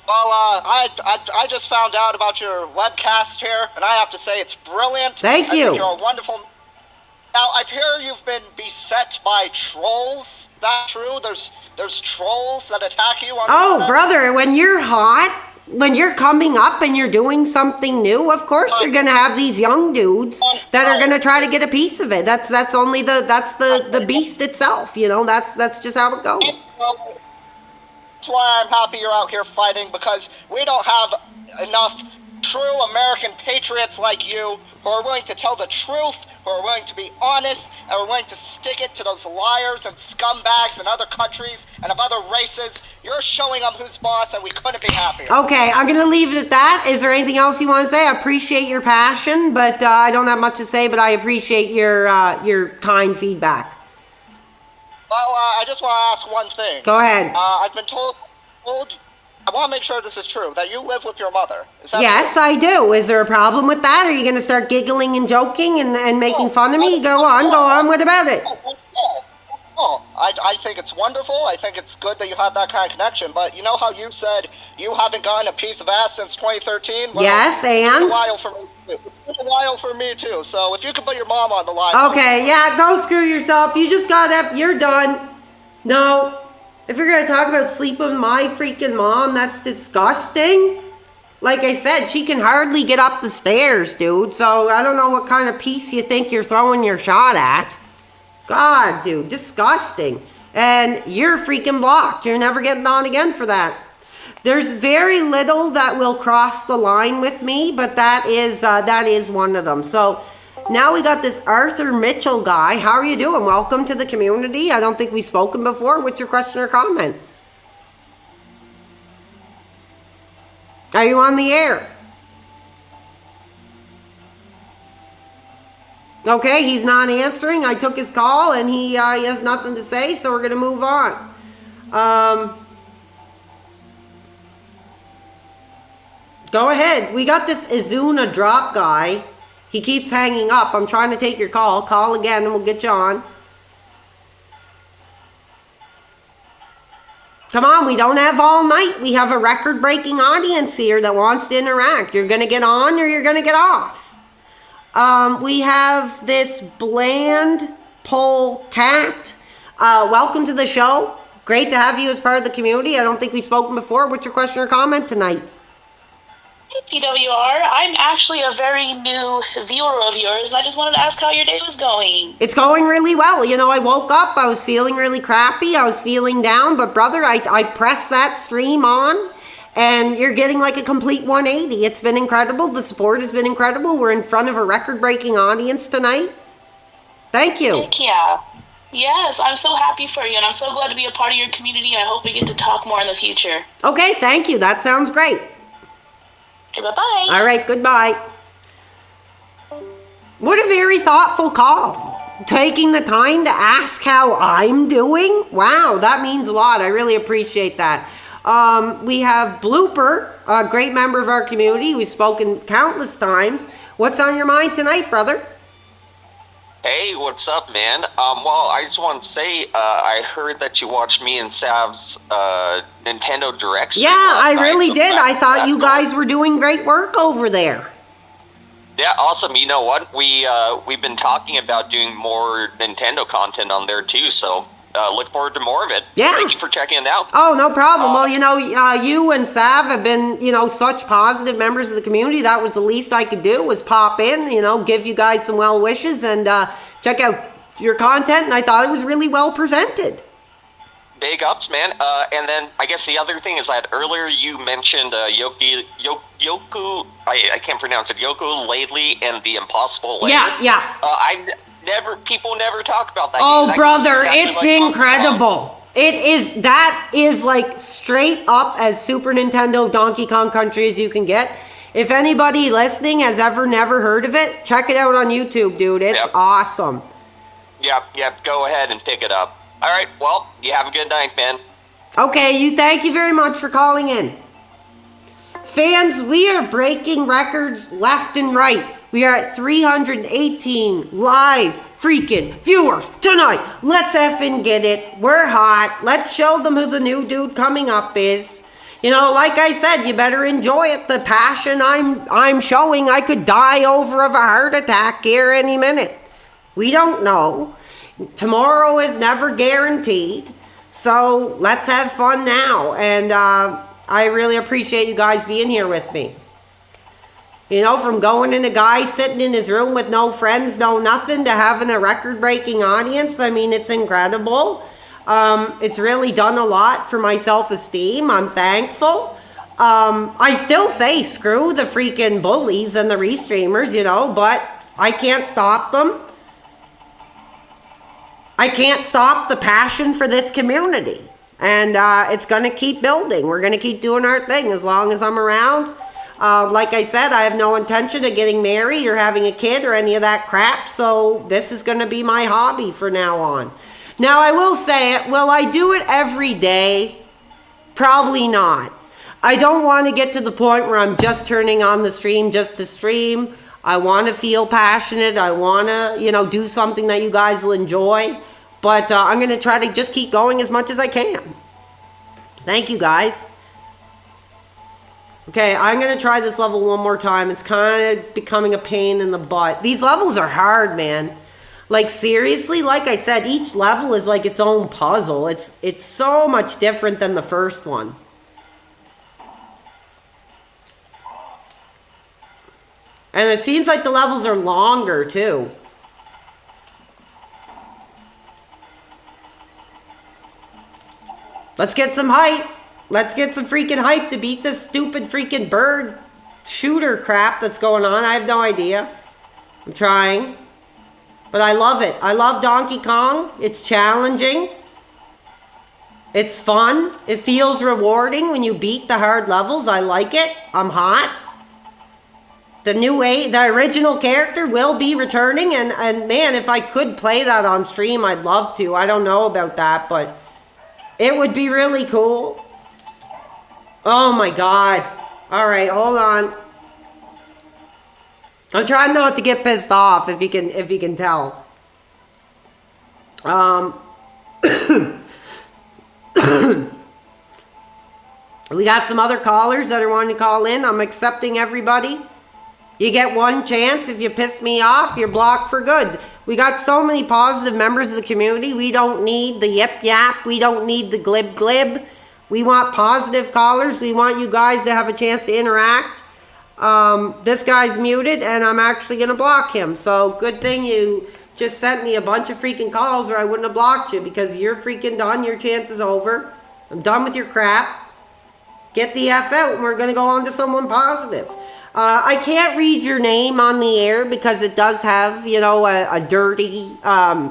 I just found out about your webcast here, and I have to say it's brilliant. Thank you. I think you're a wonderful. Now, I hear you've been beset by trolls. Is that true? There's trolls that attack you on the Oh, internet? brother, when you're hot, when you're coming up and you're doing something new, of course you're gonna have these young dudes that are gonna try to get a piece of it. That's only the beast itself, you know. That's just how it goes. That's why I'm happy you're out here fighting, because we don't have enough true American patriots like you who are willing to tell the truth, who are willing to be honest, and are willing to stick it to those liars and scumbags in other countries and of other races. You're showing them who's boss, and we couldn't be happier. Okay, I'm gonna leave it at that. Is there anything else you want to say? I appreciate your passion, but I don't have much to say. But I appreciate your kind feedback. Well, I just want to ask one thing. Go ahead. I've been told. I want to make sure this is true, that you live with your mother. Is that Yes, true? I do. Is there a problem with that? Are you going to start giggling and joking and making fun of me? Go on. What about it? Oh, I think it's wonderful. I think it's good that you have that kind of connection. But you know how you said you haven't gotten a piece of ass since 2013? Well, Yes, and? It's been a while for me too. It's been a while for me too. So if you could put your mom on the line. Okay, yeah, go screw yourself. You just got F. You're done. No. If you're going to talk about sleeping with my freaking mom, that's disgusting. Like I said, she can hardly get up the stairs, dude. So I don't know what kind of piece you think you're throwing your shot at. God, dude, disgusting. And you're freaking blocked. You're never getting on again for that. There's very little that will cross the line with me, but that is one of them. So now we got this Arthur Mitchell guy. How are you doing? Welcome to the community. I don't think we've spoken before. What's your question or comment? Are you on the air? Okay, he's not answering. I took his call and he has nothing to say, so we're going to move on. Go ahead. We got this Izuna drop guy. He keeps hanging up. I'm trying to take your call. Call again and we'll get you on. Come on, we don't have all night. We have a record-breaking audience here that wants to interact. You're going to get on or you're going to get off. We have this Bland Pole Cat. Welcome to the show. Great to have you as part of the community. I don't think we've spoken before. What's your question or comment tonight? Hey, PWR. I'm actually a very new viewer of yours, and I just wanted to ask how your day was going. It's going really well. You know, I woke up, I was feeling really crappy, I was feeling down, but brother, I pressed that stream on, and you're getting like a complete 180. It's been incredible. The support has been incredible. We're in front of a record-breaking audience tonight. Thank you. Heck yeah. Yes, I'm so happy for you, and I'm so glad to be a part of your community, and I hope we get to talk more in the future. Okay, thank you. That sounds great. Okay, bye-bye. All right, goodbye. What a very thoughtful call. Taking the time to ask how I'm doing. Wow, that means a lot. I really appreciate that. We have Blooper, a great member of our community. We've spoken countless times. What's on your mind tonight, brother? Hey, what's up, man? Well, I just want to say, I heard that you watched me and Sav's Nintendo Direct stream Yeah, last I night, really so did. I thought you cool. guys were doing great work over there. Yeah, awesome. You know what? We've been talking about doing more Nintendo content on there too, so look forward to more of it. Yeah. Thank you for checking it out. Oh, no problem. Well, you know, you and Sav have been, you know, such positive members of the community. That was the least I could do, was pop in, you know, give you guys some well wishes and check out your content. And I thought it was really well presented. Big ups, man. And then I guess the other thing is that earlier you mentioned Yoku, I can't pronounce it, Yoku Lately and the Impossible Lair. Yeah. People never talk about that Oh, game. That brother, game's it's actually, like, incredible. That is like straight up as Super Nintendo Donkey Kong Country as you can get. If anybody listening has never heard of it, check it out on YouTube, dude. It's awesome. Yep, go ahead and pick it up. All right, well, you have a good night, man. Okay, thank you very much for calling in. Fans, we are breaking records left and right. We are at 318 live freaking viewers tonight. Let's effing get it. We're hot. Let's show them who the new dude coming up is. You know, like I said, you better enjoy it. The passion I'm showing. I could die over of a heart attack here any minute. We don't know. Tomorrow is never guaranteed. So let's have fun now. And I really appreciate you guys being here with me. You know, from going in a guy sitting in his room with no friends, no nothing, to having a record-breaking audience. I mean, it's incredible. It's really done a lot for my self-esteem. I'm thankful. I still say screw the freaking bullies and the restreamers, you know, but I can't stop them. I can't stop the passion for this community. And it's going to keep building. We're going to keep doing our thing as long as I'm around. Like I said, I have no intention of getting married or having a kid or any of that crap. So this is going to be my hobby for now on. Now, I will say, will I do it every day? Probably not. I don't want to get to the point where I'm just turning on the stream just to stream. I want to feel passionate. I want to, you know, do something that you guys will enjoy. But I'm going to try to just keep going as much as I can. Thank you, guys. Okay, I'm going to try this level one more time. It's kind of becoming a pain in the butt. These levels are hard, man. Like, seriously, like I said, each level is like its own puzzle. It's so much different than the first one. And it seems like the levels are longer, too. Let's get some hype. Let's get some freaking hype to beat this stupid freaking bird shooter crap that's going on. I have no idea. I'm trying. But I love it. I love Donkey Kong. It's challenging. It's fun. It feels rewarding when you beat the hard levels. I like it. I'm hot. The original character will be returning. And man, if I could play that on stream, I'd love to. I don't know about that, but it would be really cool. Oh my god. Alright, hold on. I'm trying not to get pissed off, if you can tell. We got some other callers that are wanting to call in. I'm accepting everybody. You get one chance. If you piss me off, you're blocked for good. We got so many positive members of the community. We don't need the yip yap. We don't need the glib glib. We want positive callers. We want you guys to have a chance to interact. This guy's muted, and I'm actually going to block him. So good thing you just sent me a bunch of freaking calls, or I wouldn't have blocked you, because you're freaking done. Your chance is over. I'm done with your crap. Get the F out, and we're going to go on to someone positive. I can't read your name on the air because it does have, you know, a dirty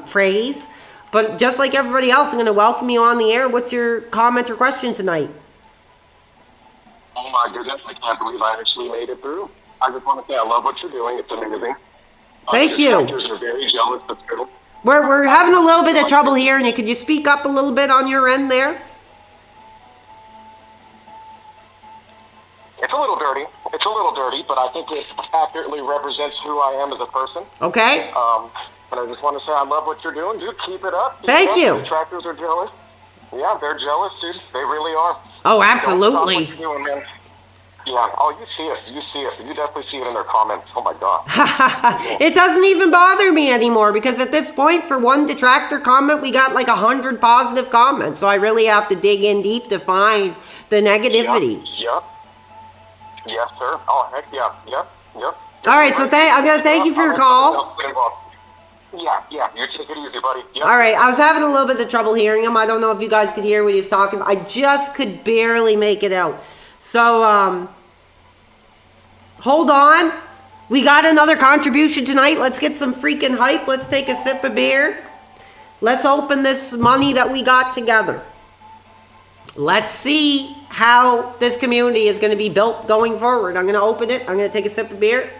phrase. But just like everybody else, I'm going to welcome you on the air. What's your comment or question tonight? Oh my goodness, I can't believe I actually made it through. I just want to say I love what you're doing. It's amazing. Thank you. Detractors are very jealous of Fiddle. We're having a little bit of trouble here, and could you speak up a little bit on your end there? It's a little dirty. It's a little dirty, but I think it accurately represents who I am as a person. Okay. But I just want to say I love what you're doing, dude. Keep it up. Thank you. Detractors are jealous. Yeah, they're jealous, dude. They really are. Oh, Don't absolutely. stop what you're doing, man. Yeah. Oh, you see it. You see it. You definitely see it in their comments. Oh my god. It doesn't even bother me anymore, because at this point, for one detractor comment, we got like 100 positive comments. So I really have to dig in deep to find the negativity. Yep. Yes, sir. Oh, heck yeah. Yep. Yep. All right, so I'm going to thank you for your call. Yeah. You take it easy, buddy. Yep. All right, I was having a little bit of trouble hearing him. I don't know if you guys could hear what he was talking about. I just could barely make it out. So, hold on. We got another contribution tonight. Let's get some freaking hype. Let's take a sip of beer. Let's open this money that we got together. Let's see how this community is going to be built going forward. I'm going to open it. I'm going to take a sip of beer.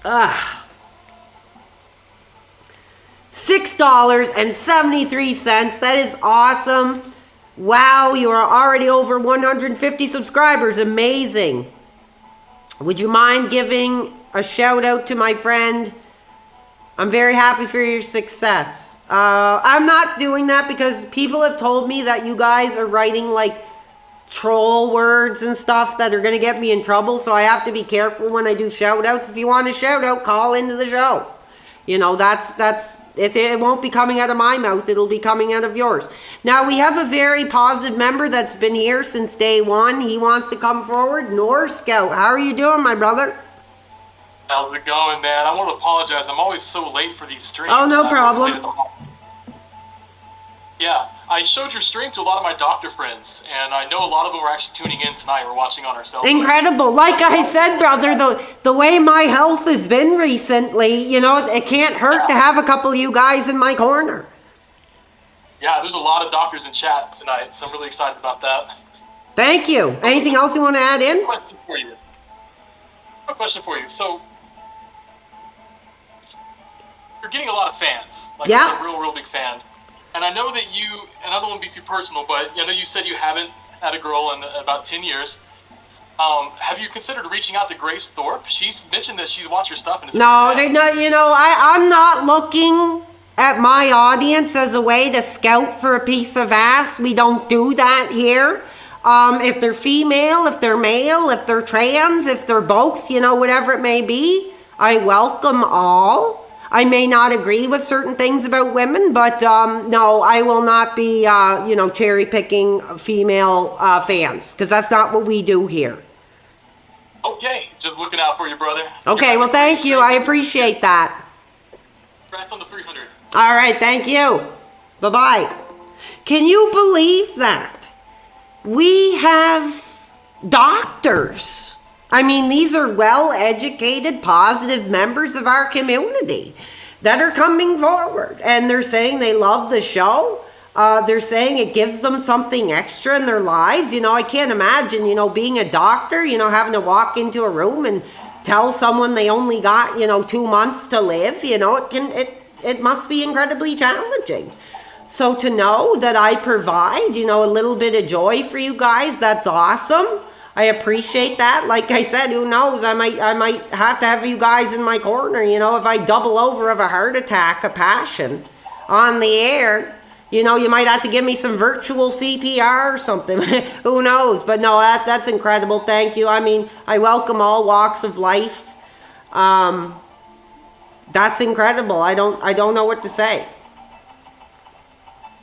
$6.73. That is awesome. Wow, you are already over 150 subscribers. Amazing. Would you mind giving a shout out to my friend? I'm very happy for your success. I'm not doing that because people have told me that you guys are writing like troll words and stuff that are going to get me in trouble. So I have to be careful when I do shout outs. If you want a shout out, call into the show. You know, it won't be coming out of my mouth. It'll be coming out of yours. Now, we have a very positive member that's been here since day one. He wants to come forward. North Scout, how are you doing, my brother? How's it going, man? I want to apologize. I'm always so late for these streams. Oh, no problem. Yeah, I showed your stream to a lot of my doctor friends, and I know a lot of them were actually tuning in tonight. We're watching on our cell phones. Incredible. Like I said, brother, the way my health has been recently, you know, it can't hurt to have a couple of you guys in my corner. Yeah, there's a lot of doctors in chat tonight, so I'm really excited about that. Thank you. Anything else you want to add in? Question for you. A question for you. So, you're getting a lot of fans. Like, yeah. Real big fans. And I know that you, and I don't want to be too personal, but I know you said you haven't had a girl in about 10 years. Have you considered reaching out to Grace Thorpe? She's mentioned that she's watched your stuff. And no, they're not, you know, I'm not looking at my audience as a way to scout for a piece of ass. We don't do that here. If they're female, if they're male, if they're trans, if they're both, you know, whatever it may be, I welcome all. I may not agree with certain things about women, but no, I will not be, you know, cherry picking female fans, because that's not what we do here. Okay, just looking out for you, brother. Okay, well, thank you. I appreciate that. Congrats on the 300. All right, thank you. Bye-bye. Can you believe that? We have doctors. I mean, these are well-educated, positive members of our community that are coming forward. And they're saying they love the show. They're saying it gives them something extra in their lives. You know, I can't imagine, you know, being a doctor, you know, having to walk into a room and tell someone they only got, you know, 2 months to live. You know, it must be incredibly challenging. So to know that I provide, you know, a little bit of joy for you guys, that's awesome. I appreciate that. Like I said, who knows? I might have to have you guys in my corner. You know, if I double over of a heart attack, a passion on the air, you know, you might have to give me some virtual CPR or something. Who knows? But no, that's incredible. Thank you. I mean, I welcome all walks of life. That's incredible. I don't know what to say.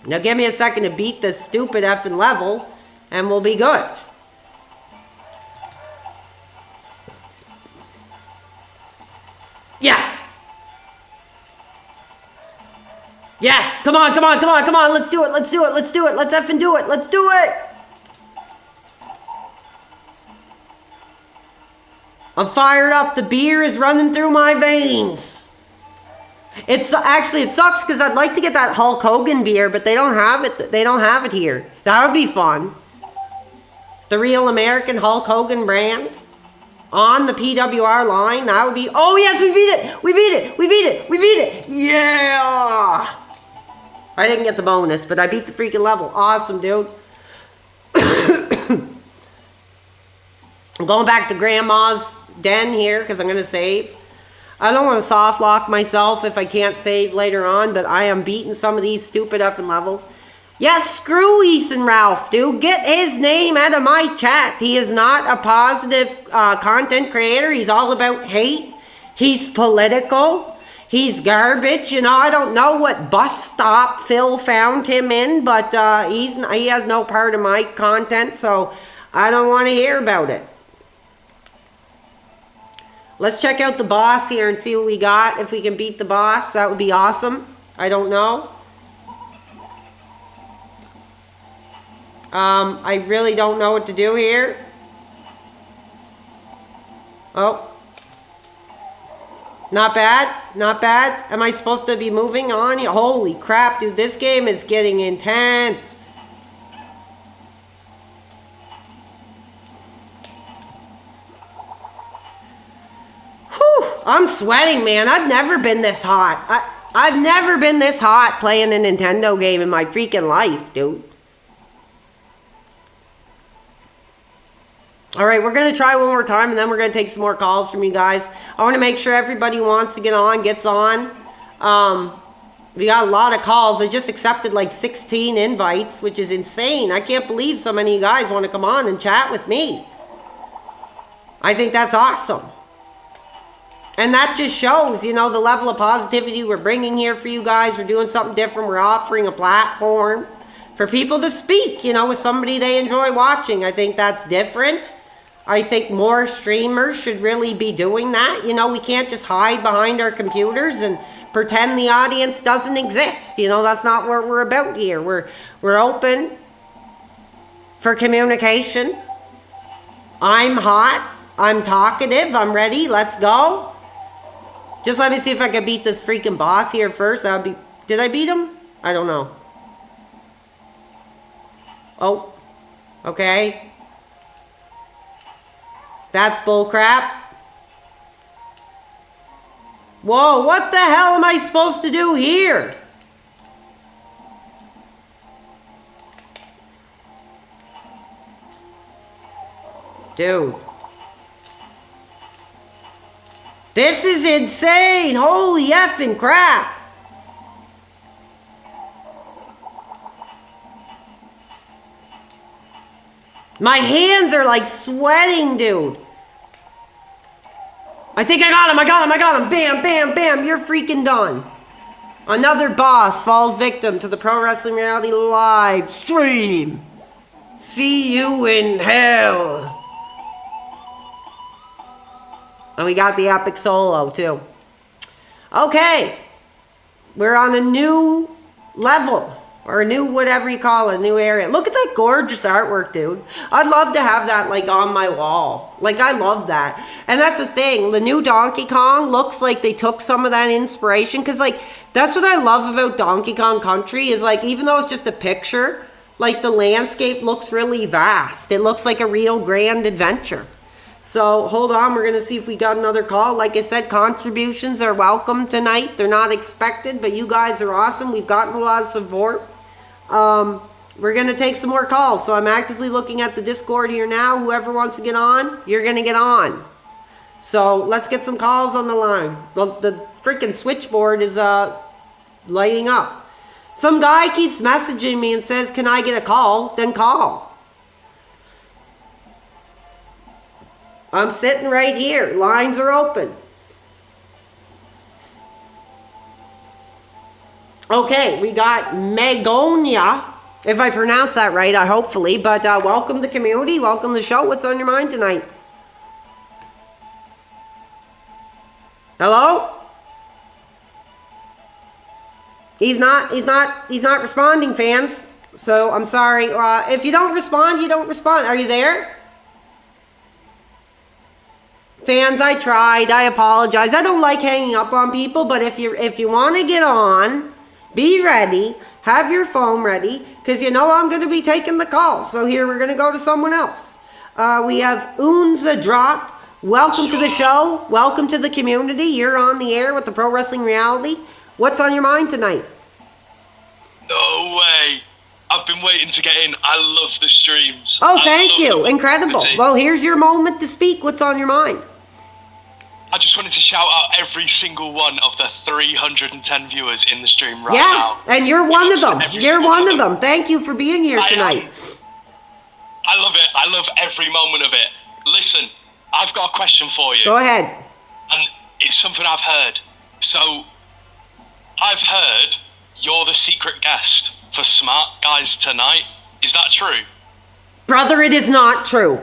Now give me a second to beat this stupid effing level, and we'll be good. Yes! Yes! Come on, come on, come on, come on! Let's do it, let's do it, let's do it, let's effing do it, let's do it! I'm fired up. The beer is running through my veins. It's actually, it sucks because I'd like to get that Hulk Hogan beer, but they don't have it. They don't have it here. That would be fun. The real American Hulk Hogan brand on the PWR line. That would be. Oh yes, we beat it. We beat it. We beat it. We beat it. Yeah. I didn't get the bonus, but I beat the freaking level. Awesome, dude. I'm going back to Grandma's den here because I'm going to save. I don't want to soft lock myself if I can't save later on, but I am beating some of these stupid effing levels. Yes, screw Ethan Ralph, dude. Get his name out of my chat. He is not a positive content creator. He's all about hate. He's political. He's garbage. You know, I don't know what bus stop Phil found him in, but he has no part of my content, so I don't want to hear about it. Let's check out the boss here and see what we got. If we can beat the boss, that would be awesome. I don't know. I really don't know what to do here. Oh. Not bad. Not bad. Am I supposed to be moving on? Holy crap, dude. This game is getting intense. I'm sweating, man. I've never been this hot. I've never been this hot playing a Nintendo game in my freaking life, dude. Alright, we're going to try one more time, and then we're going to take some more calls from you guys. I want to make sure everybody who wants to get on, gets on. We got a lot of calls. I just accepted like 16 invites, which is insane. I can't believe so many of you guys want to come on and chat with me. I think that's awesome. And that just shows, you know, the level of positivity we're bringing here for you guys. We're doing something different. We're offering a platform for people to speak, you know, with somebody they enjoy watching. I think that's different. I think more streamers should really be doing that. You know, we can't just hide behind our computers and pretend the audience doesn't exist. You know, that's not what we're about here. We're open for communication. I'm hot. I'm talkative. I'm ready. Let's go. Just let me see if I can beat this freaking boss here first. That would be... Did I beat him? I don't know. Oh. Okay. That's bullcrap. Whoa, what the hell am I supposed to do here? Dude. This is insane! Holy effing crap! My hands are like sweating, dude. I think I got him, I got him, I got him. Bam, bam, bam, you're freaking done. Another boss falls victim to the Pro Wrestling Reality live stream. See you in hell. And we got the epic solo, too. Okay. We're on a new level. Or a new whatever you call it, a new area. Look at that gorgeous artwork, dude. I'd love to have that, like, on my wall. Like, I love that. And that's the thing. The new Donkey Kong looks like they took some of that inspiration. Because, like, that's what I love about Donkey Kong Country. Is, like, even though it's just a picture, like, the landscape looks really vast. It looks like a real grand adventure. So, hold on, we're going to see if we got another call. Like I said, contributions are welcome tonight. They're not expected, but you guys are awesome. We've gotten a lot of support. We're going to take some more calls. So, I'm actively looking at the Discord here now. Whoever wants to get on, you're going to get on. So, let's get some calls on the line. The freaking switchboard is lighting up. Some guy keeps messaging me and says, can I get a call? Then call. I'm sitting right here. Lines are open. Okay, we got Megonia, if I pronounce that right, hopefully. But welcome to the community. Welcome to the show. What's on your mind tonight? Hello? He's not responding, fans. So I'm sorry. If you don't respond, you don't respond. Are you there? Fans, I tried. I apologize. I don't like hanging up on people, but if you want to get on, be ready. Have your phone ready, because you know I'm going to be taking the call. So here, we're going to go to someone else. We have Unza Drop. Welcome to the show. Welcome to the community. You're on the air with the Pro Wrestling Reality. What's on your mind tonight? No way. I've been waiting to get in. I love the streams. Oh, thank you. Incredible. Well, here's your moment to speak. What's on your mind? I just wanted to shout out every single one of the 310 viewers in the stream right now. Yeah, and you're one of them. You're one of them. Thank you for being here tonight. I love it. I love every moment of it. Listen, I've got a question for you. Go ahead. And it's something I've heard. So, I've heard you're the secret guest for Smart Guys Tonight. Is that true? Brother, it is not true.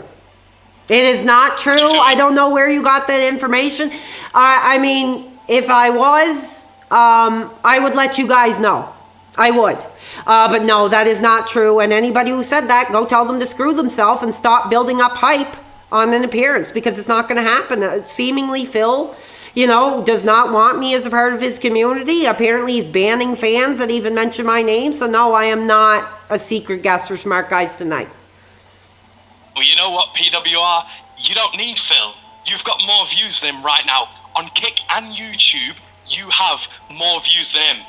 It is not true. I don't know where you got that information. I mean, if I was, I would let you guys know. I would. But no, that is not true. And anybody who said that, go tell them to screw themselves and stop building up hype on an appearance, because it's not going to happen. Seemingly, Phil, does not want me as a part of his community. Apparently, he's banning fans that even mention my name. So no, I am not a secret guest for Smart Guys Tonight. Well, you know what, PWR? You don't need Phil. You've got more views than him right now. On Kick and YouTube, you have more views than him.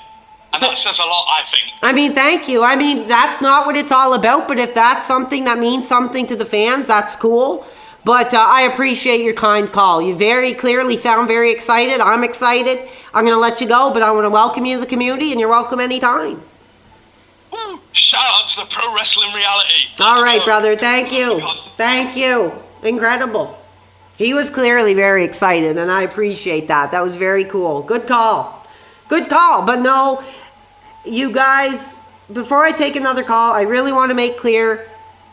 And that says a lot, I think. I mean, thank you. I mean, that's not what it's all about, but if that's something that means something to the fans, that's cool. But I appreciate your kind call. You very clearly sound very excited. I'm excited. I'm going to let you go, but I want to welcome you to the community, and you're welcome anytime. Woo! Shout out to the Pro Wrestling Reality. All right, brother. Thank you. Thank you. Incredible. He was clearly very excited, and I appreciate that. That was very cool. Good call. Good call. But no, you guys, before I take another call, I really want to make clear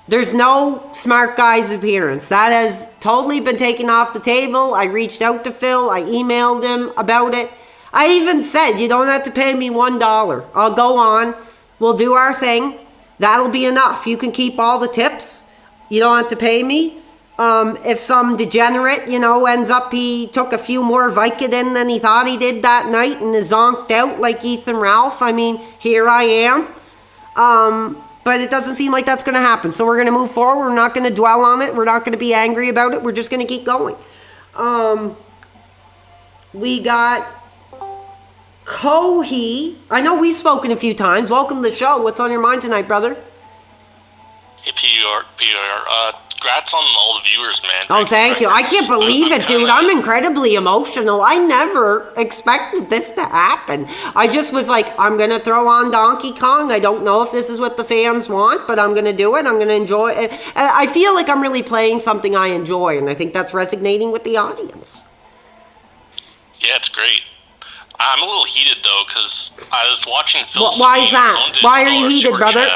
there's no Smart Guys appearance. That has totally been taken off the table. I reached out to Phil. I emailed him about it. I even said, you don't have to pay me $1. I'll go on. We'll do our thing. That'll be enough. You can keep all the tips. You don't have to pay me. If some degenerate, ends up he took a few more Vicodin than he thought he did that night and is zonked out like Ethan Ralph, I mean, here I am. But it doesn't seem like that's going to happen. So we're going to move forward. We're not going to dwell on it. We're not going to be angry about it. We're just going to keep going. We got Kohi. I know we've spoken a few times. Welcome to the show. What's on your mind tonight, brother? Hey, Peter. Congrats on all the viewers, man. Oh, thank you. I can't believe it, dude. I'm incredibly emotional. I never expected this to happen. I just was like, I'm going to throw on Donkey Kong. I don't know if this is what the fans want, but I'm going to do it. I'm going to enjoy it. I feel like I'm really playing something I enjoy, and I think that's resonating with the audience. Yeah, it's great. I'm a little heated, though, because I was watching Phil's Why is that? Why are you heated, brother?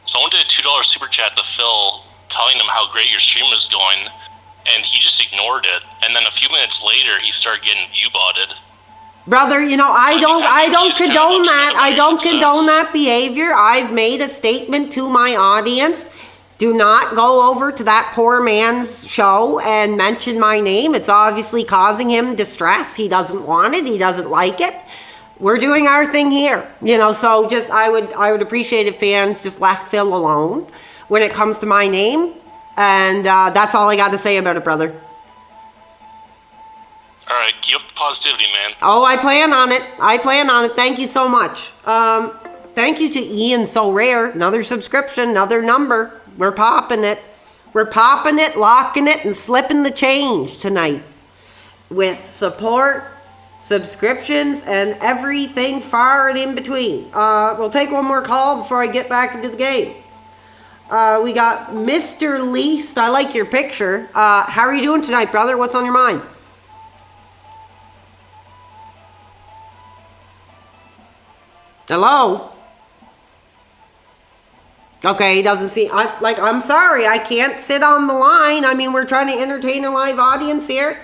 Someone did a $2 super chat to Phil, telling him how great your stream was going, and he just ignored it. And then a few minutes later, he started getting view-botted. Brother, I don't condone that. I don't condone that behavior. I've made a statement to my audience. Do not go over to that poor man's show and mention my name. It's obviously causing him distress. He doesn't want it. He doesn't like it. We're doing our thing here. So just I would appreciate if fans just left Phil alone when it comes to my name. And that's all I got to say about it, brother. All right, keep up the positivity, man. Oh, I plan on it. Thank you so much. Thank you to Ian So Rare. Another subscription, another number. We're popping it. We're popping it, locking it, and slipping the change tonight. With support, subscriptions, and everything far and in between. We'll take one more call before I get back into the game. We got Mr. Least. I like your picture. How are you doing tonight, brother? What's on your mind? Hello? Okay, he doesn't see... I'm sorry. I can't sit on the line. I mean, we're trying to entertain a live audience here.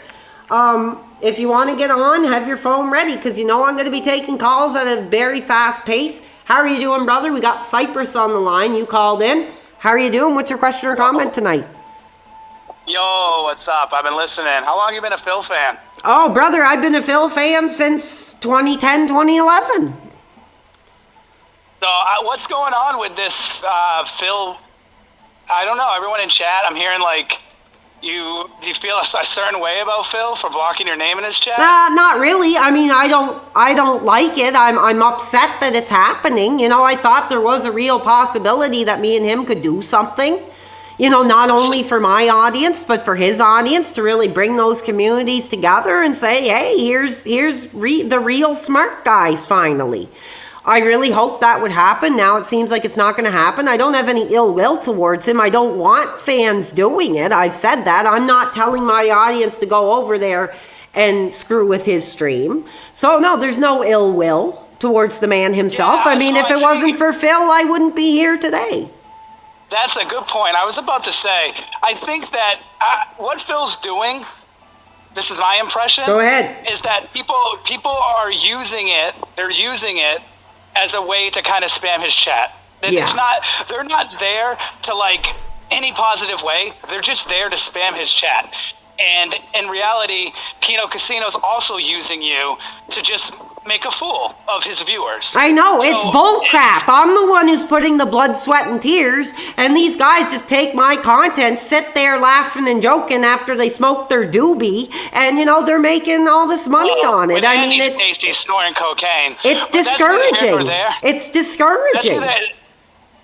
If you want to get on, have your phone ready, because you know I'm going to be taking calls at a very fast pace. How are you doing, brother? We got Cypress on the line. You called in. How are you doing? What's your question or comment tonight? Yo, what's up? I've been listening. How long you been a Phil fan? Oh, brother, I've been a Phil fan since 2010, 2011. So, what's going on with this Phil? I don't know. Everyone in chat, I'm hearing like, do you feel a certain way about Phil for blocking your name in his chat? Not really. I mean, I don't like it. I'm upset that it's happening. You know, I thought there was a real possibility that me and him could do something. You know, not only for my audience, but for his audience, to really bring those communities together and say, hey, here's the real smart guys finally. I really hope that would happen. Now it seems like it's not going to happen. I don't have any ill will towards him. I don't want fans doing it. I've said that. I'm not telling my audience to go over there and screw with his stream. So no, there's no ill will towards the man himself. Yeah, I mean, if it wasn't for Phil, I wouldn't be here today. That's a good point. I was about to say, I think that what Phil's doing, this is my impression. Go ahead. Is that people are using it. They're using it as a way to kind of spam his chat. Yeah. They're not there to like any positive way. They're just there to spam his chat. And in reality, Kino Casino's also using you to just make a fool of his viewers. I know, it's bull crap. I'm the one who's putting the blood, sweat, and tears, and these guys just take my content, sit there laughing and joking after they smoke their doobie, and you know, they're making all this money on it. I mean, it's tasty snorting cocaine. It's But that's neither here nor discouraging. there. It's discouraging.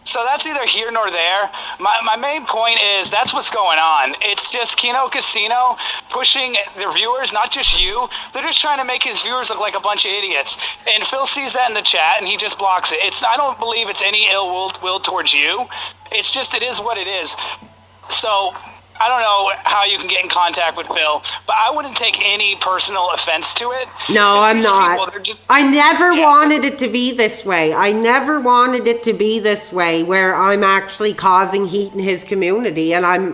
So that's either here nor there. My main point is that's what's going on. It's just Kino Casino pushing their viewers, not just you. They're just trying to make his viewers look like a bunch of idiots. And Phil sees that in the chat and he just blocks it. I don't believe it's any ill will towards you. It's just, it is what it is. So I don't know how you can get in contact with Phil, but I wouldn't take any personal offense to it. No, I'm These not. people, they're just- I never wanted it to be this way. I never wanted it to be this way, where I'm actually causing heat in his community, and I'm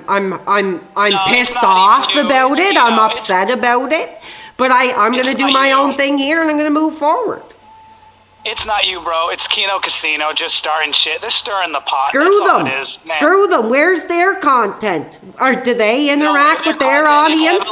pissed off about it. I'm upset about it. But I'm gonna do my own thing here, and I'm gonna move forward. It's not you, bro. It's Kino Casino just starting shit. They're stirring the pot. Screw That's all them. it is, man. Screw them. Where's their content? Or do they interact with their audience?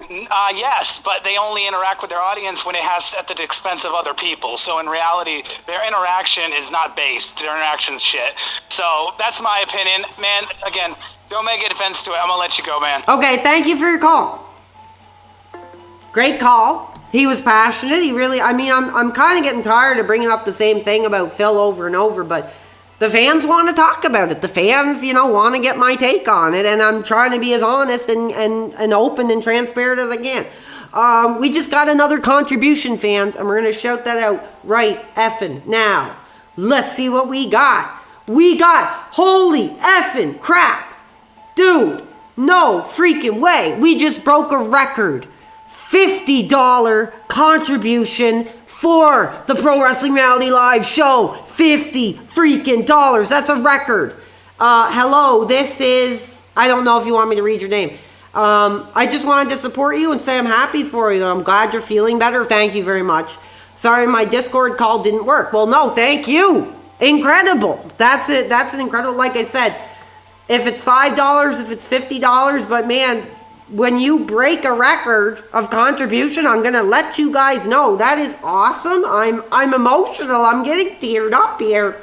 Yes, but they only interact with their audience when it has at the expense of other people. So in reality, their interaction is not based. Their interaction's shit. So that's my opinion, man. Again, don't make a defense to it. I'm gonna let you go, man. Okay, thank you for your call. Great call. He was passionate. He really, I mean, I'm kind of getting tired of bringing up the same thing about Phil over and over, but the fans want to talk about it. The fans, you know, want to get my take on it, and I'm trying to be as honest and open and transparent as I can. We just got another contribution, fans, and we're going to shout that out right effing now. Let's see what we got. We got, holy effing crap. Dude, no freaking way. We just broke a record. $50 contribution for the Pro Wrestling Reality Live show. $50 freaking dollars. That's a record. Hello, this is, I don't know if you want me to read your name. I just wanted to support you and say I'm happy for you. I'm glad you're feeling better. Thank you very much. Sorry, my Discord call didn't work. Well, no, thank you. Incredible. That's it. That's an incredible, like I said, if it's $5, if it's $50, but man, when you break a record of contribution, I'm gonna let you guys know. That is awesome. I'm emotional. I'm getting teared up here.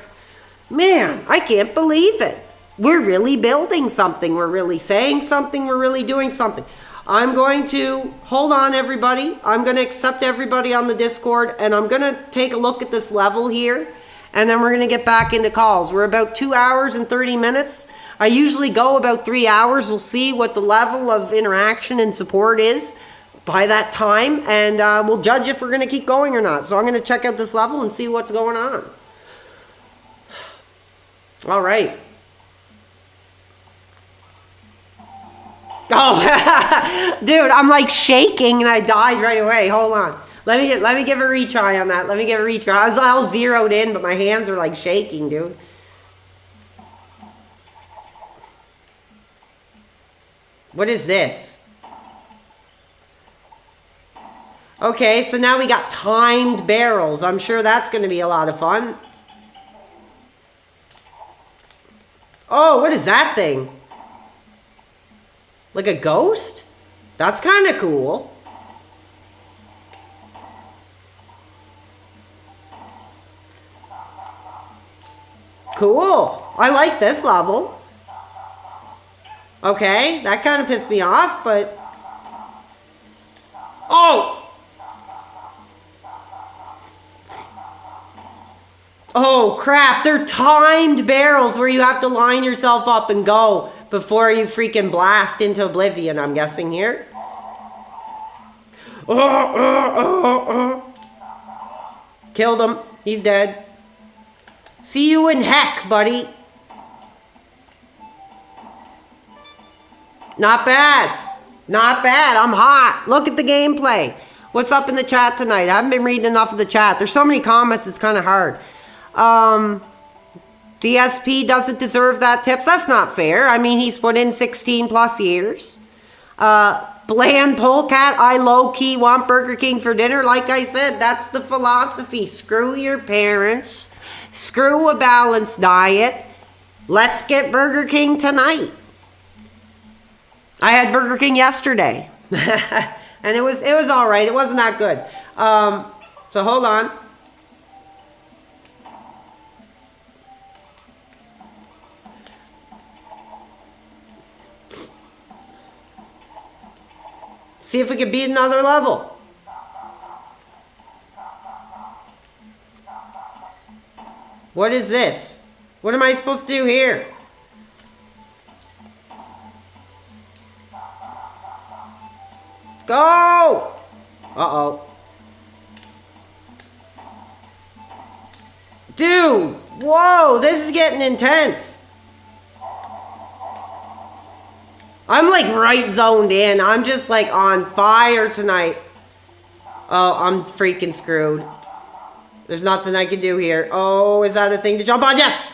Man, I can't believe it. We're really building something. We're really saying something. We're really doing something. I'm going to, hold on everybody. I'm gonna accept everybody on the Discord, and I'm gonna take a look at this level here, and then we're gonna get back into calls. We're about 2 hours and 30 minutes. I usually go about 3 hours. We'll see what the level of interaction and support is by that time, and we'll judge if we're going to keep going or not. So I'm going to check out this level and see what's going on. All right. Oh, dude, I'm like shaking and I died right away. Hold on. Let me give a retry on that. Let me give a retry. I was all zeroed in, but my hands are like shaking, dude. What is this? Okay, so now we got timed barrels. I'm sure that's going to be a lot of fun. Oh, what is that thing? Like a ghost? That's kind of cool. Cool. I like this level. Okay, that kind of pissed me off, but... Oh! Oh, crap. They're timed barrels where you have to line yourself up and go before you freaking blast into oblivion, I'm guessing here. Killed him. He's dead. See you in heck, buddy. Not bad. Not bad. I'm hot. Look at the gameplay. What's up in the chat tonight? I haven't been reading enough of the chat. There's so many comments, it's kind of hard. DSP doesn't deserve that tips. That's not fair. I mean, he's put in 16 plus years. Bland Polecat, I low-key want Burger King for dinner. Like I said, that's the philosophy. Screw your parents. Screw a balanced diet. Let's get Burger King tonight. I had Burger King yesterday. And it was all right. It wasn't that good. So hold on. See if we can beat another level. What is this? What am I supposed to do here? Go! Uh-oh. Dude! Whoa! This is getting intense. I'm like right zoned in. I'm just like on fire tonight. Oh, I'm freaking screwed. There's nothing I can do here. Oh, is that a thing to jump on? Yes!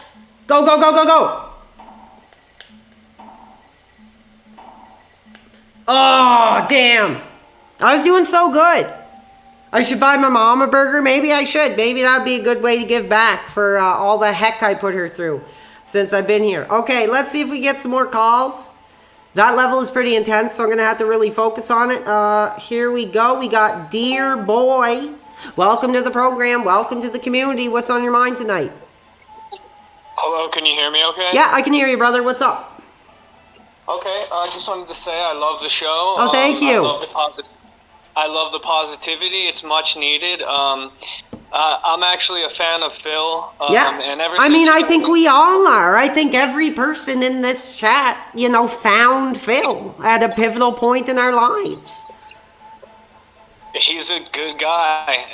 Go, go, go, go, go! Oh, damn. I was doing so good. I should buy my mom a burger. Maybe I should. Maybe that would be a good way to give back for all the heck I put her through since I've been here. Okay, let's see if we get some more calls. That level is pretty intense, so I'm going to have to really focus on it. Here we go. We got Dear Boy. Welcome to the program. Welcome to the community. What's on your mind tonight? Hello, can you hear me okay? Yeah, I can hear you, brother. What's up? Okay, I just wanted to say I love the show. Oh, thank you. I love the positivity. It's much needed. I'm actually a fan of Phil. Yeah, and ever I mean, since I think we all are. I think every person in this chat, you know, found Phil at a pivotal point in our lives. He's a good guy.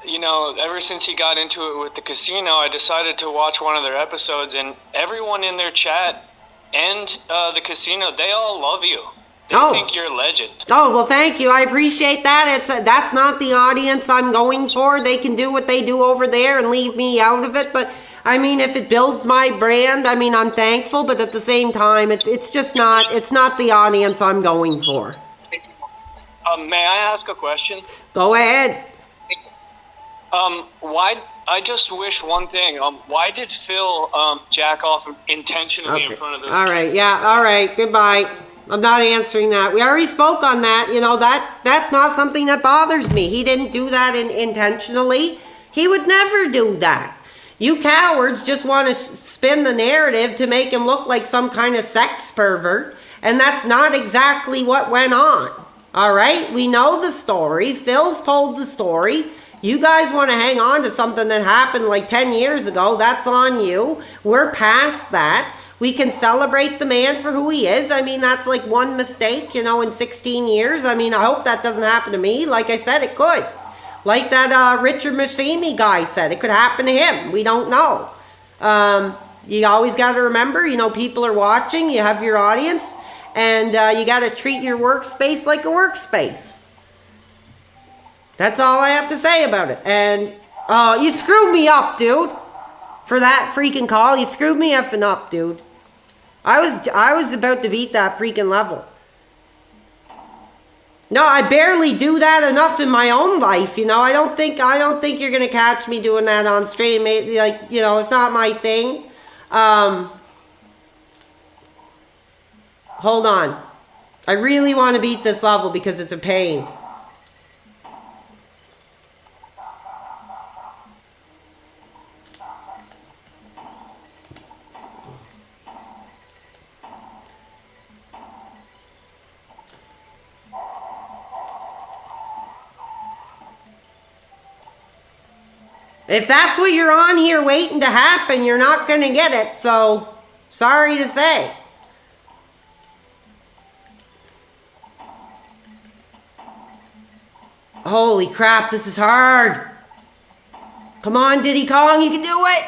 You know, ever since he got into it with the casino, I decided to watch one of their episodes, and everyone in their chat and the casino, they all love you. They think you're a legend. Oh, well, thank you. I appreciate that. That's not the audience I'm going for. They can do what they do over there and leave me out of it. But, I mean, if it builds my brand, I mean, I'm thankful. But at the same time, it's just not, it's not the audience I'm going for. May I ask a question? Go ahead. I just wish one thing. Why did Phil jack off intentionally in front of those All right, kids? yeah, all right, goodbye. I'm not answering that. We already spoke on that. You know, that's not something that bothers me. He didn't do that intentionally. He would never do that. You cowards just want to spin the narrative to make him look like some kind of sex pervert, and that's not exactly what went on. All right? We know the story. Phil's told the story. You guys want to hang on to something that happened like 10 years ago. That's on you. We're past that. We can celebrate the man for who he is. I mean, that's like one mistake, you know, in 16 years. I mean, I hope that doesn't happen to me. Like I said, it could. Like that Richard Massimi guy said, it could happen to him. We don't know. You always got to remember, you know, people are watching. You have your audience. And you got to treat your workspace like a workspace. That's all I have to say about it. And you screwed me up, dude. For that freaking call. You screwed me effing up, dude. I was about to beat that freaking level. No, I barely do that enough in my own life, you know. I don't think you're gonna catch me doing that on stream. Like, you know, it's not my thing. Hold on. I really want to beat this level because it's a pain. If that's what you're on here waiting to happen, you're not going to get it. So, sorry to say. Holy crap, this is hard. Come on, Diddy Kong, you can do it.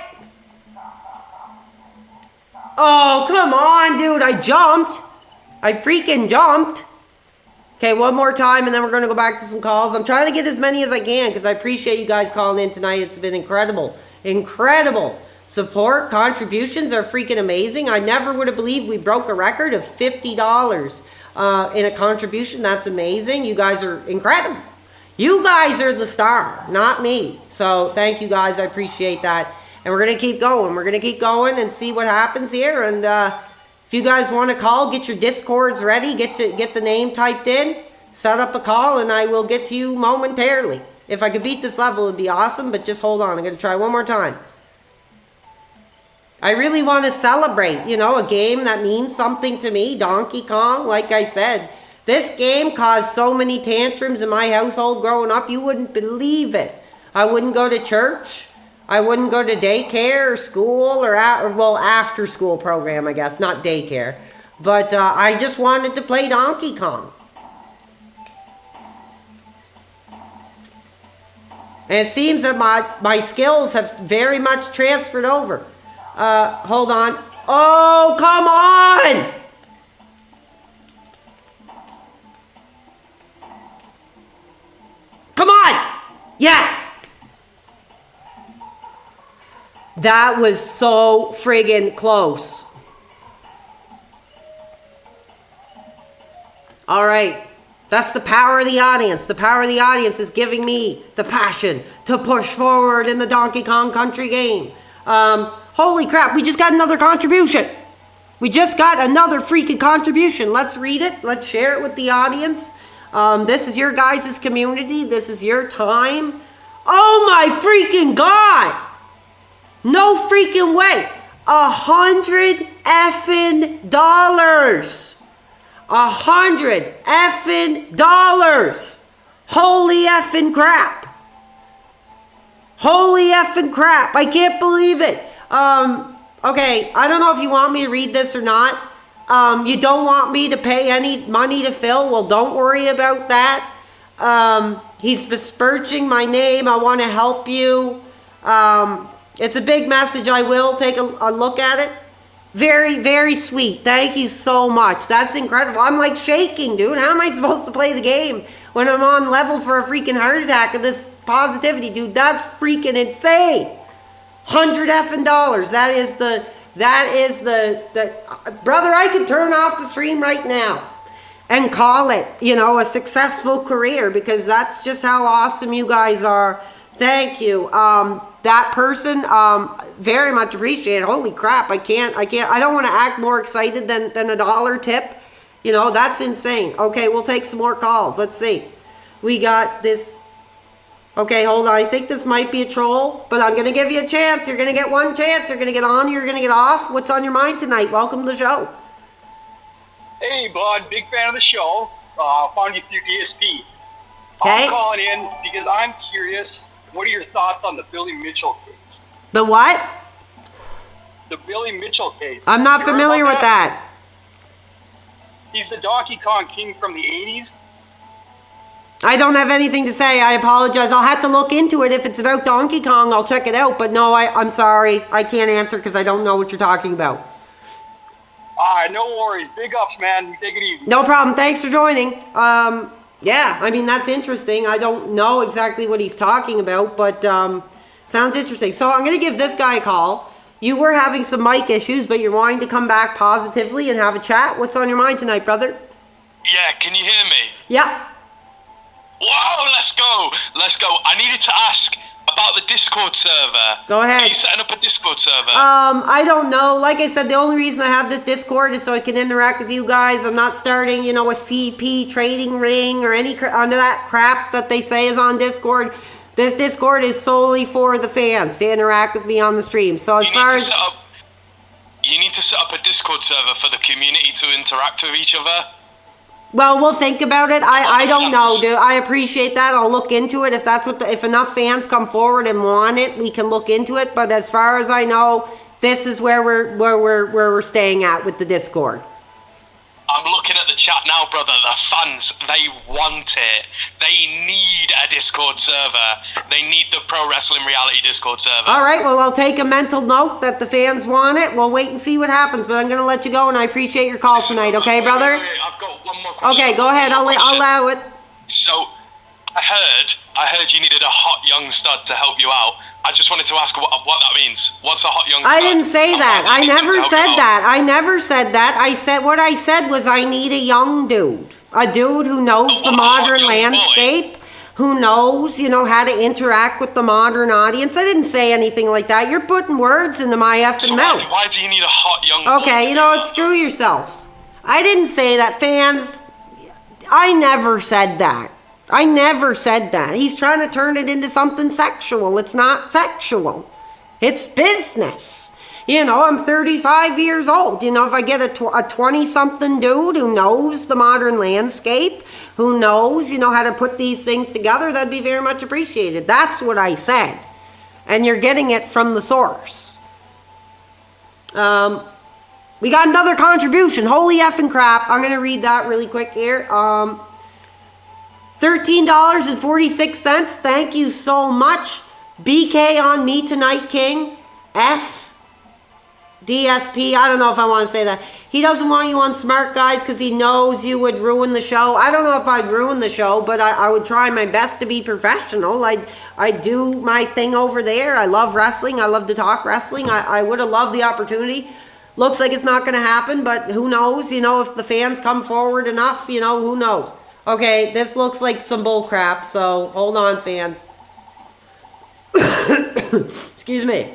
Oh, come on, dude. I jumped. I freaking jumped. Okay, one more time, and then we're going to go back to some calls. I'm trying to get as many as I can because I appreciate you guys calling in tonight. It's been incredible. Incredible. Support, contributions are freaking amazing. I never would have believed we broke a record of $50 in a contribution. That's amazing. You guys are incredible. You guys are the star, not me. So thank you guys. I appreciate that. And we're going to keep going. We're going to keep going and see what happens here. And if you guys want to call, get your Discords ready. Get the name typed in. Set up a call and I will get to you momentarily. If I could beat this level, it would be awesome. But just hold on. I'm going to try one more time. I really want to celebrate, you know, a game that means something to me. Donkey Kong, like I said. This game caused so many tantrums in my household growing up. You wouldn't believe it. I wouldn't go to church. I wouldn't go to daycare or school or after school program, I guess. Not daycare. But I just wanted to play Donkey Kong. And it seems that my skills have very much transferred over. Hold on. Oh, come on! Come on! Yes! That was so friggin' close. All right. That's the power of the audience. The power of the audience is giving me the passion to push forward in the Donkey Kong Country game. Holy crap, we just got another contribution. We just got another freaking contribution. Let's read it. Let's share it with the audience. This is your guys' community. This is your time. Oh my freaking God! No freaking way. $100 effing dollars. $100 effing dollars. Holy effing crap. Holy effing crap. I can't believe it. Okay, I don't know if you want me to read this or not. You don't want me to pay any money to Phil? Well, don't worry about that. He's besmirching my name. I want to help you. It's a big message. I will take a look at it. Very, very sweet. Thank you so much. That's incredible. I'm like shaking, dude. How am I supposed to play the game when I'm on level for a freaking heart attack of this positivity, dude? That's freaking insane. $100 effing dollars. That is the brother, I could turn off the stream right now and call it, you know, a successful career because that's just how awesome you guys are. Thank you. That person, very much appreciated. Holy crap, I don't want to act more excited than a dollar tip. You know, that's insane. Okay, we'll take some more calls. Let's see. We got this. Okay, hold on. I think this might be a troll, but I'm going to give you a chance. You're going to get one chance. You're going to get on. You're going to get off. What's on your mind tonight? Welcome to the show. Hey, bud. Big fan of the show. Found you through DSP. Okay. I'm calling in because I'm curious. What are your thoughts on the Billy Mitchell case? The what? The Billy Mitchell case. I'm not familiar with that. He's the Donkey Kong King from the 80s. I don't have anything to say. I apologize. I'll have to look into it. If it's about Donkey Kong, I'll check it out. But no, I'm sorry. I can't answer because I don't know what you're talking about. Alright, no worries. Big ups, man. Take it easy. No problem. Thanks for joining. Yeah, I mean, that's interesting. I don't know exactly what he's talking about, but sounds interesting. So I'm going to give this guy a call. You were having some mic issues, but you're wanting to come back positively and have a chat. What's on your mind tonight, brother? Yeah, can you hear me? Yeah. Whoa, let's go. Let's go. I needed to ask about the Discord server. Go ahead. Are you setting up a Discord server? I don't know. Like I said, the only reason I have this Discord is so I can interact with you guys. I'm not starting, you know, a CP trading ring or any under that crap that they say is on Discord. This Discord is solely for the fans to interact with me on the stream. So as far as you need to set up a Discord server for the community to interact with each other. well, we'll think about it. I don't know, dude. I appreciate that. I'll look into it. If that's what if enough fans come forward and want it, we can look into it. But as far as I know, this is where we're staying at with the Discord. I'm looking at the chat now, brother. The fans, they want it. They need a Discord server. They need the Pro Wrestling Reality Discord server. All right, well, I'll take a mental note that the fans want it. We'll wait and see what happens, but I'm going to let you go, and I appreciate your call tonight, okay, brother? I've got one more question. Okay, go ahead. I'll allow it. So, I heard you needed a hot young stud to help you out. I just wanted to ask what that means. What's a hot young stud? I didn't say that. I never said that. I never said that. I said what I said was I need a young dude. A dude who knows the modern landscape, who knows, you know, how to interact with the modern audience. I didn't say anything like that. You're putting words into my effing mouth. Why do you need a hot young boy? Okay, you know what? Screw yourself. I didn't say that, fans. I never said that. I never said that. He's trying to turn it into something sexual. It's not sexual. It's business. You know, I'm 35 years old. You know, if I get a 20-something dude who knows the modern landscape, who knows, you know, how to put these things together, that'd be very much appreciated. That's what I said. And you're getting it from the source. We got another contribution. Holy effing crap. I'm going to read that really quick here. $13.46. Thank you so much. BK on me tonight, King. F. DSP. I don't know if I want to say that. He doesn't want you on Smart Guys because he knows you would ruin the show. I don't know if I'd ruin the show, but I would try my best to be professional. I'd do my thing over there. I love wrestling. I love to talk wrestling. I would have loved the opportunity. Looks like it's not going to happen, but who knows? You know, if the fans come forward enough, you know, who knows? Okay, this looks like some bull crap, so hold on, fans. Excuse me.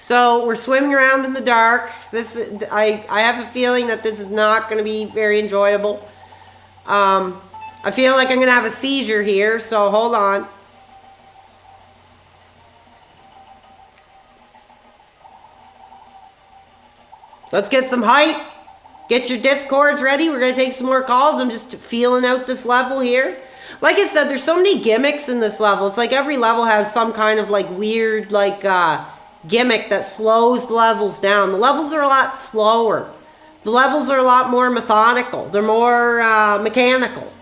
So we're swimming around in the dark. I have a feeling that this is not going to be very enjoyable. I feel like I'm going to have a seizure here, so hold on. Let's get some hype. Get your Discords ready. We're going to take some more calls. I'm just feeling out this level here. Like I said, there's so many gimmicks in this level. It's like every level has some kind of like weird like gimmick that slows the levels down. The levels are a lot slower. The levels are a lot more methodical. They're more mechanical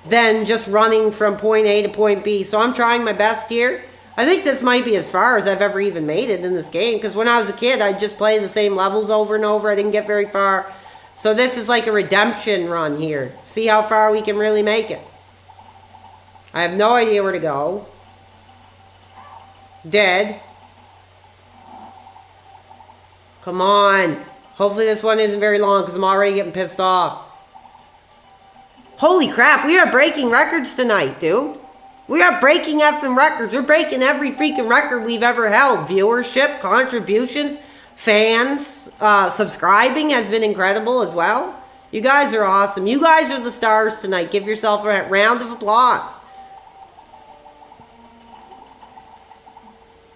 than just running from point A to point B. So I'm trying my best here. I think this might be as far as I've ever even made it in this game. Because when I was a kid, I'd just play the same levels over and over. I didn't get very far. So this is like a redemption run here. See how far we can really make it. I have no idea where to go. Dead. Come on. Hopefully this one isn't very long because I'm already getting pissed off. Holy crap, we are breaking records tonight, dude. We are breaking effing records. We're breaking every freaking record we've ever held. Viewership, contributions, fans, subscribing has been incredible as well. You guys are awesome. You guys are the stars tonight. Give yourself a round of applause.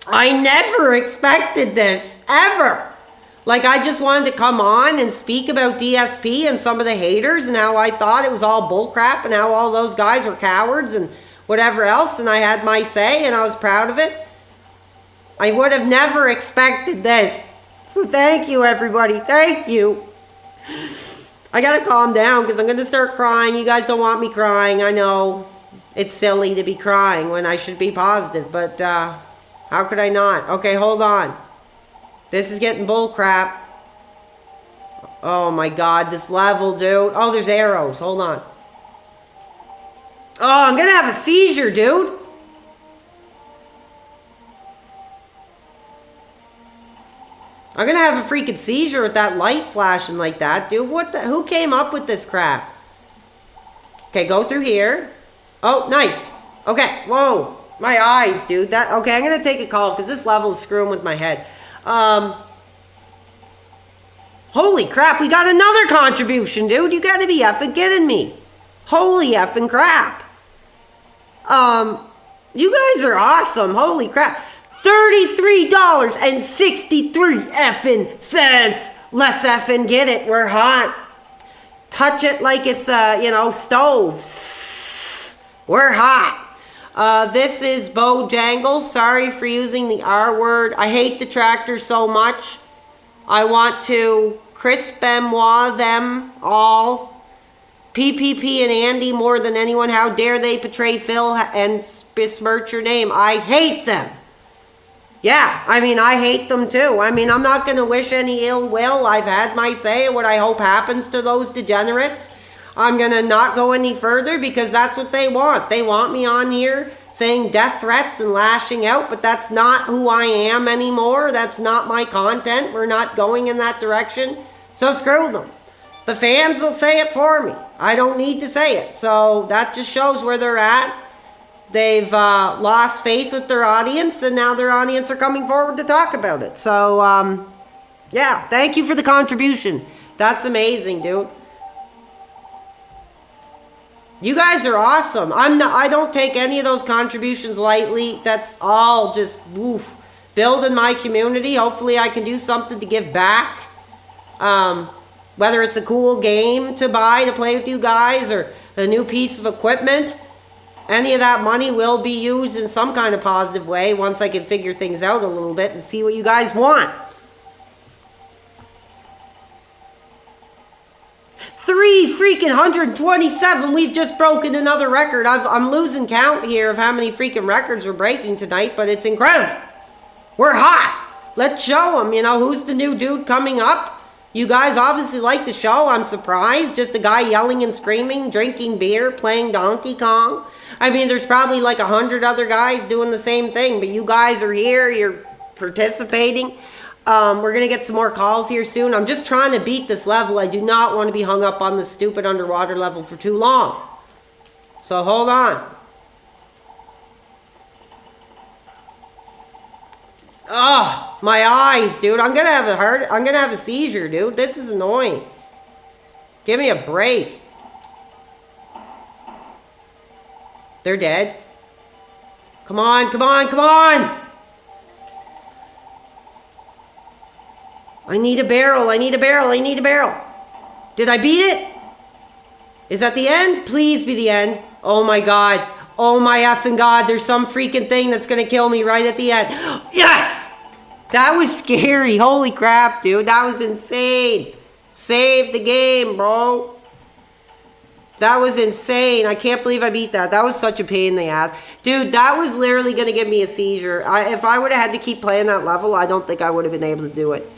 I never expected this, ever. Like, I just wanted to come on and speak about DSP and some of the haters and how I thought it was all bullcrap and how all those guys were cowards and whatever else, and I had my say and I was proud of it. I would have never expected this. So thank you, everybody. Thank you. I gotta calm down because I'm gonna start crying. You guys don't want me crying. I know it's silly to be crying when I should be positive, but how could I not? Okay, hold on. This is getting bull crap. Oh my god, this level, dude. Oh, there's arrows. Hold on. Oh, I'm gonna have a seizure, dude. I'm gonna have a freaking seizure with that light flashing like that, dude. What the? Who came up with this crap? Okay, go through here. Oh, nice. Okay, whoa. My eyes, dude. Okay, I'm gonna take a call because this level is screwing with my head. Holy crap, we got another contribution, dude. You gotta be effing kidding me. Holy effing crap. You guys are awesome. Holy crap. $33.63 effing cents. Let's effing get it. We're hot. Touch it like it's a, stove. We're hot. This is Bojangles. Sorry for using the R word. I hate the tractors so much. I want to Chris Benoit them all. PPP and Andy more than anyone. How dare they portray Phil and besmirch your name? I hate them. Yeah, I hate them too. I'm not going to wish any ill will. I've had my say of what I hope happens to those degenerates. I'm going to not go any further because that's what they want. They want me on here saying death threats and lashing out, but that's not who I am anymore. That's not my content. We're not going in that direction. So screw them. The fans will say it for me. I don't need to say it. So that just shows where they're at. They've lost faith with their audience, and now their audience are coming forward to talk about it. So, yeah, thank you for the contribution. That's amazing, dude. You guys are awesome. I don't take any of those contributions lightly. That's all just building my community. Hopefully I can do something to give back. Whether it's a cool game to buy to play with you guys or a new piece of equipment, any of that money will be used in some kind of positive way once I can figure things out a little bit and see what you guys want. 127. We've just broken another record. I'm losing count here of how many freaking records we're breaking tonight, but it's incredible. We're hot. Let's show them, who's the new dude coming up. You guys obviously like the show. I'm surprised. Just a guy yelling and screaming, drinking beer, playing Donkey Kong. There's probably like 100 other guys doing the same thing, but you guys are here. You're participating. We're going to get some more calls here soon. I'm just trying to beat this level. I do not want to be hung up on this stupid underwater level for too long. So hold on. Oh, my eyes, dude. I'm going to have a seizure, dude. This is annoying. Give me a break. They're dead. Come on, come on, come on. I need a barrel. I need a barrel. I need a barrel. Did I beat it? Is that the end? Please be the end. Oh my God. Oh my effing God. There's some freaking thing that's going to kill me right at the end. Yes! That was scary. Holy crap, dude. That was insane. Save the game, bro. That was insane. I can't believe I beat that. That was such a pain in the ass. Dude, that was literally going to give me a seizure. If I would have had to keep playing that level, I don't think I would have been able to do it.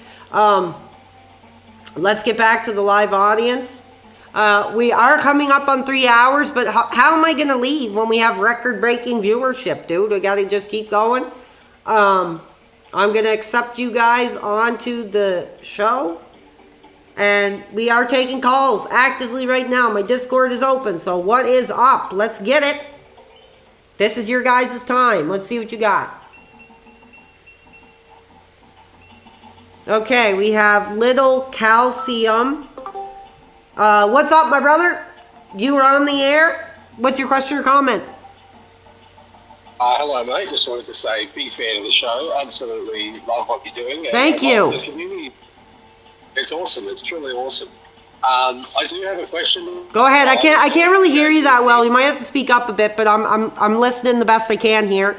Let's get back to the live audience. We are coming up on 3 hours, but how am I going to leave when we have record-breaking viewership, dude? We got to just keep going. I'm going to accept you guys onto the show. And we are taking calls actively right now. My Discord is open. So what is up? Let's get it. This is your guys' time. Let's see what you got. Okay, we have Little Calcium. What's up, my brother? You are on the air. What's your question or comment? Hello, mate. Just wanted to say, big fan of the show. Absolutely love what you're doing. Thank you. The community. It's awesome. It's truly awesome. I do have a question. Go ahead. I can't really hear you that well. You might have to speak up a bit, but I'm listening the best I can here.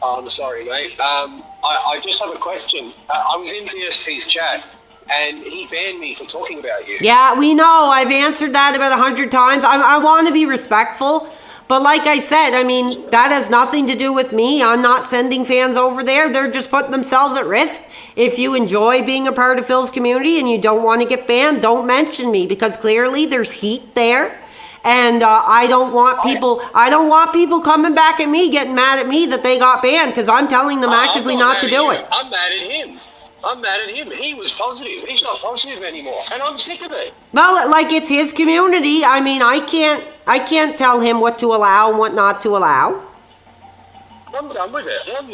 I'm sorry, mate. I just have a question. I was in DSP's chat, and he banned me for talking about you. Yeah, we know. I've answered that about 100 times. I want to be respectful. But like I said, that has nothing to do with me. I'm not sending fans over there. They're just putting themselves at risk. If you enjoy being a part of Phil's community and you don't want to get banned, don't mention me, because clearly there's heat there. And I don't want people coming back at me, getting mad at me that they got banned, because I'm telling them actively not to do it. I'm mad at him. I'm mad at him. He was positive. He's not positive anymore, and I'm sick of it. Well, like, it's his community. I mean, I can't tell him what to allow and what not to allow. I'm done with it. I'm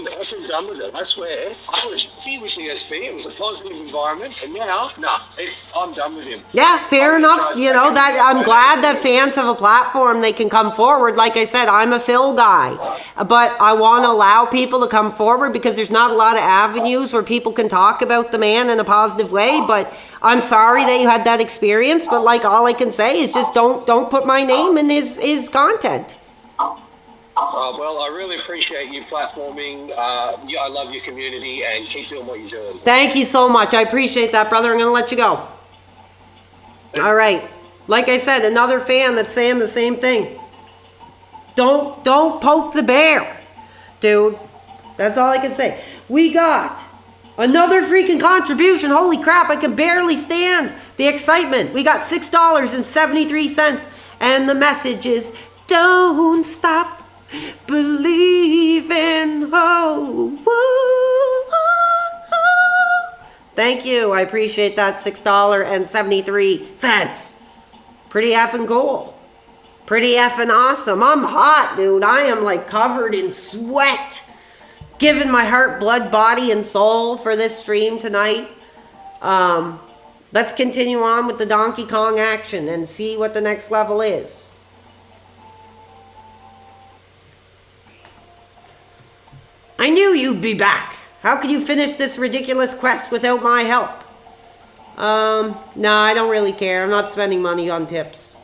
done with it. I swear. He was the SP. It was a positive environment, and now, I'm done with him. Yeah, fair enough. You know, that I'm glad that fans have a platform they can come forward. Like I said, I'm a Phil guy, but I want to allow people to come forward because there's not a lot of avenues where people can talk about the man in a positive way. But I'm sorry that you had that experience. But like, all I can say is just don't put my name in his content. Well, I really appreciate you platforming. I love your community, and keep doing what you're doing. Thank you so much. I appreciate that, brother. I'm going to let you go. All right. Like I said, another fan that's saying the same thing. Don't poke the bear, dude. That's all I can say. We got another freaking contribution. Holy crap, I can barely stand the excitement. We got $6.73, and the message is, don't stop believing. Thank you. I appreciate that. $6.73. Pretty effing cool. Pretty effing awesome. I'm hot, dude. I am like covered in sweat. Giving my heart, blood, body, and soul for this stream tonight. Let's continue on with the Donkey Kong action and see what the next level is. I knew you'd be back. How could you finish this ridiculous quest without my help? No, I don't really care. I'm not spending money on tips.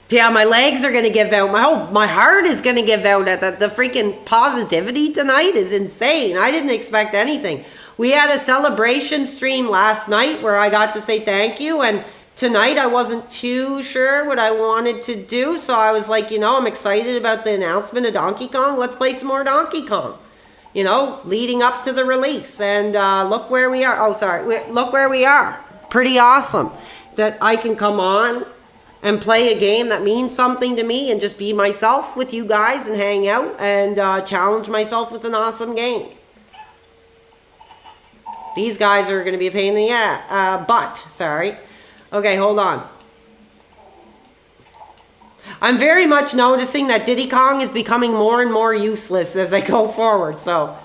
Yeah, my legs are going to give out. My heart is going to give out. The freaking positivity tonight is insane. I didn't expect anything. We had a celebration stream last night where I got to say thank you, and tonight I wasn't too sure what I wanted to do, so I was like, I'm excited about the announcement of Donkey Kong. Let's play some more Donkey Kong. Leading up to the release. And look where we are. Oh, sorry. Look where we are. Pretty awesome that I can come on and play a game that means something to me and just be myself with you guys and hang out and challenge myself with an awesome game. These guys are going to be a pain in the butt. Sorry. Okay, hold on. I'm very much noticing that Diddy Kong is becoming more and more useless as I go forward, so.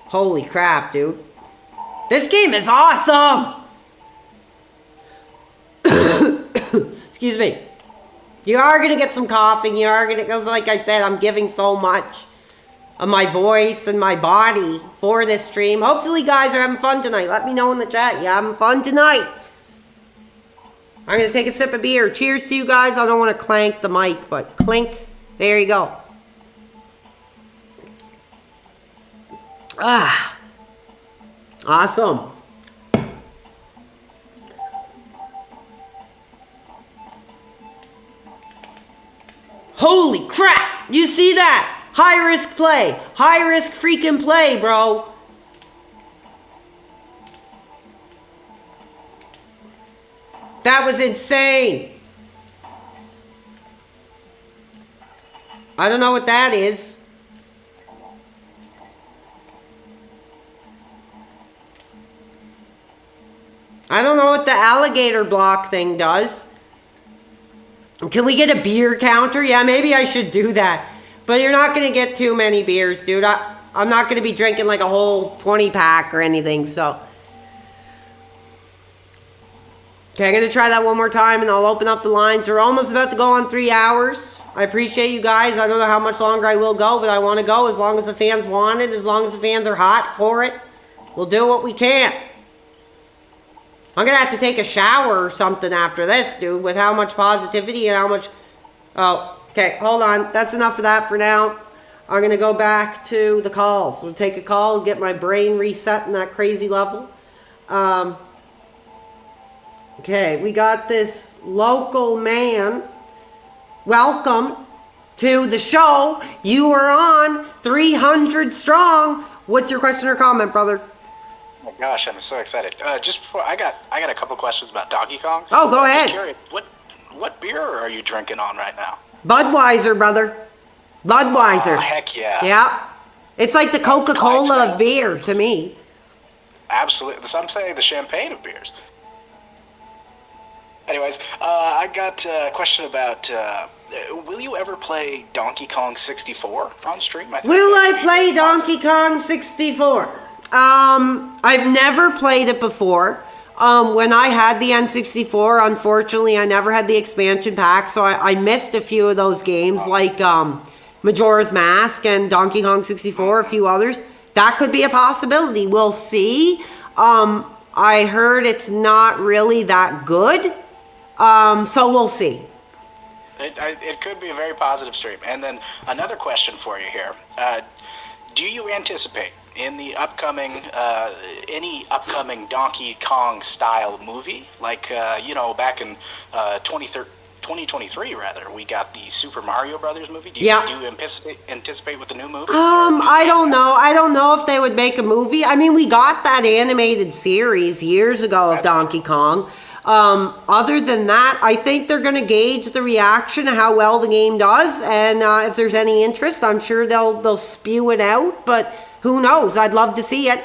Holy crap, dude. This game is awesome! Excuse me. You are going to get some coughing. You are going to, because like I said, I'm giving so much of my voice and my body for this stream. Hopefully you guys are having fun tonight. Let me know in the chat. You having fun tonight? I'm going to take a sip of beer. Cheers to you guys. I don't want to clank the mic, but clink. There you go. Ah. Awesome. Holy crap! You see that? High risk play. High risk freaking play, bro. That was insane. I don't know what that is. I don't know what the alligator block thing does. Can we get a beer counter? Yeah, maybe I should do that. But you're not going to get too many beers, dude. I'm not going to be drinking like a whole 20-pack or anything, so. Okay, I'm going to try that one more time, and I'll open up the lines. We're almost about to go on 3 hours. I appreciate you guys. I don't know how much longer I will go, but I want to go as long as the fans want it, as long as the fans are hot for it. We'll do what we can. I'm going to have to take a shower or something after this, dude, with how much positivity and how much... Oh, okay, hold on. That's enough of that for now. I'm going to go back to the calls. We'll take a call, get my brain reset in that crazy level. Okay, we got this local man. Welcome to the show. You are on 300 strong. What's your question or comment, brother? my gosh, I'm so excited. Just before I got a couple questions about Donkey Kong. Oh, go I'm just ahead. curious, what beer are you drinking on right now? Budweiser, brother. Budweiser. Oh, heck yeah. Yeah. It's like the Coca-Cola of beer to me. Absolutely. Some say the champagne of beers. Anyways, I got a question about, will you ever play Donkey Kong 64 on stream? Will I play Donkey Kong 64? I've never played it before. When I had the N64, unfortunately, I never had the expansion pack, so I missed a few of those games, like Majora's Mask and Donkey Kong 64, a few others. That could be a possibility. We'll see. I heard it's not really that good, so we'll see. It could be a very positive stream. And then another question for you here. Do you anticipate in the upcoming, any upcoming Donkey Kong style movie? Like, back in 2023, rather, we got the Super Mario Brothers movie. Do you anticipate with the new movie? I don't know. I don't know if they would make a movie. I mean, we got that animated series years ago of Donkey Kong. Other than that, I think they're going to gauge the reaction of how well the game does, and if there's any interest, I'm sure they'll spew it out, but who knows? I'd love to see it,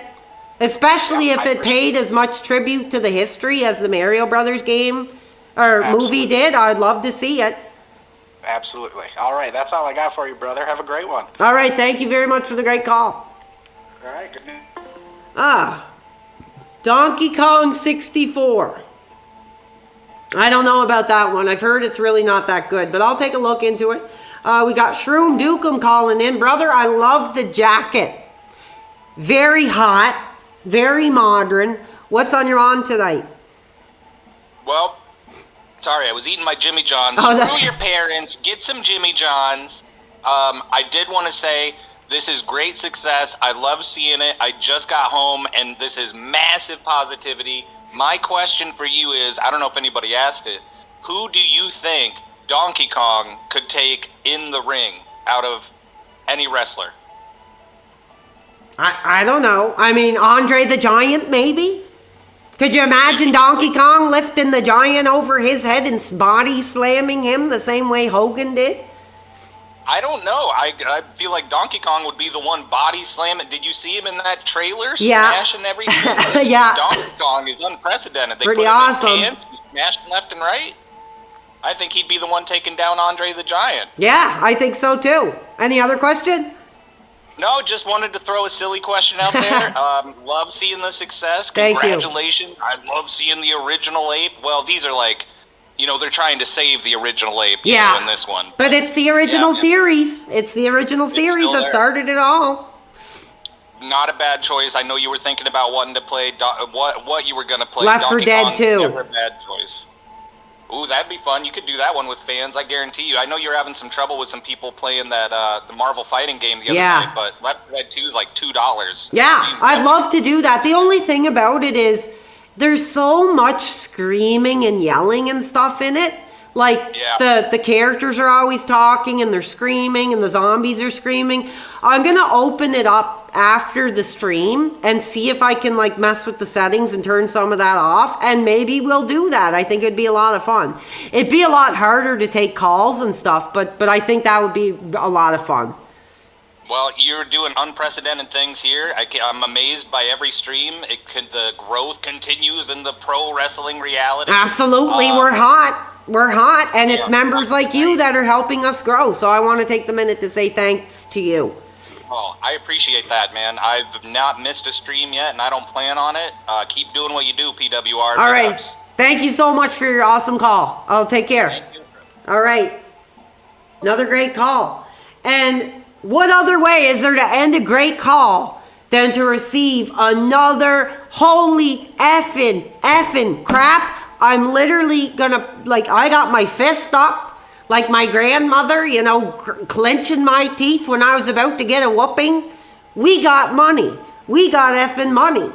especially if it paid as much tribute to the history as the Mario Brothers game or movie did. I'd love to see it. Absolutely. All right, that's all I got for you, brother. Have a great one. All right, thank you very much for the great call. All right, good night. Donkey Kong 64. I don't know about that one. I've heard it's really not that good, but I'll take a look into it. We got Shroom Dukem calling in. Brother, I love the jacket. Very hot, very modern. What's on your on tonight? Well, sorry, I was eating my Jimmy John's. Screw your parents. Get some Jimmy John's. I did want to say this is great success. I love seeing it. I just got home, and this is massive positivity. My question for you is, I don't know if anybody asked it, who do you think Donkey Kong could take in the ring out of any wrestler? I don't know. I mean, Andre the Giant, maybe? Could you imagine Donkey Kong lifting the giant over his head and body slamming him the same way Hogan did? I don't know. I feel like Donkey Kong would be the one body slamming. Did you see him in that trailer? Yeah. Smashing everything? Yeah. Donkey Kong is unprecedented. They Pretty put him awesome. in pants, smashing left and right. I think he'd be the one taking down Andre the Giant. Yeah, I think so too. Any other question? No, just wanted to throw a silly question out there. Love seeing the success. Thank you. Congratulations. I love seeing the original ape. Well, these are like, they're trying to save the original ape in this one. But it's the original series. It's the original series still that there. started it all. Not a bad choice. I know you were thinking about wanting to play what you were going to play. Left 4 Donkey Dead Kong, 2. Never a bad choice. Ooh, that'd be fun. You could do that one with fans, I guarantee you. I know you're having some trouble with some people playing that the Marvel fighting game the other night, but Left 4 Dead 2 is like $2. Yeah, I'd love to do that. The only thing about it is there's so much screaming and yelling and stuff in it. Like, the characters are always talking and they're screaming and the zombies are screaming. I'm going to open it up after the stream and see if I can, like, mess with the settings and turn some of that off. And maybe we'll do that. I think it'd be a lot of fun. It'd be a lot harder to take calls and stuff, but I think that would be a lot of fun. Well, you're doing unprecedented things here. I'm amazed by every stream. The growth continues in the pro wrestling reality. Absolutely. We're hot. We're hot. And it's members like you that are helping us grow. So I want to take the minute to say thanks to you. Oh, I appreciate that, man. I've not missed a stream yet, and I don't plan on it. Keep doing what you do, PWR. All right. Thank you so much for your awesome call. I'll take care. Thank you. All right. Another great call. And what other way is there to end a great call than to receive another holy effing crap? I'm literally gonna, I got my fist up like my grandmother, clenching my teeth when I was about to get a whooping. We got money. We got effing money.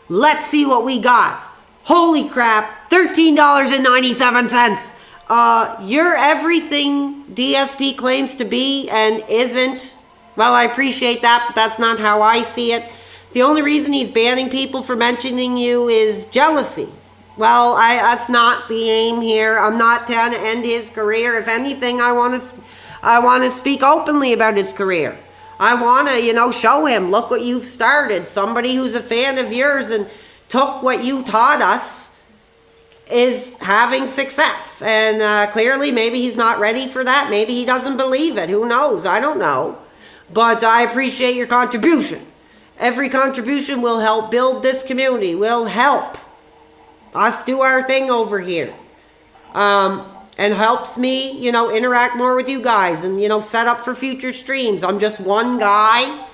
Let's see what we got. Holy crap, $13.97. You're everything DSP claims to be and isn't. Well, I appreciate that, but that's not how I see it. The only reason he's banning people for mentioning you is jealousy. Well, that's not the aim here. I'm not trying to end his career. If anything, I want to speak openly about his career. I want to, show him, look what you've started. Somebody who's a fan of yours and took what you taught us is having success. And clearly, maybe he's not ready for that. Maybe he doesn't believe it. Who knows? I don't know. But I appreciate your contribution. Every contribution will help build this community, will help us do our thing over here. And helps me, interact more with you guys and, set up for future streams. I'm just one guy,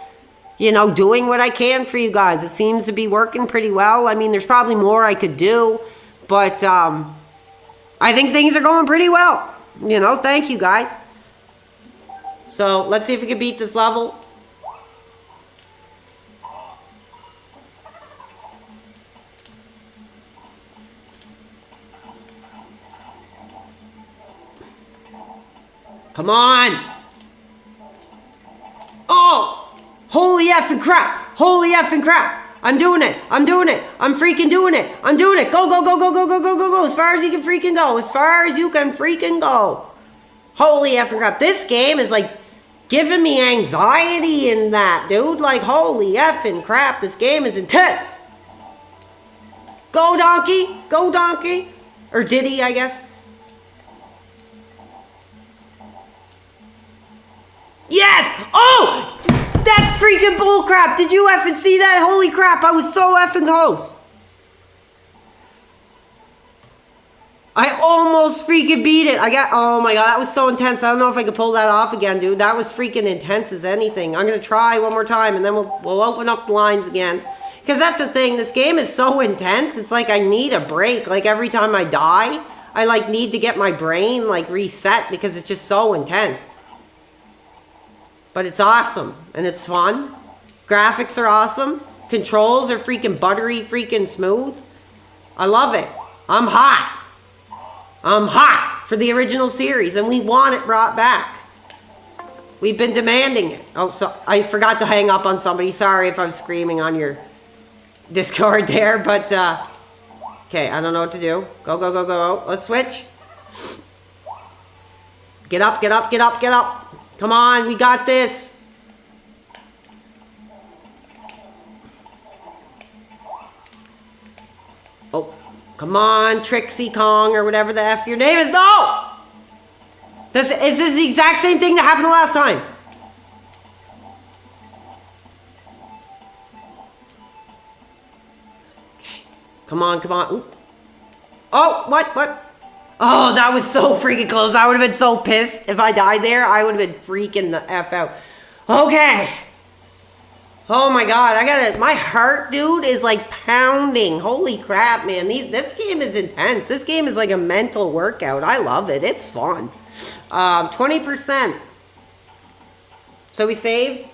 doing what I can for you guys. It seems to be working pretty well. I mean, there's probably more I could do, but I think things are going pretty well. Thank you guys. So let's see if we can beat this level. Come on! Oh! Holy effing crap! Holy effing crap! I'm doing it! I'm doing it! I'm freaking doing it! I'm doing it! Go, go, go, go, go, go, go, go, go! As far as you can freaking go! As far as you can freaking go! Holy effing crap! This game is like giving me anxiety in that, dude. Like, holy effing crap! This game is intense! Go, donkey! Go, donkey! Or Diddy, I guess. Yes! Oh! That's freaking bullcrap! Did you effing see that? Holy crap, I was so effing close. I almost freaking beat it. Oh my god, that was so intense. I don't know if I could pull that off again, dude. That was freaking intense as anything. I'm gonna try one more time and then we'll open up the lines again. Because that's the thing, this game is so intense, it's like I need a break. Like every time I die, I need to get my brain reset because it's just so intense. But it's awesome, and it's fun. Graphics are awesome. Controls are freaking buttery, freaking smooth. I love it. I'm hot. I'm hot for the original series, and we want it brought back. We've been demanding it. Oh, so I forgot to hang up on somebody. Sorry if I was screaming on your Discord there, but, okay, I don't know what to do. Go, go, go, go. Let's switch. Get up, get up, get up, get up. Come on, we got this. Oh, come on, Trixie Kong or whatever the F your name is. No! Is this the exact same thing that happened the last time? Okay. Come on, come on. Ooh. Oh, what? Oh, that was so freaking close. I would have been so pissed if I died there. I would have been freaking the F out. Okay. Oh my god, my heart, dude, is pounding. Holy crap, man. This game is intense. This game is like a mental workout. I love it. It's fun. 20%. So we saved.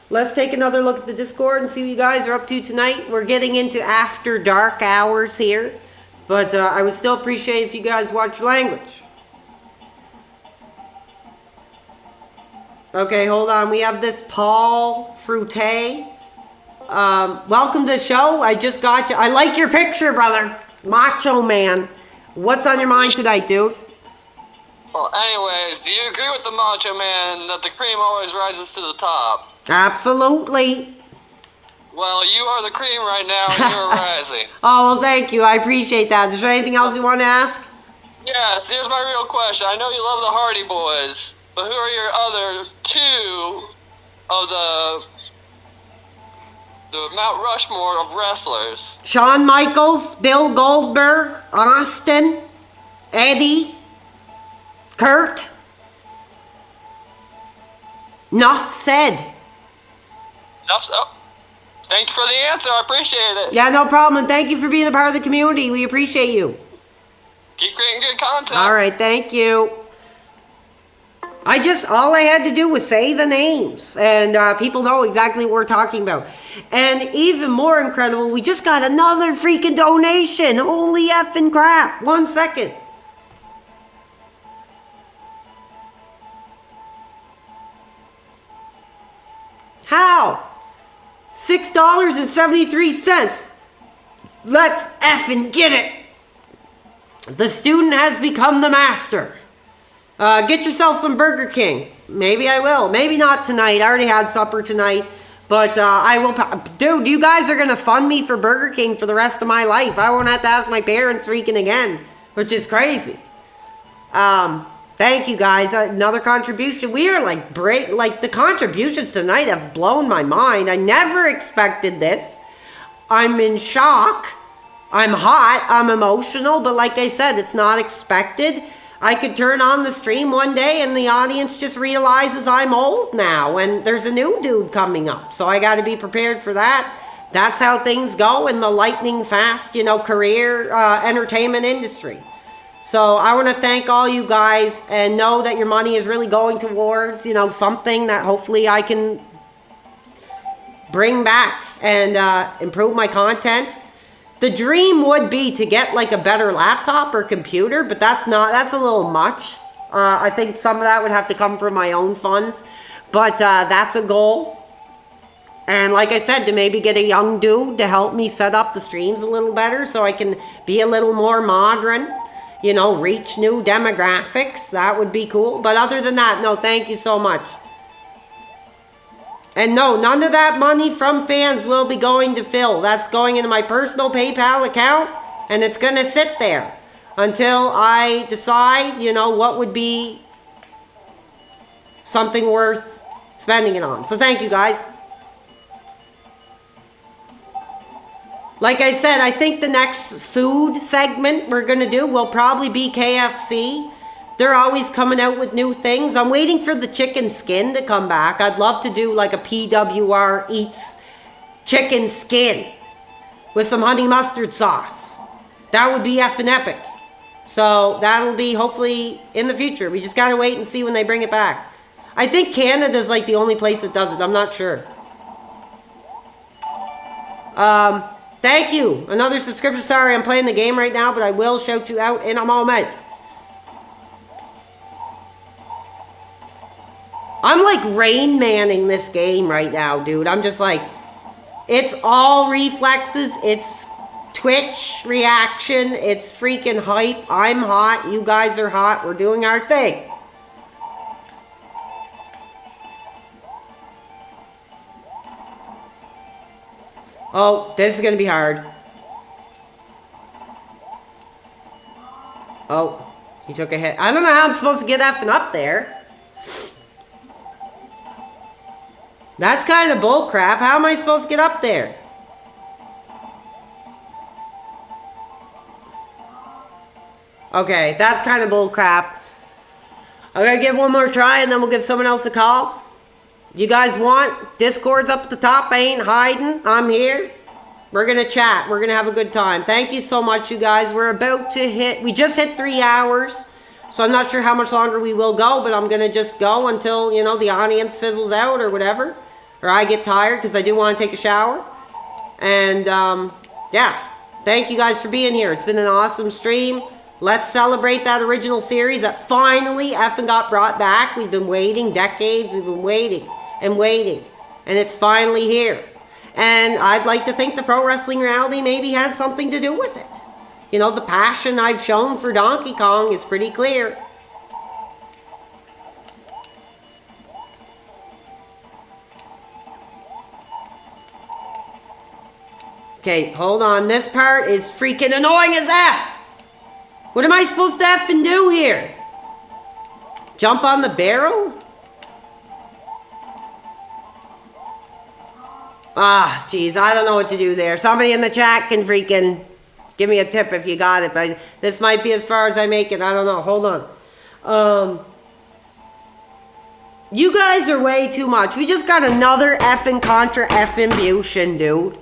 Let's take another look at the Discord and see what you guys are up to tonight. We're getting into after dark hours here. But I would still appreciate if you guys watch language. Okay, hold on. We have this Paul Frutte. Welcome to the show. I just got you. I like your picture, brother. Macho Man. What's on your mind tonight, dude? Well, anyways, do you agree with the Macho Man that the cream always rises to the top? Absolutely. Well, you are the cream right now, and you're rising. Oh, well, thank you. I appreciate that. Is there anything else you want to ask? Yes, here's my real question. I know you love the Hardy Boys, but who are your other two of the Mount Rushmore of wrestlers? Shawn Michaels, Bill Goldberg, Austin, Eddie, Kurt. Enough said. Thank you for the answer. I appreciate it. Yeah, no problem. And thank you for being a part of the community. We appreciate you. Keep creating good content. All right, thank you. All I had to do was say the names, and people know exactly what we're talking about. And even more incredible, we just got another freaking donation. Holy effing crap. 1 second. How? $6.73. Let's effing get it. The student has become the master. Get yourself some Burger King. Maybe I will. Maybe not tonight. I already had supper tonight. But I will. Dude, you guys are going to fund me for Burger King for the rest of my life. I won't have to ask my parents freaking again, which is crazy. Thank you guys. Another contribution. We are like the contributions tonight have blown my mind. I never expected this. I'm in shock. I'm hot. I'm emotional. But like I said, it's not expected. I could turn on the stream one day and the audience just realizes I'm old now and there's a new dude coming up. So I got to be prepared for that. That's how things go in the lightning fast, career entertainment industry. So I want to thank all you guys and know that your money is really going towards, something that hopefully I can bring back and improve my content. The dream would be to get like a better laptop or computer, but that's a little much. I think some of that would have to come from my own funds, but that's a goal. And like I said, to maybe get a young dude to help me set up the streams a little better so I can be a little more modern, reach new demographics. That would be cool. But other than that, no, thank you so much. And no, none of that money from fans will be going to Phil. That's going into my personal PayPal account, and it's going to sit there until I decide, what would be something worth spending it on. So thank you, guys. Like I said, I think the next food segment we're going to do will probably be KFC. They're always coming out with new things. I'm waiting for the chicken skin to come back. I'd love to do like a PWR Eats chicken skin with some honey mustard sauce. That would be effing epic. So that'll be hopefully in the future. We just gotta wait and see when they bring it back. I think Canada's like the only place that does it. I'm not sure. Thank you. Another subscription. Sorry, I'm playing the game right now, but I will shout you out in a moment. I'm like Rain Manning this game right now, dude. I'm just like, it's all reflexes. It's Twitch reaction. It's freaking hype. I'm hot. You guys are hot. We're doing our thing. Oh, this is going to be hard. Oh, he took a hit. I don't know how I'm supposed to get effing up there. That's kind of bull crap. How am I supposed to get up there? Okay, that's kind of bull crap. I'm going to give one more try and then we'll give someone else a call. You guys want? Discord's up at the top. I ain't hiding. I'm here. We're going to chat. We're going to have a good time. Thank you so much, you guys. We're about to we just hit 3 hours. So I'm not sure how much longer we will go, but I'm going to just go until, the audience fizzles out or whatever. Or I get tired because I do want to take a shower. And, yeah. Thank you guys for being here. It's been an awesome stream. Let's celebrate that original series that finally effing got brought back. We've been waiting decades. We've been waiting and waiting. And it's finally here. And I'd like to think the Pro Wrestling Reality maybe had something to do with it. The passion I've shown for Donkey Kong is pretty clear. Okay, hold on. This part is freaking annoying as F. What am I supposed to effing do here? Jump on the barrel? Ah, geez, I don't know what to do there. Somebody in the chat can freaking give me a tip if you got it. But this might be as far as I make it. I don't know. Hold on. You guys are way too much. We just got another effing contra effing dude.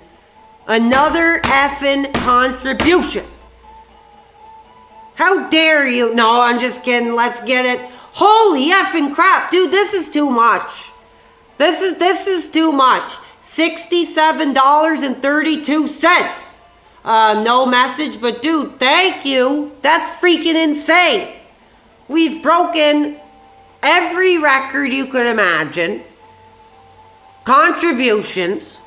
Another effing contribution. How dare you? No, I'm just kidding. Let's get it. Holy effing crap. Dude, this is too much. This is too much. $67.32. No message, but dude, thank you. That's freaking insane. We've broken every record you could imagine. Contributions.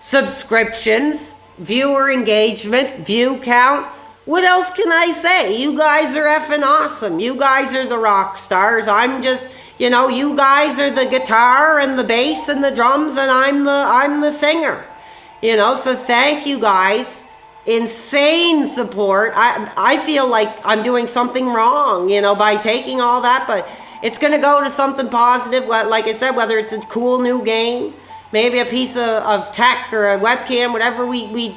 subscriptions, viewer engagement, view count. What else can I say? You guys are effing awesome. You guys are the rock stars. I'm just, you guys are the guitar and the bass and the drums, and I'm the singer. So thank you guys. Insane support. I feel like I'm doing something wrong, by taking all that, but it's going to go to something positive. Like I said, whether it's a cool new game, maybe a piece of tech or a webcam, whatever we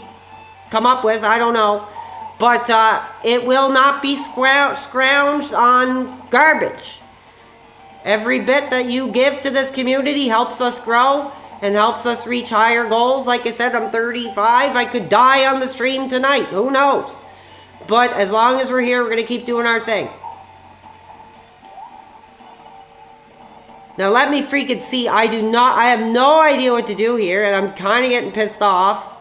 come up with, I don't know. But it will not be scrounged on garbage. Every bit that you give to this community helps us grow and helps us reach higher goals. Like I said, I'm 35. I could die on the stream tonight. Who knows? But as long as we're here, we're going to keep doing our thing. Now let me freaking see. I have no idea what to do here, and I'm kind of getting pissed off.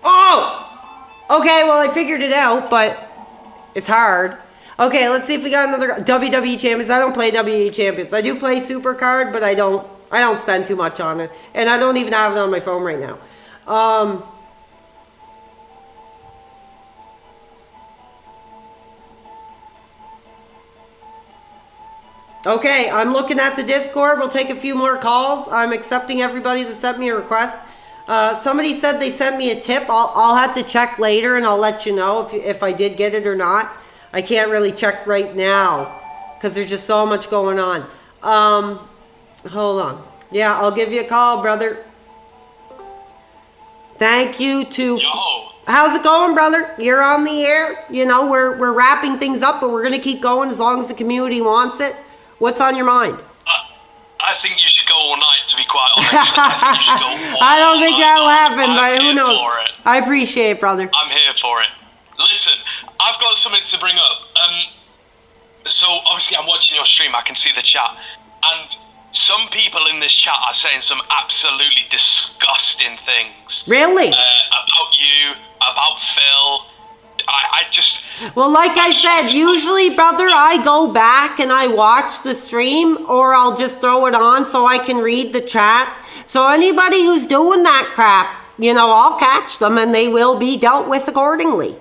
Oh! Okay, well, I figured it out, but it's hard. Okay, let's see if we got another WWE Champions. I don't play WWE Champions. I do play Supercard, but I don't spend too much on it. And I don't even have it on my phone right now. Okay, I'm looking at the Discord. We'll take a few more calls. I'm accepting everybody that sent me a request. Somebody said they sent me a tip. I'll have to check later, and I'll let you know if I did get it or not. I can't really check right now because there's just so much going on. Hold on. Yeah, I'll give you a call, brother. Thank you to... How's it going, brother? You're on the air. We're wrapping things up, but we're going to keep going as long as the community wants it. What's on your mind? I think you should go all night, to be quite honest. I don't think that'll happen, but who knows? I appreciate it, brother. I'm here for it. Listen, I've got something to bring up. So obviously I'm watching your stream. I can see the chat, and some people in this chat are saying some absolutely disgusting things. Really? About you, about Phil. I just... Well, like I said, usually, brother, I go back and I watch the stream, or I'll just throw it on so I can read the chat. So anybody who's doing that crap, I'll catch them and they will be dealt with accordingly.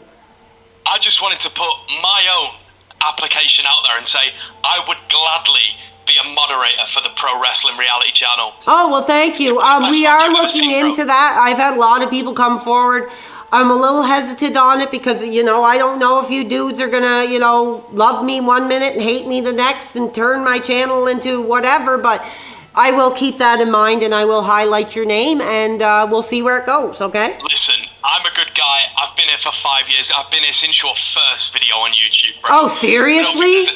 I just wanted to put my own application out there and say I would gladly be a moderator for the Pro Wrestling Reality Channel. Oh, well, thank you. We are looking into that. I've had a lot of people come forward. I'm a little hesitant on it because, I don't know if you dudes are going to, love me one minute and hate me the next and turn my channel into whatever, but I will keep that in mind and I will highlight your name and we'll see where it goes, okay? Listen, I'm a good guy. I've been here for 5 years. I've been here since your first video on YouTube, bro. Oh, seriously?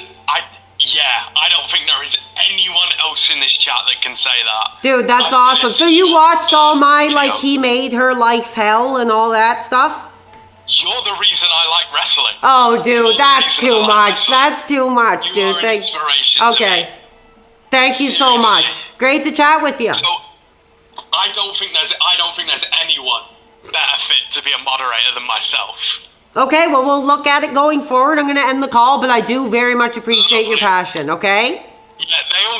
I don't think there is anyone else in this chat that can say that. Dude, that's awesome. So you watched all my, he made her life hell and all that stuff? You're the reason I like wrestling. Oh, dude, that's too much. That's too much, dude. Thanks. Okay. Thank you so much. Great to chat with you. So, I don't think there's anyone better fit to be a moderator than myself. Okay, well, we'll look at it going forward. I'm going to end the call, but I do very much appreciate your passion, okay? Yeah,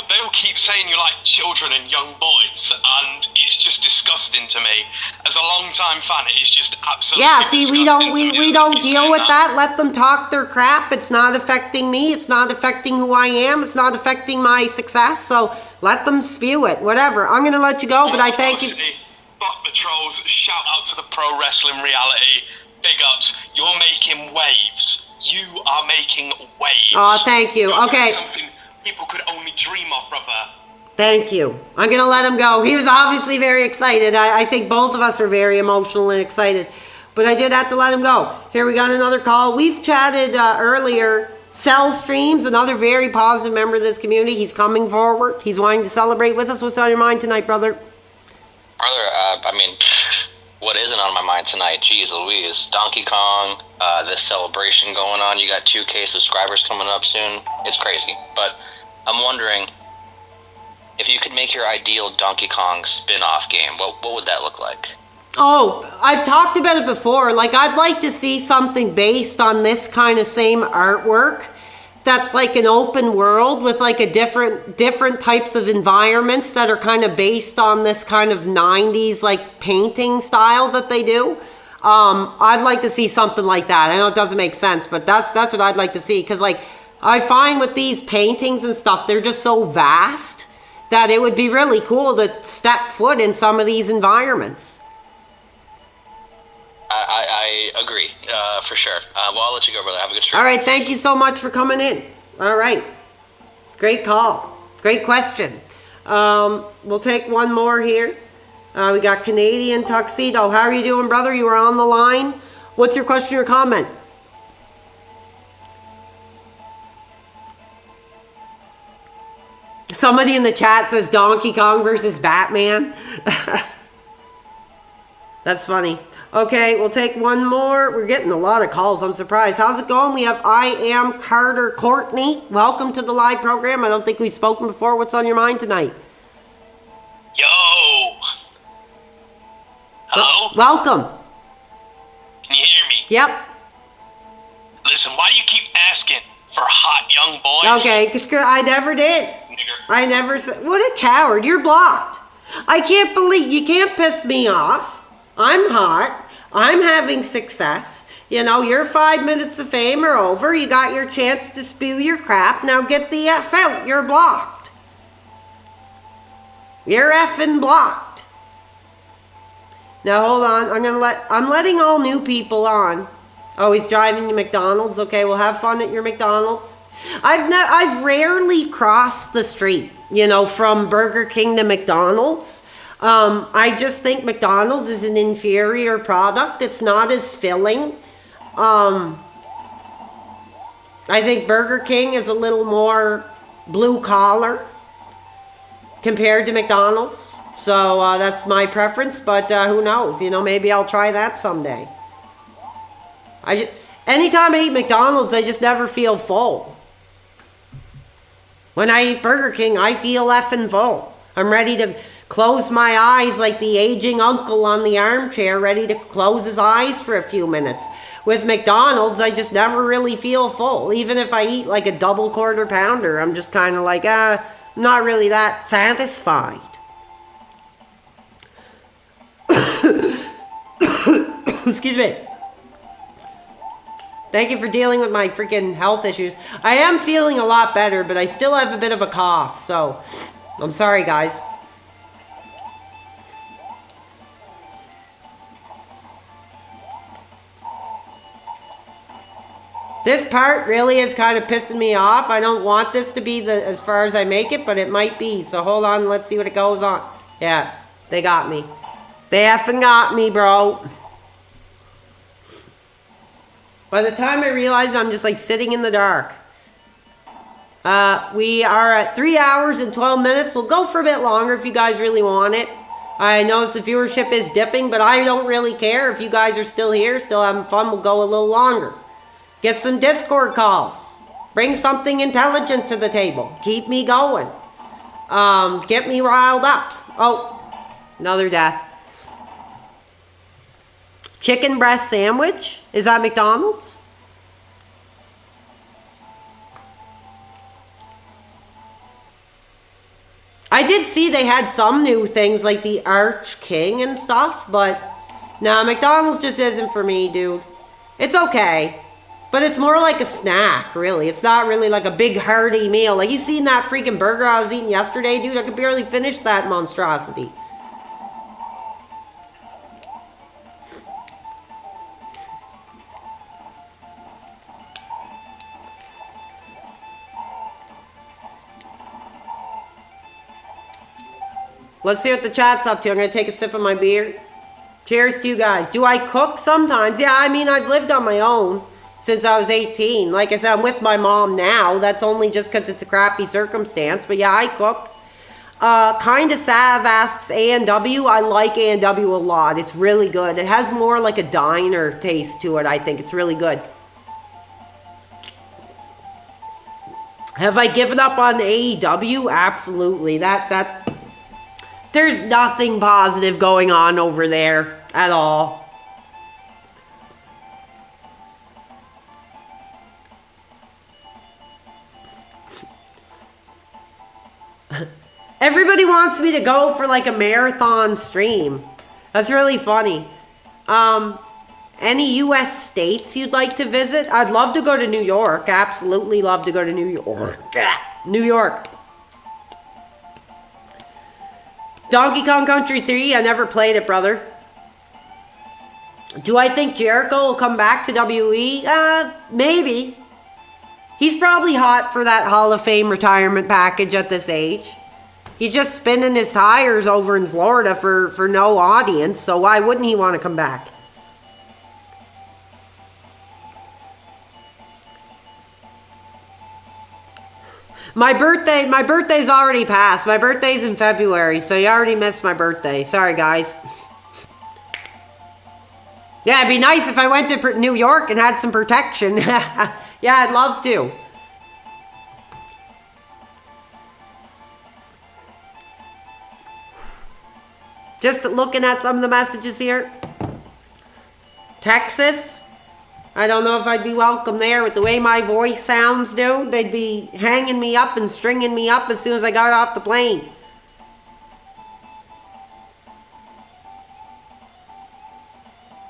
they all keep saying you like children and young boys, and it's just disgusting to me. As a long-time fan, it is just absolutely disgusting. We don't deal with that. Let them talk their crap. It's not affecting me. It's not affecting who I am. It's not affecting my success, so let them spew it. Whatever. I'm going to let you go, but I thank you. Fuck the trolls. Shout out to the Pro Wrestling Reality. Big ups. You're making waves. You are making waves. Oh, thank you. Okay. Something people could only dream of, brother. Thank you. I'm going to let him go. He was obviously very excited. I think both of us are very emotional and excited. But I did have to let him go. Here we got another call. We've chatted earlier. Cell Streams, another very positive member of this community. He's coming forward. He's wanting to celebrate with us. What's on your mind tonight, brother? Brother, what isn't on my mind tonight? Jeez Louise. Donkey Kong, this celebration going on. You got 2K subscribers coming up soon. It's crazy. But I'm wondering, if you could make your ideal Donkey Kong spin-off game, what would that look like? Oh, I've talked about it before. I'd like to see something based on this kind of same artwork that's like an open world with like a different types of environments that are kind of based on this kind of 90s like painting style that they do. I'd like to see something like that. I know it doesn't make sense, but that's what I'd like to see, because like I find with these paintings and stuff, they're just so vast that it would be really cool to step foot in some of these environments. I agree, for sure. Well, I'll let you go, brother. Have a good stream. All right, thank you so much for coming in. All right, great call, great question. We'll take one more here. We got Canadian Tuxedo. How are you doing, brother? You were on the line. What's your question or comment? Somebody in the chat says Donkey Kong versus Batman. That's funny. Okay, we'll take one more. We're getting a lot of calls. I'm surprised. How's it going? We have I Am Carter Courtney. Welcome to the live program. I don't think we've spoken before. What's on your mind tonight? Yo. Hello? Welcome. Can you hear me? Yep. Listen, why do you keep asking for hot young boys? Okay, because I never did. I never said. What a coward. You're blocked. I can't believe you can't piss me off. I'm hot. I'm having success. You know, your 5 minutes of fame are over. You got your chance to spew your crap. Now get the F out. You're blocked. You're effing blocked. Now hold on. I'm letting all new people on. Oh, he's driving to McDonald's. Okay, well have fun at your McDonald's. I've rarely crossed the street, you know, from Burger King to McDonald's. I just think McDonald's is an inferior product. It's not as filling. I think Burger King is a little more blue collar compared to McDonald's. So that's my preference, but who knows? You know, maybe I'll try that someday. Anytime I eat McDonald's, I just never feel full. When I eat Burger King, I feel effing full. I'm ready to close my eyes like the aging uncle on the armchair, ready to close his eyes for a few minutes. With McDonald's, I just never really feel full. Even if I eat like a double quarter pounder, I'm just kind of like, I'm not really that satisfied. Excuse me. Thank you for dealing with my freaking health issues. I am feeling a lot better, but I still have a bit of a cough, so I'm sorry, guys. This part really is kind of pissing me off. I don't want this to be as far as I make it, but it might be. So hold on, let's see what it goes on. Yeah, they got me. They effing got me, bro. By the time I realize I'm just like sitting in the dark. We are at 3 hours and 12 minutes. We'll go for a bit longer if you guys really want it. I notice the viewership is dipping, but I don't really care. If you guys are still here, still having fun, we'll go a little longer. Get some Discord calls. Bring something intelligent to the table. Keep me going. Get me riled up. Oh, another death. Chicken breast sandwich? Is that McDonald's? I did see they had some new things like the Arch King and stuff, but no, McDonald's just isn't for me, dude. It's okay, but it's more like a snack, really. It's not really like a big hearty meal. Like, you seen that freaking burger I was eating yesterday, dude? I could barely finish that monstrosity. Let's see what the chat's up to. I'm going to take a sip of my beer. Cheers to you guys. Do I cook sometimes? Yeah, I mean, I've lived on my own since I was 18. Like I said, I'm with my mom now. That's only just because it's a crappy circumstance. But yeah, I cook. Kinda Sav asks A&W. I like A&W a lot. It's really good. It has more like a diner taste to it, I think. It's really good. Have I given up on AEW? Absolutely. There's nothing positive going on over there at all. Everybody wants me to go for like a marathon stream. That's really funny. Any U.S. states you'd like to visit? I'd love to go to New York. Absolutely love to go to New York. New York. Donkey Kong Country 3, I never played it, brother. Do I think Jericho will come back to WWE? Maybe. He's probably hot for that Hall of Fame retirement package at this age. He's just spinning his tires over in Florida for no audience, so why wouldn't he want to come back? My birthday's already passed. My birthday's in February, so you already missed my birthday. Sorry, guys. Yeah, it'd be nice if I went to New York and had some protection. Yeah, I'd love to. Just looking at some of the messages here. Texas. I don't know if I'd be welcome there with the way my voice sounds, dude. They'd be hanging me up and stringing me up as soon as I got off the plane.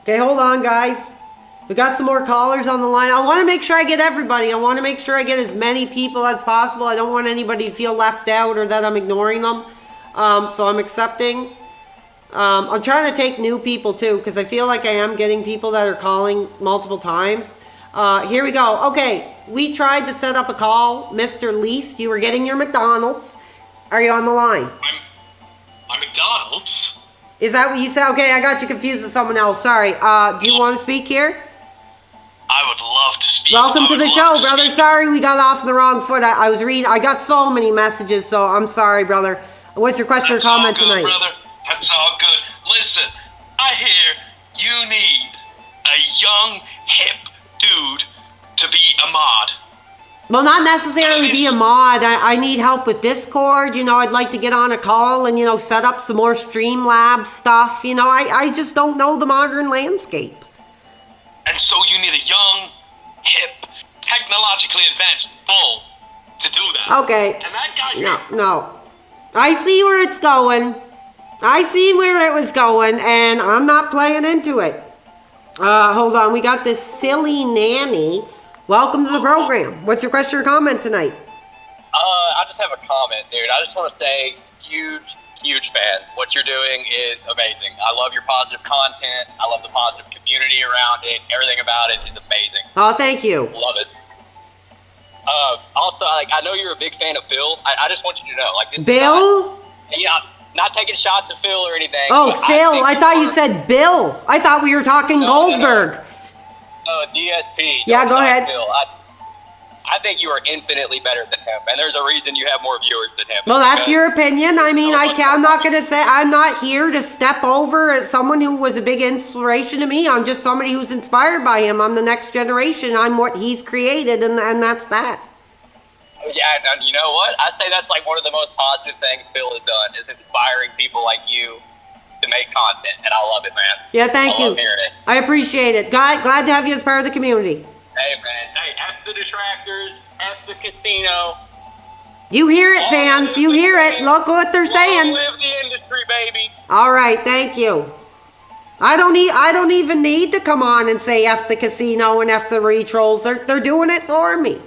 Okay, hold on, guys. We got some more callers on the line. I want to make sure I get everybody. I want to make sure I get as many people as possible. I don't want anybody to feel left out or that I'm ignoring them. So I'm accepting. I'm trying to take new people too, because I feel like I am getting people that are calling multiple times. Here we go. Okay, we tried to set up a call. Mr. Least, you were getting your McDonald's. Are you on the line? My McDonald's? Is that what you said? Okay, I got you confused with someone else. Sorry. Do you want to speak here? I would love to speak. Welcome to the show, brother. Sorry we got off on the wrong foot. I was reading. I got so many messages, so I'm sorry, brother. What's your question or comment tonight? Brother. That's all good. Listen, I hear you need a young, hip dude to be a mod. Well, not necessarily be a mod. I need help with Discord. You know, I'd like to get on a call and, you know, set up some more Streamlabs stuff. You know, I just don't know the modern landscape. And so you need a young, hip, technologically advanced bull to do that. Okay. And that guy No. I see where it's going. I see where it was going, and I'm not playing into it. Hold on. We got this silly nanny. Welcome to the program. What's your question or comment tonight? I just have a comment, dude. I just want to say, huge fan. What you're doing is amazing. I love your positive content. I love the positive community around it. Everything about it is amazing. Oh, thank you. Love it. Also, like, I know you're a big fan of Phil. I just want you to know, like, this Bill? Not taking shots at Phil or anything. Oh, but Phil. I thought you said Bill. I thought we were talking Goldberg. DSP. Yeah, go ahead. Phil. I think you are infinitely better than him, and there's a reason you have more viewers than him. Well, that's your opinion. I mean, I'm not going to say, I'm not here to step over as someone who was a big inspiration to me. I'm just somebody who's inspired by him. I'm the next generation. I'm what he's created, and that's that. Yeah, and you know what? I say that's like one of the most positive things Phil has done, is inspiring people like you to make content, and I love it, man. Yeah, thank you. I love hearing it. I appreciate it. Glad to have you as part of the community. Hey, man. Hey, F the detractors, F the casino. You hear it, fans. You hear it. Look what they're saying. Live the industry, baby. All right, thank you. I don't even need to come on and say F the casino and F the re-trolls. They're doing it for me.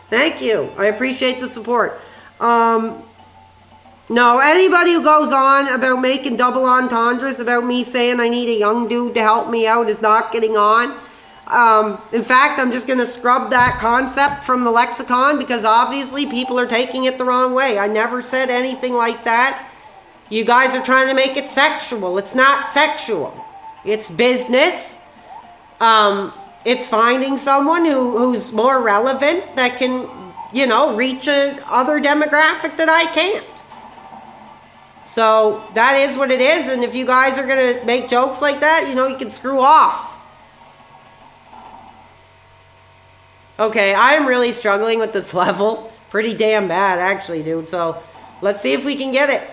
Thank you. I appreciate the support. No, anybody who goes on about making double entendres about me saying I need a young dude to help me out is not getting on. In fact, I'm just going to scrub that concept from the lexicon because obviously people are taking it the wrong way. I never said anything like that. You guys are trying to make it sexual. It's not sexual. It's business. It's finding someone who's more relevant that can, you know, reach a other demographic that I can't. So that is what it is. And if you guys are going to make jokes like that, you know, you can screw off. Okay, I'm really struggling with this level. Pretty damn bad, actually, dude. So let's see if we can get it.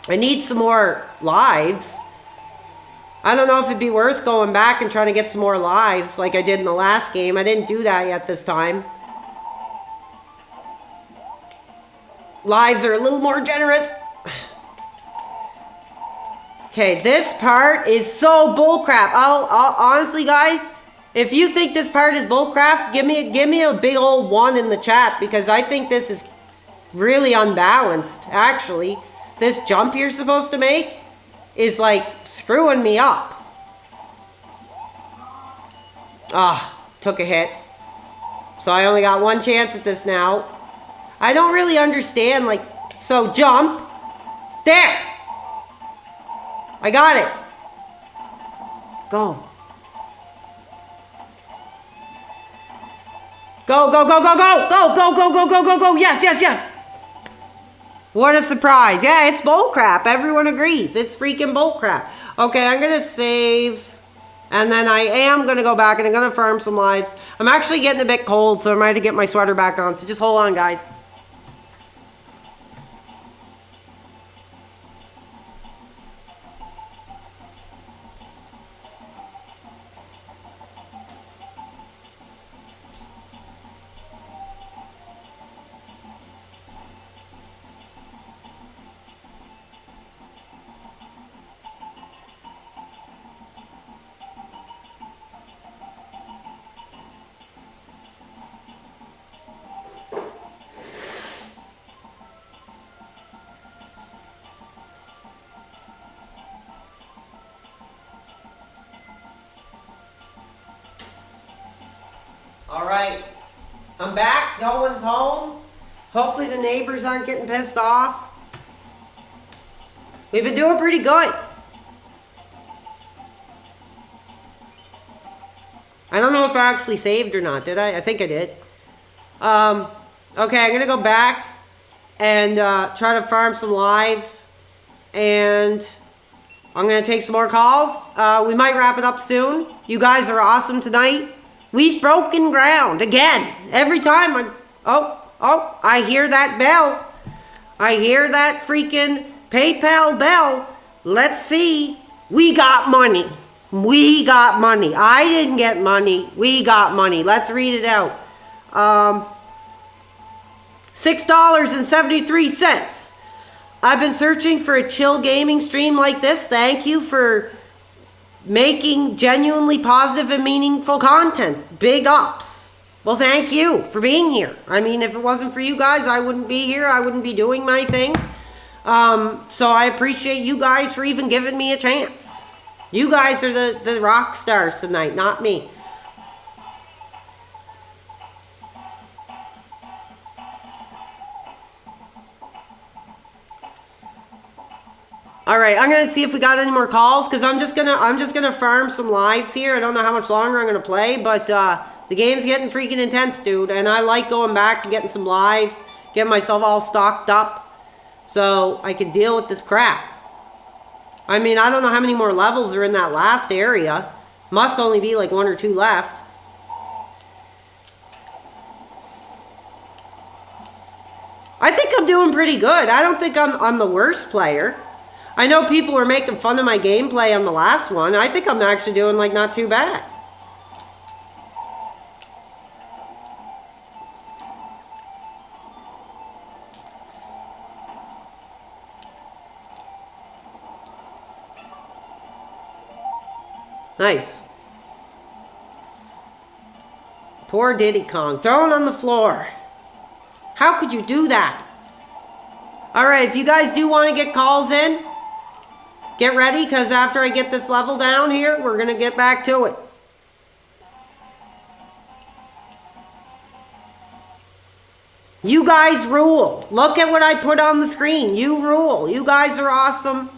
I need some more lives. I don't know if it'd be worth going back and trying to get some more lives like I did in the last game. I didn't do that yet this time. Lives are a little more generous. Okay, this part is so bullcrap. I'll honestly, guys, if you think this part is bullcrap, give me a big old 1 in the chat, because I think this is really unbalanced. Actually, this jump you're supposed to make is like screwing me up. Took a hit. So I only got 1 chance at this now. I don't really understand, like, so jump. There! I got it. Go. Go, go, go, go, go! Go, go, go, go, go, go, go! Yes, yes, yes! What a surprise. Yeah, it's bullcrap. Everyone agrees. It's freaking bullcrap. Okay, I'm going to save. And then I am going to go back and I'm going to farm some lives. I'm actually getting a bit cold, so I might have to get my sweater back on. So just hold on, guys. Alright, I'm back. No one's home. Hopefully the neighbors aren't getting pissed off. We've been doing pretty good. I don't know if I actually saved or not, did I? I think I did. Okay, I'm going to go back and try to farm some lives. And I'm going to take some more calls. We might wrap it up soon. You guys are awesome tonight. We've broken ground again. Every time I hear that bell. I hear that freaking PayPal bell. Let's see. We got money. We got money. I didn't get money. We got money. Let's read it out. $6.73. I've been searching for a chill gaming stream like this. Thank you for making genuinely positive and meaningful content. Big ups. Well, thank you for being here. I mean, if it wasn't for you guys, I wouldn't be here. I wouldn't be doing my thing. So I appreciate you guys for even giving me a chance. You guys are the rock stars tonight, not me. All right, I'm gonna see if we got any more calls, because I'm just gonna farm some lives here. I don't know how much longer I'm gonna play, but the game's getting freaking intense, dude. And I like going back and getting some lives, getting myself all stocked up, so I can deal with this crap. I mean, I don't know how many more levels are in that last area. Must only be like 1 or 2 left. I think I'm doing pretty good. I don't think I'm the worst player. I know people were making fun of my gameplay on the last one. I think I'm actually doing, like, not too bad. Nice. Poor Diddy Kong. Thrown on the floor. How could you do that? Alright, if you guys do want to get calls in, get ready, because after I get this level down here, we're going to get back to it. You guys rule. Look at what I put on the screen. You rule. You guys are awesome.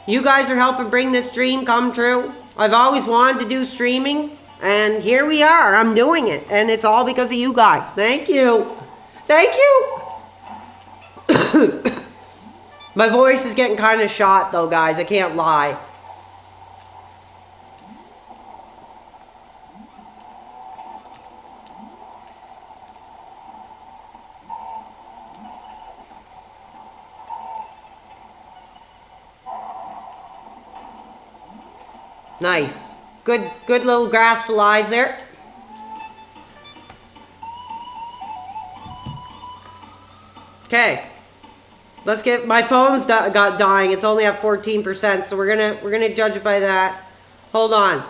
You guys are helping bring this dream come true. I've always wanted to do streaming, and here we are. I'm doing it, and it's all because of you guys. Thank you. Thank you. My voice is getting kind of shot, though, guys. I can't lie. Nice. Good little grasp of lives there. Okay. Let's get, my phone's got dying. It's only at 14%, so we're gonna judge it by that. Hold on.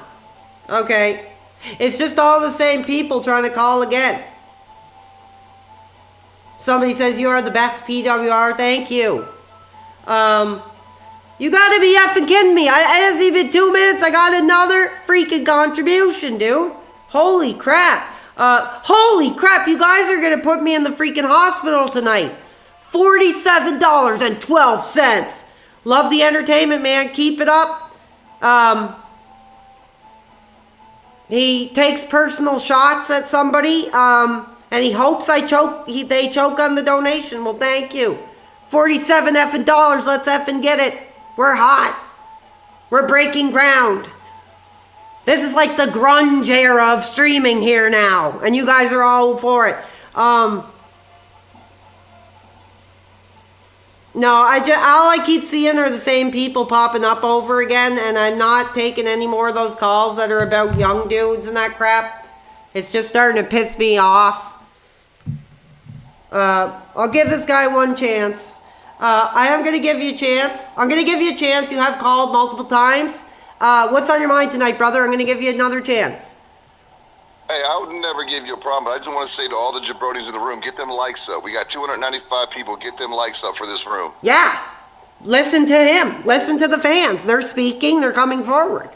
Okay. It's just all the same people trying to call again. Somebody says you are the best PWR. Thank you. You gotta be effing kidding me. It hasn't even been 2 minutes. I got another freaking contribution, dude. Holy crap. Holy crap. You guys are gonna put me in the freaking hospital tonight. $47.12. Love the entertainment, man. Keep it up. He takes personal shots at somebody, and he hopes they choke on the donation. Well, thank you. 47 effing dollars. Let's effing get it. We're hot. We're breaking ground. This is like the grunge era of streaming here now, and you guys are all for it. No, all I keep seeing are the same people popping up over again, and I'm not taking any more of those calls that are about young dudes and that crap. It's just starting to piss me off. I'll give this guy one chance. I am going to give you a chance. I'm going to give you a chance. You have called multiple times. What's on your mind tonight, brother? I'm going to give you another chance. Hey, I would never give you a problem, but I just want to say to all the jabronis in the room, get them likes up. We got 295 people. Get them likes up for this room. Yeah. Listen to him. Listen to the fans. They're speaking. They're coming forward.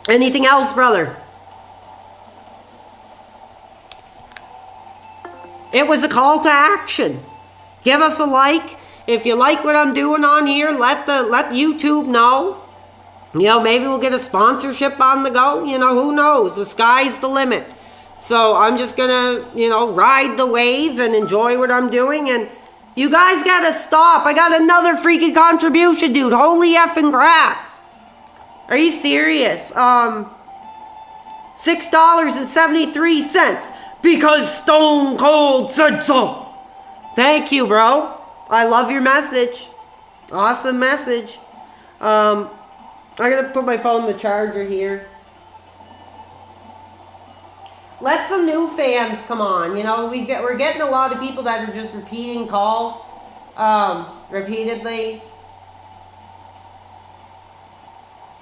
Anything else, brother? It was a call to action. Give us a like. If you like what I'm doing on here, let YouTube know. You know, maybe we'll get a sponsorship on the go. You know, who knows? The sky's the limit. So I'm just gonna, ride the wave and enjoy what I'm doing. And you guys gotta stop. I got another freaking contribution, dude. Holy effing crap. Are you serious? $6.73 because Stone Cold said so. Thank you, bro. I love your message. Awesome message. I gotta put my phone in the charger here. Let some new fans come on. We're getting a lot of people that are just repeating calls repeatedly.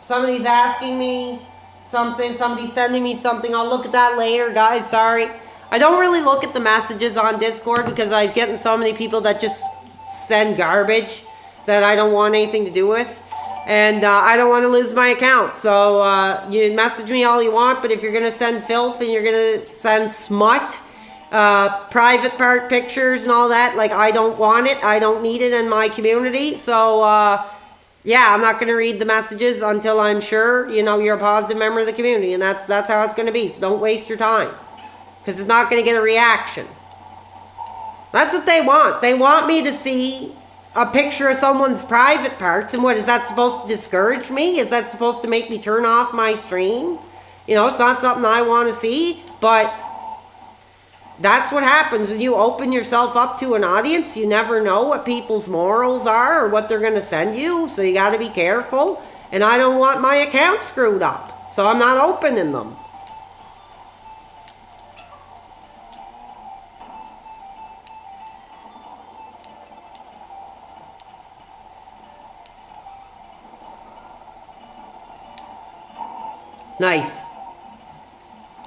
Somebody's asking me something. Somebody's sending me something. I'll look at that later, guys. Sorry. I don't really look at the messages on Discord because I'm getting so many people that just send garbage that I don't want anything to do with. And I don't want to lose my account. So you message me all you want, but if you're going to send filth and you're going to send smut, private part pictures and all that, I don't want it. I don't need it in my community. So, yeah, I'm not going to read the messages until I'm sure, you're a positive member of the community. And that's how it's going to be. So don't waste your time. Because it's not going to get a reaction. That's what they want. They want me to see a picture of someone's private parts, and what is that supposed to discourage me? Is that supposed to make me turn off my stream? It's not something I want to see, but that's what happens when you open yourself up to an audience. You never know what people's morals are or what they're going to send you, so you got to be careful. And I don't want my account screwed up, so I'm not opening them. Nice.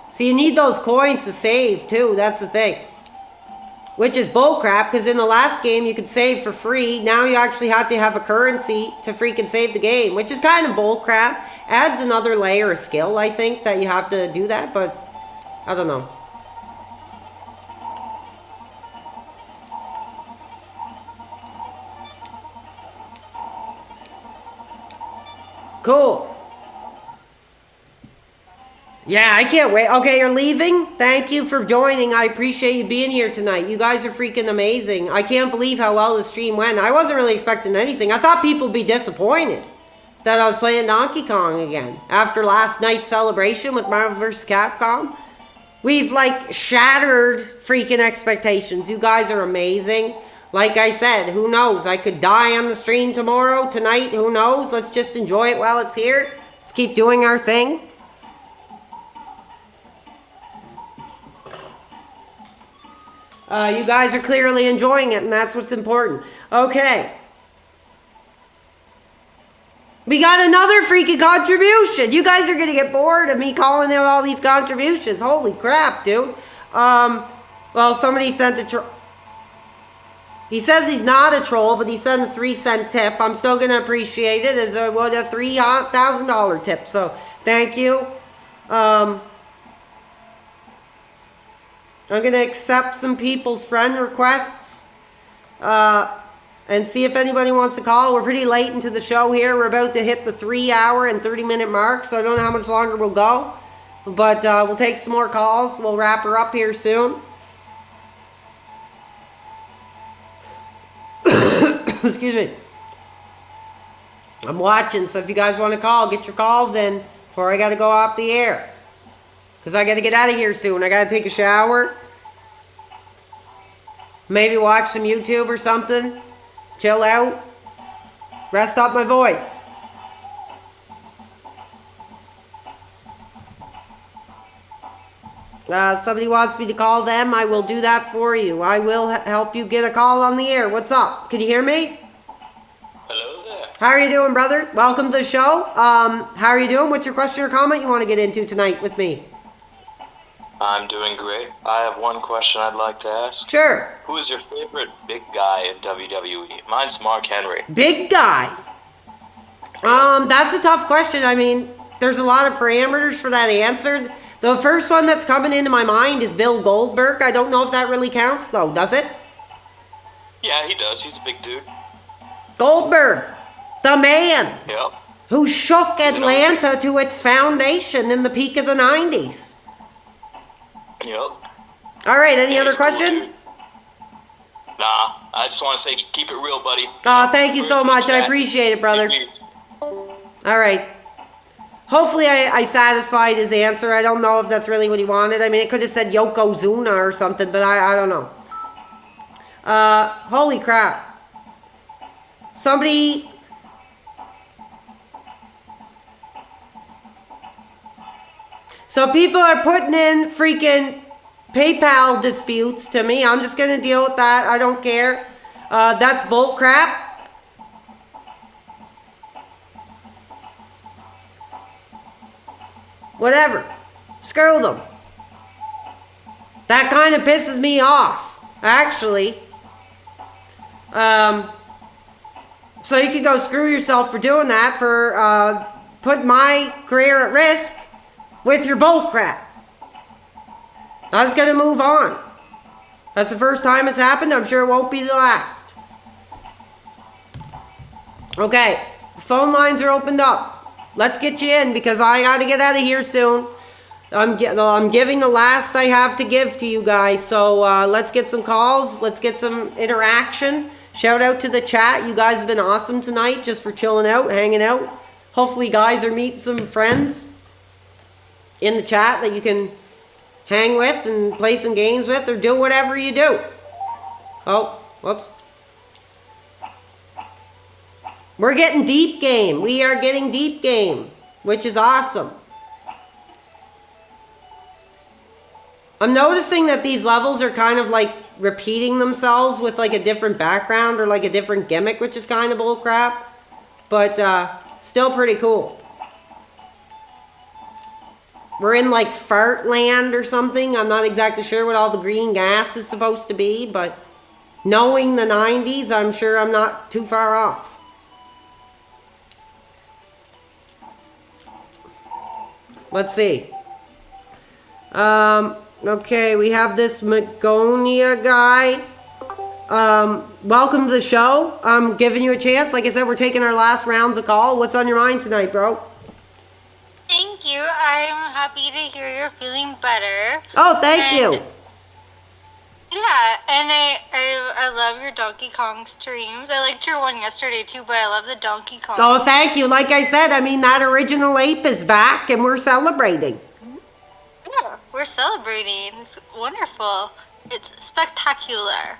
So you need those coins to save too. That's the thing. Which is bullcrap, because in the last game you could save for free. Now you actually have to have a currency to freaking save the game, which is kind of bullcrap. Adds another layer of skill, I think, that you have to do that, but I don't know. Cool. Yeah, I can't wait. Okay, you're leaving? Thank you for joining. I appreciate you being here tonight. You guys are freaking amazing. I can't believe how well the stream went. I wasn't really expecting anything. I thought people would be disappointed that I was playing Donkey Kong again. After last night's celebration with Marvel vs. Capcom. We've, shattered freaking expectations. You guys are amazing. like I said, who knows? I could die on the stream tomorrow, tonight, who knows? Let's just enjoy it while it's here. Let's keep doing our thing. You guys are clearly enjoying it, and that's what's important. Okay. We got another freaking contribution. You guys are going to get bored of me calling out all these contributions. Holy crap, dude. Well, somebody sent a troll. He says he's not a troll, but he sent a 3-cent tip. I'm still going to appreciate it as a $3,000 tip. So, thank you. I'm going to accept some people's friend requests and see if anybody wants to call. We're pretty late into the show here. We're about to hit the 3-hour and 30-minute mark, so I don't know how much longer we'll go. But we'll take some more calls. We'll wrap her up here soon. Excuse me. I'm watching, so if you guys want to call, get your calls in before I got to go off the air. Because I got to get out of here soon. I got to take a shower. Maybe watch some YouTube or something. Chill out. Rest up my voice. Somebody wants me to call them. I will do that for you. I will help you get a call on the air. What's up? Can you hear me? Hello there. How are you doing, brother? Welcome to the show. How are you doing? What's your question or comment you want to get into tonight with me? I'm doing great. I have one question I'd like to ask. Sure. Who is your favorite big guy in WWE? Mine's Mark Henry. Big guy. That's a tough question. I mean, there's a lot of parameters for that answer. The first one that's coming into my mind is Bill Goldberg. I don't know if that really counts, though. Does it? Yeah, he does. He's a big dude. Goldberg. The man. Yep. Who shook Atlanta to its foundation in the peak of the 90s. Yep. All right, any other question? Nah, I just want to say keep it real, buddy. Oh, thank you so much. I appreciate it, brother. All right. Hopefully I satisfied his answer. I don't know if that's really what he wanted. I mean, it could have said Yokozuna or something, but I don't know. Holy crap. Somebody... So people are putting in freaking PayPal disputes to me. I'm just going to deal with that. I don't care. That's bull crap. Whatever. Screw them. That kind of pisses me off, actually. So you can go screw yourself for doing that, for putting my career at risk with your bull crap. I was going to move on. That's the first time it's happened. I'm sure it won't be the last. Okay. Phone lines are opened up. Let's get you in because I got to get out of here soon. I'm giving the last I have to give to you guys. So let's get some calls. Let's get some interaction. Shout out to the chat. You guys have been awesome tonight just for chilling out, hanging out. Hopefully you guys are meeting some friends in the chat that you can hang with and play some games with or do whatever you do. Oh, whoops. We're getting deep game. We are getting deep game, which is awesome. I'm noticing that these levels are kind of like repeating themselves with like a different background or like a different gimmick, which is kind of bullcrap. But still pretty cool. We're in like fart land or something. I'm not exactly sure what all the green gas is supposed to be, but knowing the 90s, I'm sure I'm not too far off. Let's see. Okay, we have this Magonia guy. Welcome to the show. I'm giving you a chance. Like I said, we're taking our last rounds of call. What's on your mind tonight, bro? Thank you. I'm happy to hear you're feeling better. Oh, thank you. Yeah, and I love your Donkey Kong streams. I liked your one yesterday too, but I love the Donkey Kong. Oh, thank you. Like I said, I mean, that original ape is back and we're celebrating. Yeah, we're celebrating. It's wonderful. It's spectacular.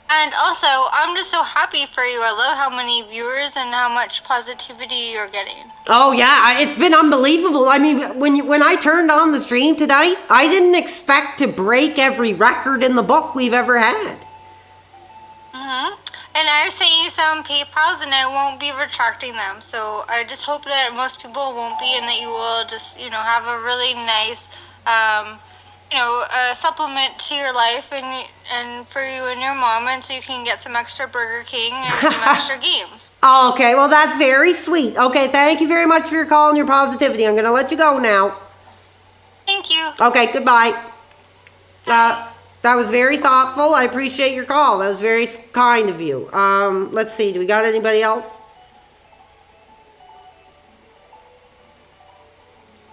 And also, I'm just so happy for you. I love how many viewers and how much positivity you're getting. Oh yeah, it's been unbelievable. I mean, when I turned on the stream tonight, I didn't expect to break every record in the book we've ever had. And I sent you some PayPals, and I won't be retracting them. So I just hope that most people won't be, and that you will just, have a really nice, supplement to your life and for you and your mom, and so you can get some extra Burger King and some extra games. Oh, okay, well that's very sweet. Okay, thank you very much for your call and your positivity. I'm gonna let you go now. Thank you. Okay, goodbye. That was very thoughtful. I appreciate your call. That was very kind of you. Let's see, do we got anybody else?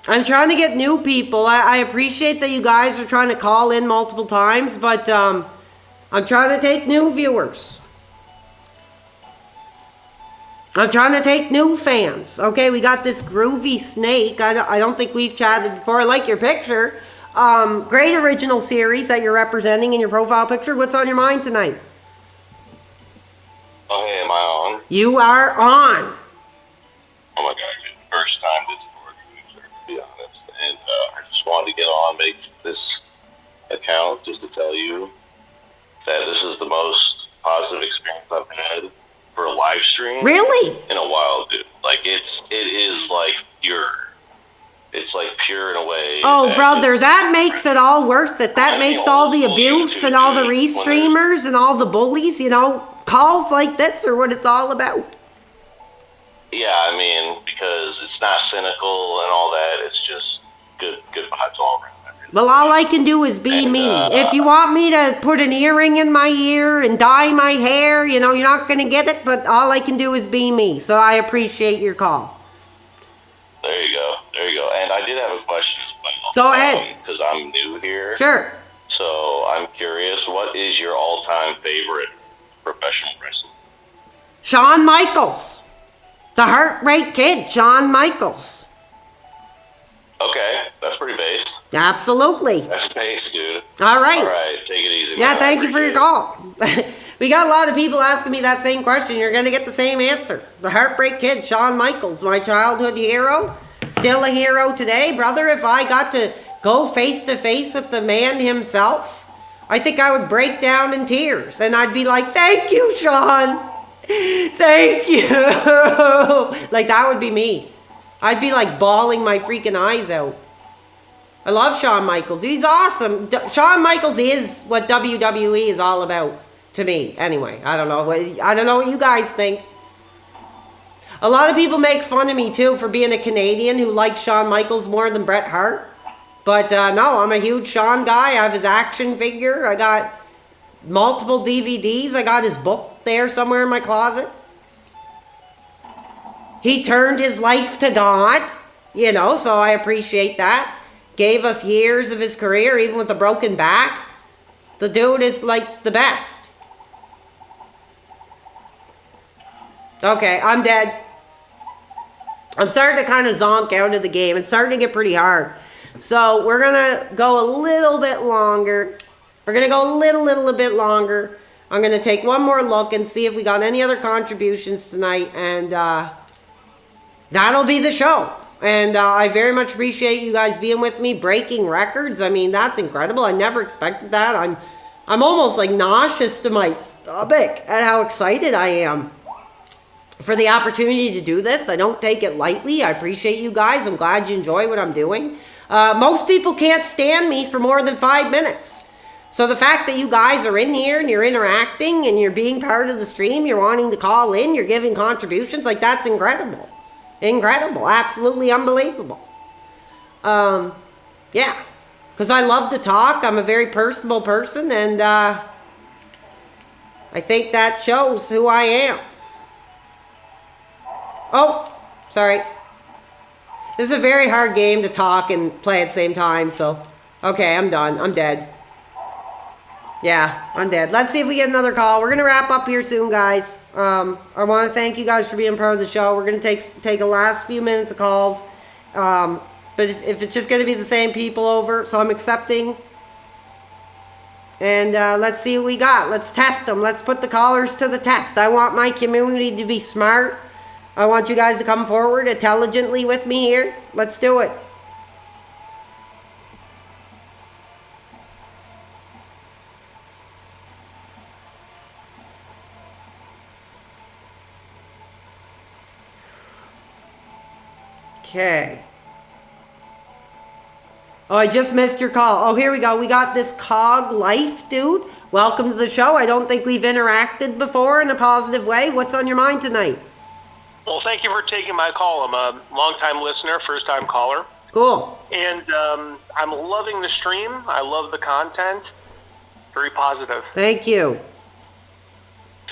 I'm trying to get new people. I appreciate that you guys are trying to call in multiple times, but I'm trying to take new viewers. I'm trying to take new fans. Okay, we got this Groovy Snake. I don't think we've chatted before. I like your picture. Great original series that you're representing in your profile picture. What's on your mind tonight? Oh, hey, am I on? You are on. Oh my god, dude. First time Discord user, to be honest. And I just wanted to get on, make this account just to tell you that this is the most positive experience I've had for a live stream. Really? In a while, dude. Like, it is like pure. It's like pure in a way. Oh, brother, that makes it all worth it. That makes all the abuse and all the restreamers and all the bullies, calls like this are what it's all about. Yeah, I mean, because it's not cynical and all that. It's just good vibes all around. Well, all I can do is be me. If you want me to put an earring in my ear and dye my hair, you're not going to get it, but all I can do is be me. So I appreciate your call. There you go. And I did have a question as well. Go ahead. Because I'm new here. Sure. So I'm curious, what is your all-time favorite professional wrestler? Shawn Michaels. The Heart Rate Kid, Shawn Michaels. Okay, that's pretty based. Absolutely. That's based, dude. All right. All right, take it easy. Yeah, man. thank you for your call. We got a lot of people asking me that same question. You're going to get the same answer. The Heartbreak Kid, Shawn Michaels, my childhood hero. Still a hero today. Brother, if I got to go face to face with the man himself, I think I would break down in tears. And I'd be like, thank you, Shawn. Thank you. Like, that would be me. I'd be like bawling my freaking eyes out. I love Shawn Michaels. He's awesome. Shawn Michaels is what WWE is all about to me. Anyway, I don't know what you guys think. A lot of people make fun of me too for being a Canadian who likes Shawn Michaels more than Bret Hart. But no, I'm a huge Shawn guy. I have his action figure. I got multiple DVDs. I got his book there somewhere in my closet. He turned his life to God, so I appreciate that. Gave us years of his career, even with a broken back. The dude is like the best. Okay, I'm dead. I'm starting to kind of zonk out of the game. It's starting to get pretty hard. So we're going to go a little bit longer. We're going to go a little bit longer. I'm going to take one more look and see if we got any other contributions tonight. And that'll be the show. And I very much appreciate you guys being with me, breaking records. I mean, that's incredible. I never expected that. I'm almost like nauseous to my stomach at how excited I am for the opportunity to do this. I don't take it lightly. I appreciate you guys. I'm glad you enjoy what I'm doing. Most people can't stand me for more than 5 minutes. So the fact that you guys are in here and you're interacting and you're being part of the stream, you're wanting to call in, you're giving contributions, like, that's incredible. Incredible. Absolutely unbelievable. Yeah. Because I love to talk. I'm a very personable person, and I think that shows who I am. Oh, sorry. This is a very hard game to talk and play at the same time, so... Okay, I'm done. I'm dead. Yeah, I'm dead. Let's see if we get another call. We're going to wrap up here soon, guys. I want to thank you guys for being part of the show. We're going to take a last few minutes of calls. But if it's just going to be the same people over, so I'm accepting And let's see what we got. Let's test them. Let's put the callers to the test. I want my community to be smart. I want you guys to come forward intelligently with me here. Let's do it. Okay. Oh, I just missed your call. Oh, here we go. We got this Cog Life, dude. Welcome to the show. I don't think we've interacted before in a positive way. What's on your mind tonight? Well, thank you for taking my call. I'm a long-time listener, first-time caller. Cool. And I'm loving the stream. I love the content. Very positive. Thank you.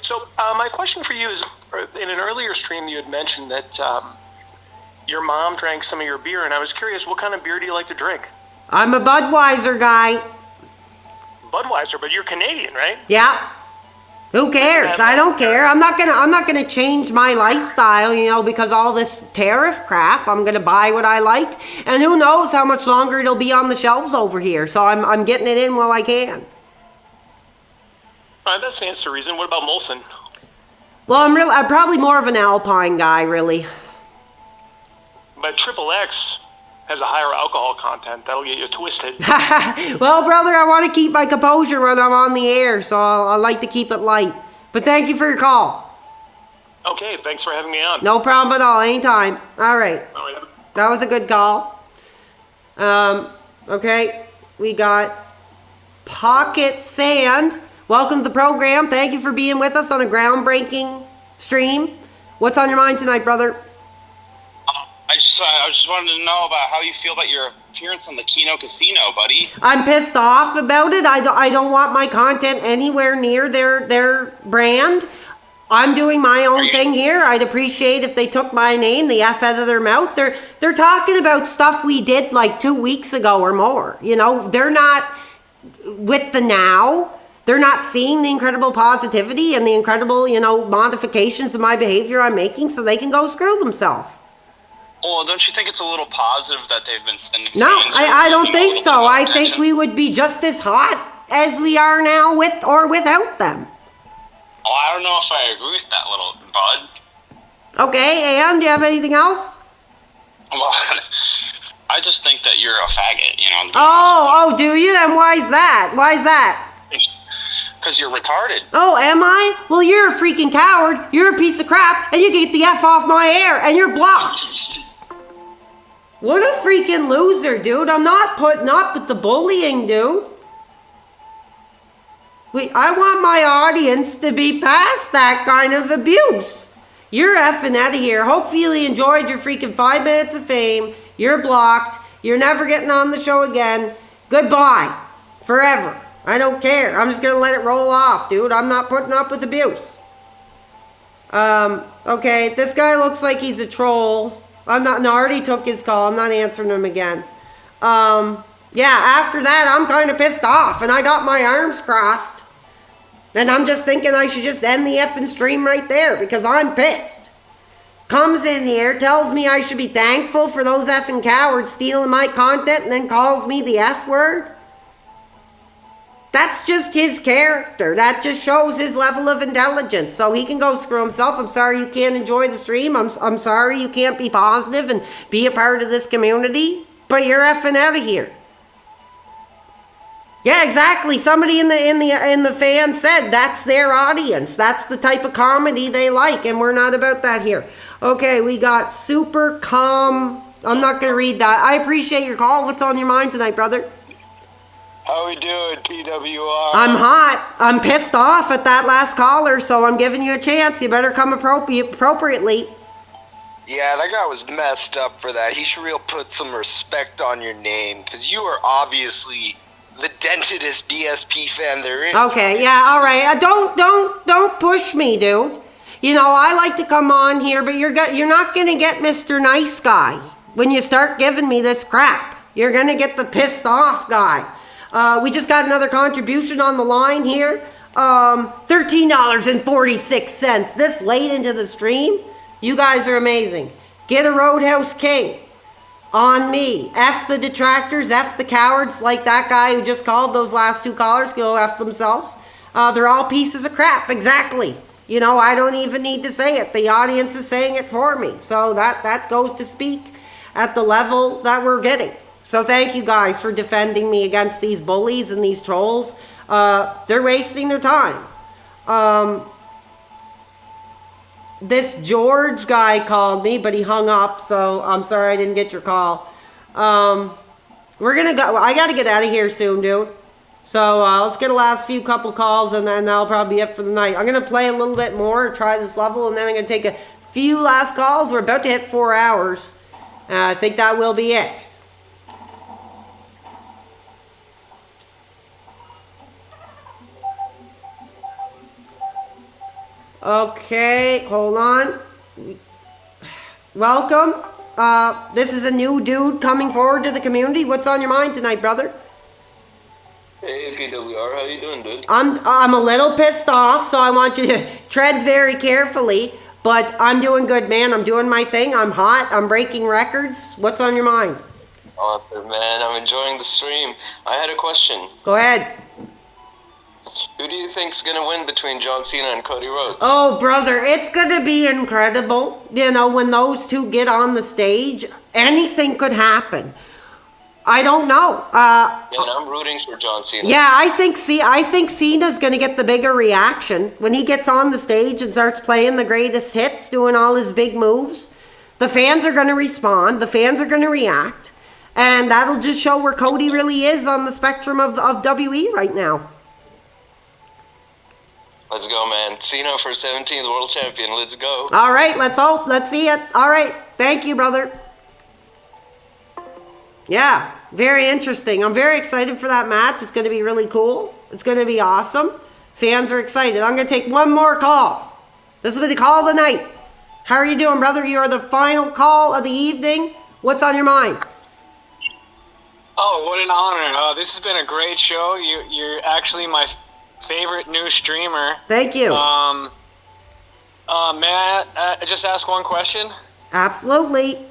So my question for you is, in an earlier stream you had mentioned that your mom drank some of your beer, and I was curious, what kind of beer do you like to drink? I'm a Budweiser guy. Budweiser, but you're Canadian, right? Yeah. Who cares? I don't care. I'm not gonna change my lifestyle, you know, because all this tariff crap. I'm gonna buy what I like, and who knows how much longer it'll be on the shelves over here. So I'm getting it in while I can. All right, that stands to reason. What about Molson? Well, I'm probably more of an Alpine guy, really. But Triple X has a higher alcohol content. That'll get you twisted. Well, brother, I want to keep my composure when I'm on the air, so I like to keep it light. But thank you for your call. Okay, thanks for having me on. No problem at all. Anytime. All right. That was a good call. Okay, we got Pocket Sand. Welcome to the program. Thank you for being with us on a groundbreaking stream. What's on your mind tonight, brother? I just wanted to know about how you feel about your appearance on the Keno Casino, buddy. I'm pissed off about it. I don't want my content anywhere near their brand. I'm doing my own thing here. I'd appreciate if they took my name, the F out of their mouth. They're talking about stuff we did like 2 weeks ago or more. You know, they're not with the now. They're not seeing the incredible positivity and the incredible, you know, modifications of my behavior I'm making, so they can go screw themselves. Well, don't you think it's a little positive that they've been sending? No, I don't think so. I think we would be just as hot as we are now with or without them. Oh, I don't know if I agree with that, little bud. Okay, and do you have anything else? Well, I just think that you're a faggot, you know. Oh, do you? And why is that? Why is that? Because you're retarded. Oh, am I? Well, you're a freaking coward. You're a piece of crap, and you get the F off my air, and you're blocked. What a freaking loser, dude. I'm not putting up with the bullying, dude. I want my audience to be past that kind of abuse. You're effing out of here. Hopefully you enjoyed your freaking 5 minutes of fame. You're blocked. You're never getting on the show again. Goodbye. Forever. I don't care. I'm just going to let it roll off, dude. I'm not putting up with abuse. Okay, this guy looks like he's a troll. I already took his call. I'm not answering him again. Yeah, after that, I'm kind of pissed off, and I got my arms crossed. And I'm just thinking I should just end the effing stream right there, because I'm pissed. Comes in here, tells me I should be thankful for those effing cowards stealing my content, and then calls me the F word. That's just his character. That just shows his level of intelligence. So he can go screw himself. I'm sorry you can't enjoy the stream. I'm sorry you can't be positive and be a part of this community. But you're effing out of here. Yeah, exactly. Somebody in the fan said that's their audience. That's the type of comedy they like, and we're not about that here. Okay, we got Super Calm. I'm not gonna read that. I appreciate your call. What's on your mind tonight, brother? How we doing, PWR? I'm hot. I'm pissed off at that last caller, so I'm giving you a chance. You better come appropriately. Yeah, that guy was messed up for that. He should really put some respect on your name, because you are obviously the dentedest DSP fan there is. Okay, yeah, all right. Don't push me, dude. You know, I like to come on here, but you're not gonna get Mr. Nice Guy when you start giving me this crap. You're gonna get the pissed off guy. We just got another contribution on the line here. $13.46 this late into the stream. You guys are amazing. Get a Roadhouse King. on me. F the detractors, F the cowards, like that guy who just called those last two callers, go F themselves. They're all pieces of crap, exactly. You know, I don't even need to say it. The audience is saying it for me. So that goes to speak at the level that we're getting. So thank you guys for defending me against these bullies and these trolls. They're wasting their time. This George guy called me, but he hung up, so I'm sorry I didn't get your call. We're gonna go. I gotta get out of here soon, dude. So let's get the last couple calls, and then that'll probably be it for the night. I'm gonna play a little bit more, try this level, and then I'm gonna take a few last calls. We're about to hit 4 hours. I think that will be it. Okay, hold on. Welcome. This is a new dude coming forward to the community. What's on your mind tonight, brother? Hey, PWR, how you doing, dude? I'm a little pissed off, so I want you to tread very carefully. But I'm doing good, man. I'm doing my thing. I'm hot. I'm breaking records. What's on your mind? Awesome, man. I'm enjoying the stream. I had a question. Go ahead. Who do you think's gonna win between John Cena and Cody Rhodes? Oh, brother, it's gonna be incredible. You know, when those two get on the stage, anything could happen. I don't know. And I'm rooting for John Cena. Yeah, I think Cena's gonna get the bigger reaction when he gets on the stage and starts playing the greatest hits, doing all his big moves. The fans are gonna respond. The fans are gonna react, and that'll just show where Cody really is on the spectrum of WWE right now. Let's go, man. Cena for 17th World Champion. Let's go. All right, let's hope. Let's see it. All right. Thank you, brother. Yeah, very interesting. I'm very excited for that match. It's going to be really cool. It's going to be awesome. Fans are excited. I'm going to take one more call. This will be the call of the night. How are you doing, brother? You are the final call of the evening. What's on your mind? Oh, what an honor. This has been a great show. You're actually my favorite new streamer. Thank you. May I just ask one question? Absolutely.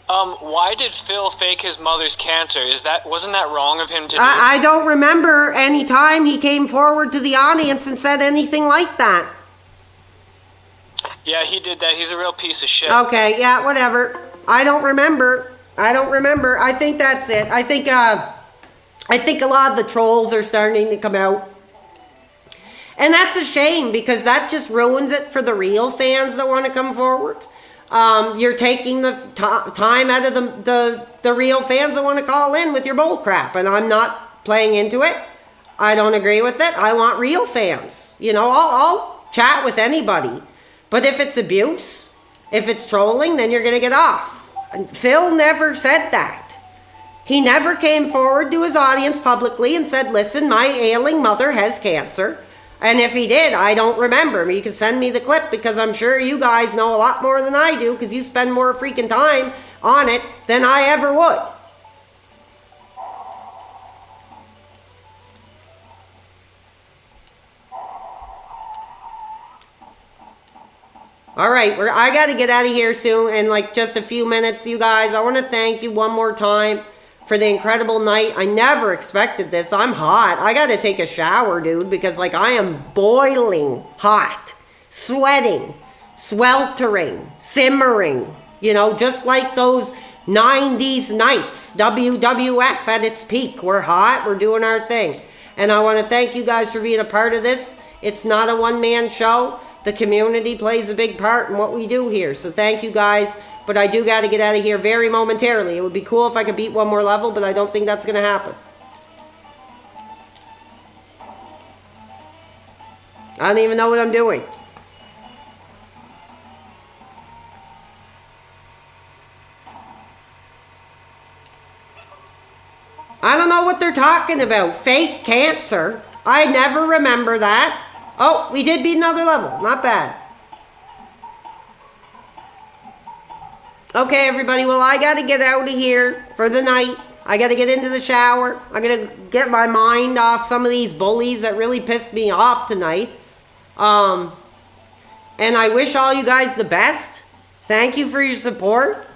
Why did Phil fake his mother's cancer? Wasn't that wrong of him to do? I don't remember any time he came forward to the audience and said anything like that. Yeah, he did that. He's a real piece of shit. Okay, yeah, whatever. I don't remember. I think that's it. I think a lot of the trolls are starting to come out. And that's a shame, because that just ruins it for the real fans that want to come forward. You're taking the time out of the real fans that want to call in with your bull crap, and I'm not playing into it. I don't agree with it. I want real fans. You know, I'll chat with anybody. But if it's abuse, if it's trolling, then you're going to get off. And Phil never said that. He never came forward to his audience publicly and said, listen, my ailing mother has cancer. And if he did, I don't remember. You can send me the clip, because I'm sure you guys know a lot more than I do, because you spend more freaking time on it than I ever would. All right, I got to get out of here soon in like just a few minutes, you guys. I want to thank you one more time for the incredible night. I never expected this. I'm hot. I got to take a shower, dude, because like I am boiling hot, sweating, sweltering, simmering, you know, just like those 90s nights, WWF at its peak. We're hot. We're doing our thing. And I want to thank you guys for being a part of this. It's not a one-man show. The community plays a big part in what we do here. So thank you guys. But I do got to get out of here very momentarily. It would be cool if I could beat one more level, but I don't think that's going to happen. I don't even know what I'm doing. I don't know what they're talking about. Fake cancer. I never remember that. Oh, we did beat another level. Not bad. Okay, everybody. Well, I got to get out of here for the night. I got to get into the shower. I'm going to get my mind off some of these bullies that really pissed me off tonight. And I wish all you guys the best. Thank you for your support.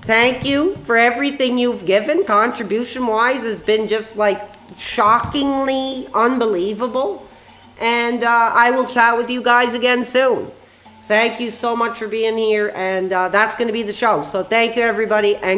thank you for everything you've given. Contribution-wise has been just like shockingly unbelievable. And I will chat with you guys again soon. Thank you so much for being here, and that's going to be the show. So thank you, everybody. And